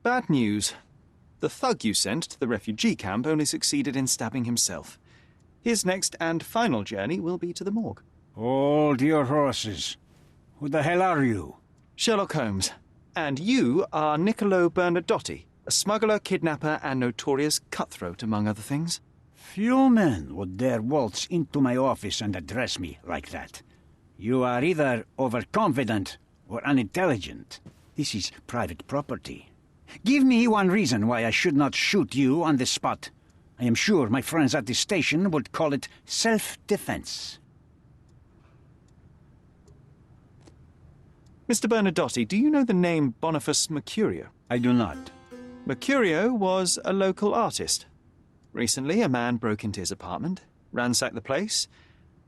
Bad news. The thug you sent to the refugee camp only succeeded in stabbing himself. His next and final journey will be to the morgue. Hold your horses. Who the hell are you? Sherlock Holmes. And you are Niccolo Bernadotti, a smuggler, kidnapper, and notorious cutthroat, among other things. Few men would dare waltz into my office and address me like that. You are either overconfident or unintelligent. This is private property. Give me one reason why I should not shoot you on the spot. I am sure my friends at the station would call it self-defense. Mr. Bernadotti, do you know the name Boniface Mercurio? I do not. Mercurio was a local artist. Recently, a man broke into his apartment, ransacked the place,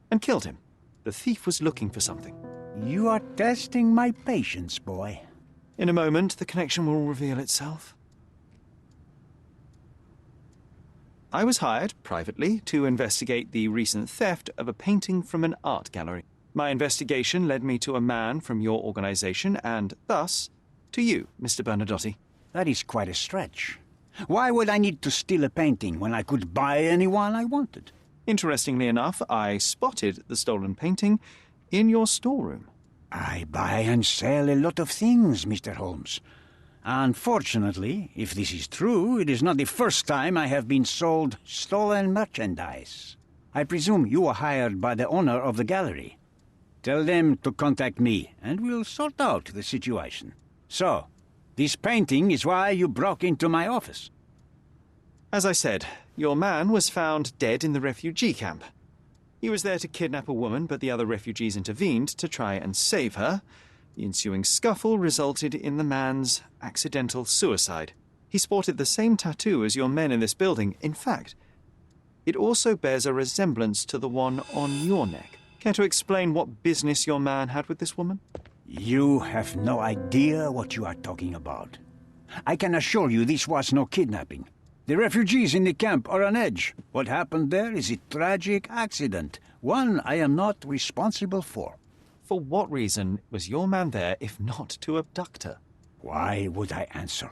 and killed him. The thief was looking for something. You are testing my patience, boy. In a moment, the connection will reveal itself. I was hired, privately, to investigate the recent theft of a painting from an art gallery. My investigation led me to a man from your organization, and thus, to you, Mr. Bernadotti. That is quite a stretch. Why would I need to steal a painting when I could buy anyone I wanted? Interestingly enough, I spotted the stolen painting in your storeroom. I buy and sell a lot of things, Mr. Holmes. Unfortunately, if this is true, it is not the first time I have been sold stolen merchandise. I presume you were hired by the owner of the gallery. Tell them to contact me, and we'll sort out the situation. So, this painting is why you broke into my office. As I said, your man was found dead in the refugee camp. He was there to kidnap a woman, but the other refugees intervened to try and save her. The ensuing scuffle resulted in the man's accidental suicide. He sported the same tattoo as your men in this building. In fact, it also bears a resemblance to the one on your neck. Care to explain what business your man had with this woman? You have no idea what you are talking about. I can assure you this was no kidnapping. The refugees in the camp are on edge. What happened there is a tragic accident, one I am not responsible for. For what reason was your man there if not to abduct her? Why would I answer?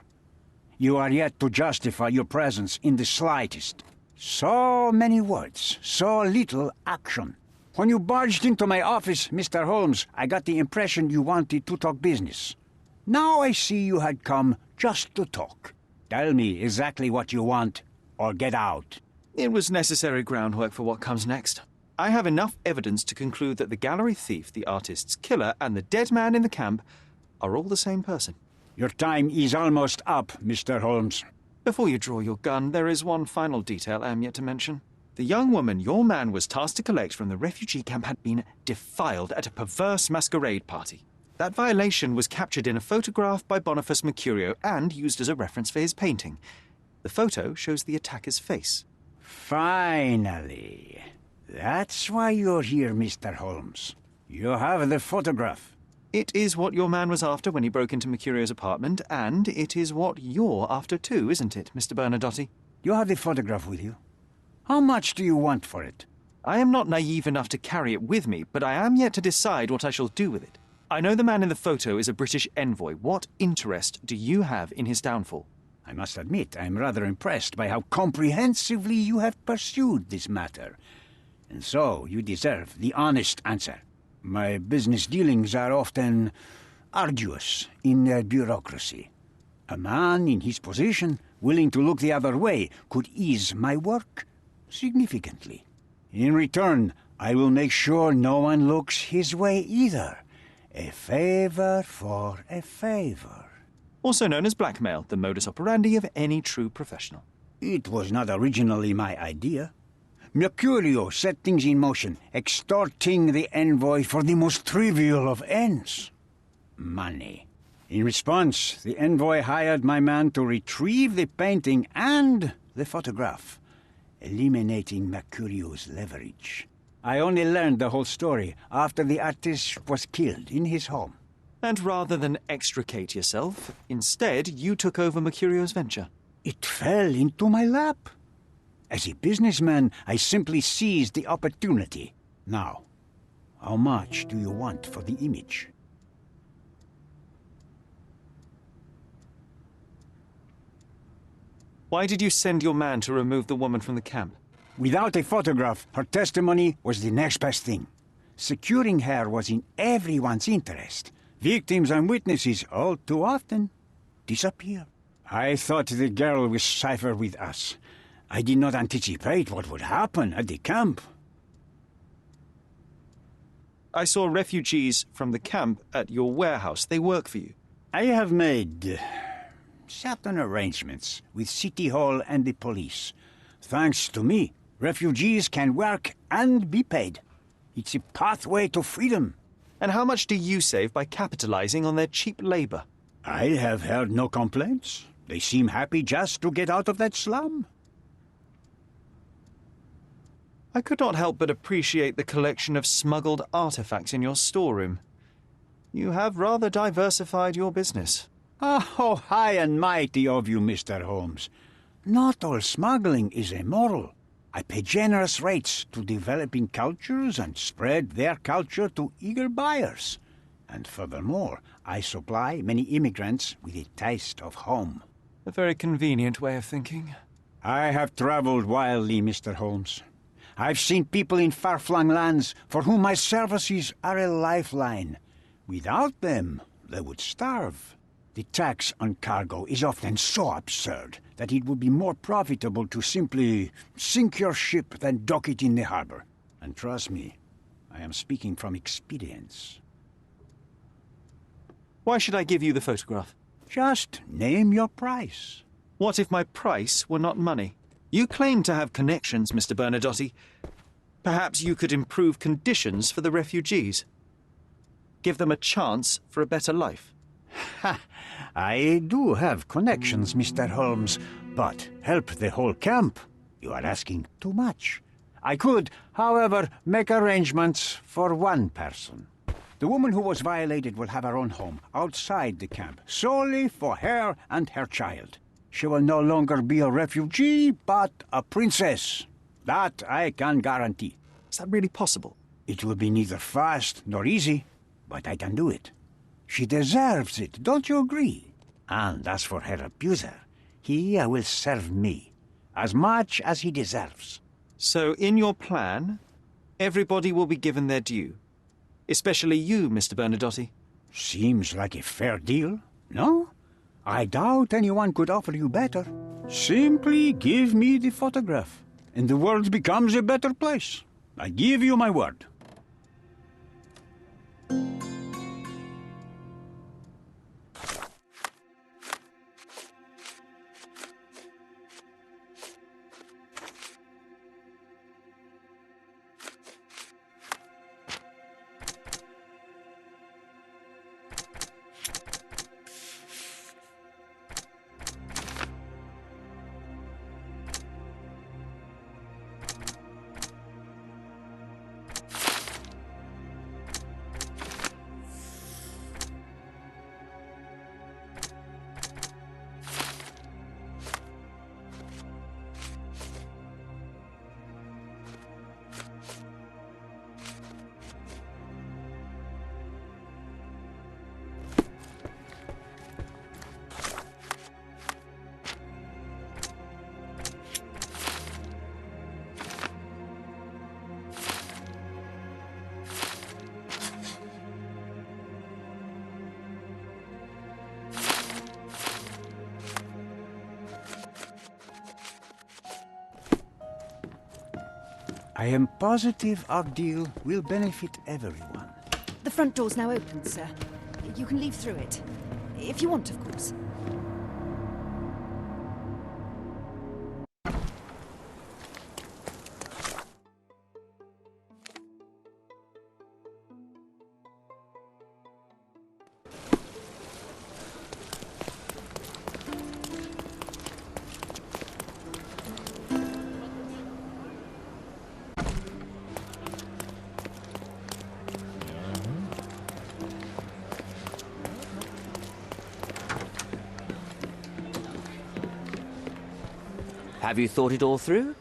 You are yet to justify your presence in the slightest. So many words, so little action. When you barged into my office, Mr. Holmes, I got the impression you wanted to talk business. Now I see you had come just to talk. Tell me exactly what you want, or get out. It was necessary groundwork for what comes next. I have enough evidence to conclude that the gallery thief, the artist's killer, and the dead man in the camp are all the same person. Your time is almost up, Mr. Holmes. Before you draw your gun, there is one final detail I am yet to mention. The young woman your man was tasked to collect from the refugee camp had been defiled at a perverse masquerade party. That violation was captured in a photograph by Boniface Mercurio and used as a reference for his painting. The photo shows the attacker's face. Finally. That's why you're here, Mr. Holmes. You have the photograph. It is what your man was after when he broke into Mercurio's apartment, and it is what you're after too, isn't it, Mr. Bernadotte? You have the photograph with you. How much do you want for it? I am not naive enough to carry it with me, but I am yet to decide what I shall do with it. I know the man in the photo is a British envoy. What interest do you have in his downfall? I must admit, I am rather impressed by how comprehensively you have pursued this matter. And so, you deserve the honest answer. My business dealings are often arduous in their bureaucracy. A man in his position, willing to look the other way, could ease my work significantly. In return, I will make sure no one looks his way either. A favor for a favor. Also known as blackmail, the modus operandi of any true professional. It was not originally my idea. Mercurio set things in motion, extorting the envoy for the most trivial of ends. Money. In response, the envoy hired my man to retrieve the painting and the photograph, eliminating Mercurio's leverage. I only learned the whole story after the artist was killed in his home. And rather than extricate yourself, instead you took over Mercurio's venture. It fell into my lap. As a businessman, I simply seized the opportunity. Now, how much do you want for the image? Why did you send your man to remove the woman from the camp? Without a photograph, her testimony was the next best thing. Securing her was in everyone's interest. Victims and witnesses all too often disappear. I thought the girl was safer with us. I did not anticipate what would happen at the camp. I saw refugees from the camp at your warehouse. They work for you. I have made certain arrangements with City Hall and the police. Thanks to me, refugees can work and be paid. It's a pathway to freedom. And how much do you save by capitalizing on their cheap labor? I have heard no complaints. They seem happy just to get out of that slum. I could not help but appreciate the collection of smuggled artifacts in your storeroom. You have rather diversified your business. Oh, high and mighty of you, Mr. Holmes. Not all smuggling is immoral. I pay generous rates to developing cultures and spread their culture to eager buyers. And furthermore, I supply many immigrants with a taste of home. A very convenient way of thinking. I have traveled wildly, Mr. Holmes. I've seen people in far-flung lands for whom my services are a lifeline. Without them, they would starve. The tax on cargo is often so absurd that it would be more profitable to simply sink your ship than dock it in the harbor. And trust me, I am speaking from experience. Why should I give you the photograph? Just name your price. What if my price were not money? You claim to have connections, Mr. Bernadotte. Perhaps you could improve conditions for the refugees. Give them a chance for a better life. Ha! I do have connections, Mr. Holmes, but help the whole camp? You are asking too much. I could, however, make arrangements for one person. The woman who was violated will have her own home outside the camp, solely for her and her child. She will no longer be a refugee, but a princess. That I can guarantee. Is that really possible? It will be neither fast nor easy, but I can do it. She deserves it, don't you agree? And as for her abuser, he will serve me, as much as he deserves. So in your plan, everybody will be given their due. Especially you, Mr. Bernadotte. Seems like a fair deal, no? I doubt anyone could offer you better. Simply give me the photograph, and the world becomes a better place. I give you my word. I am positive our deal will benefit everyone. The front door's now open, sir. You can leave through it. If you want, of course. Have you thought it all through?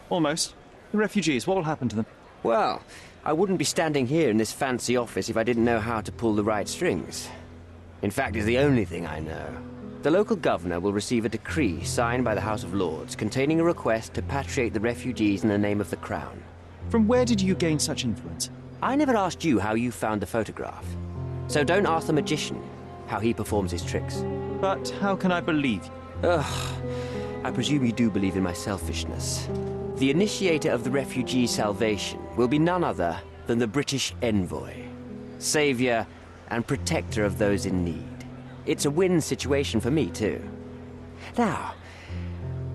Almost. The refugees, what will happen to them? Well, I wouldn't be standing here in this fancy office if I didn't know how to pull the right strings. In fact, it's the only thing I know. The local governor will receive a decree signed by the House of Lords containing a request to patriate the refugees in the name of the Crown. From where did you gain such influence? I never asked you how you found the photograph. So don't ask the magician how he performs his tricks. But how can I believe you? Ugh. I presume you do believe in my selfishness. The initiator of the refugee salvation will be none other than the British envoy, savior and protector of those in need. It's a win situation for me, too. Now,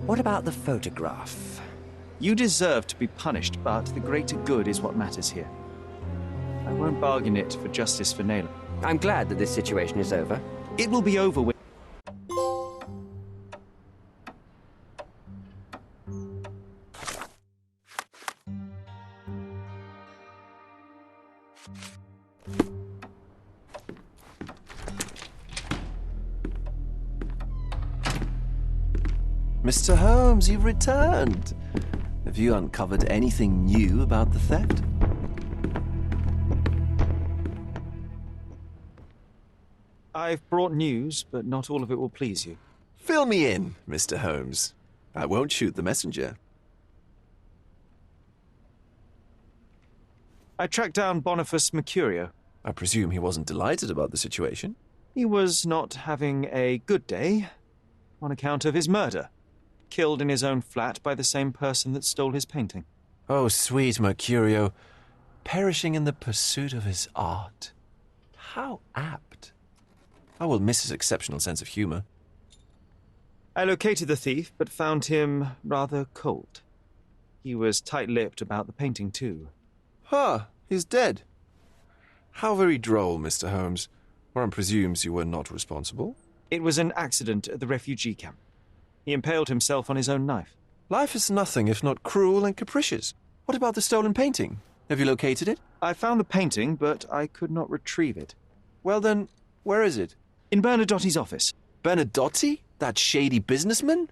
what about the photograph? You deserve to be punished, but the greater good is what matters here. I won't bargain it for justice for Naylor. I'm glad that this situation is over. It will be over when... Mr. Holmes, you've returned. Have you uncovered anything new about the theft? I've brought news, but not all of it will please you. Fill me in, Mr. Holmes. I won't shoot the messenger. I tracked down Boniface Mercurio. I presume he wasn't delighted about the situation. He was not having a good day on account of his murder. Killed in his own flat by the same person that stole his painting. Oh, sweet Mercurio. Perishing in the pursuit of his art. How apt. I will miss his exceptional sense of humor. I located the thief, but found him rather cold. He was tight-lipped about the painting, too. Huh, he's dead. How very droll, Mr. Holmes. One presumes you were not responsible. It was an accident at the refugee camp. He impaled himself on his own knife. Life is nothing if not cruel and capricious. What about the stolen painting? Have you located it? I found the painting, but I could not retrieve it. Well then, where is it? In Bernadotti's office. Bernadotti? That shady businessman?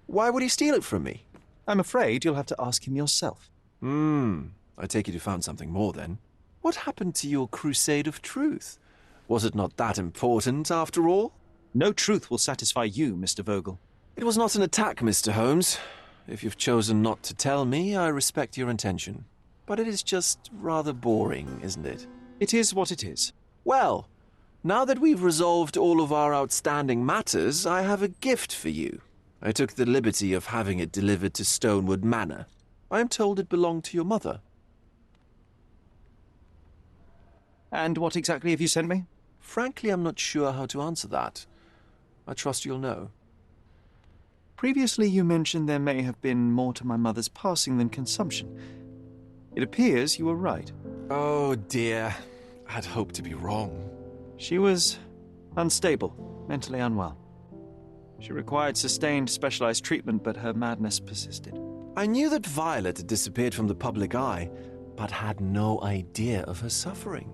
Why would he steal it from me? I'm afraid you'll have to ask him yourself. I take it you found something more then. What happened to your crusade of truth? Was it not that important, after all? No truth will satisfy you, Mr. Vogel. It was not an attack, Mr. Holmes. If you've chosen not to tell me, I respect your intention. But it is just rather boring, isn't it? It is what it is. Well, now that we've resolved all of our outstanding matters, I have a gift for you. I took the liberty of having it delivered to Stonewood Manor. I am told it belonged to your mother. And what exactly have you sent me? Frankly, I'm not sure how to answer that. I trust you'll know. Previously, you mentioned there may have been more to my mother's passing than consumption. It appears you were right. Oh, dear. I'd hoped to be wrong. She was unstable, mentally unwell. She required sustained, specialized treatment, but her madness persisted. I knew that Violet had disappeared from the public eye, but had no idea of her suffering.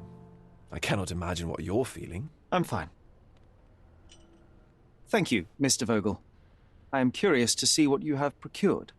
I cannot imagine what you're feeling. I'm fine. Thank you, Mr. Vogel. I am curious to see what you have procured.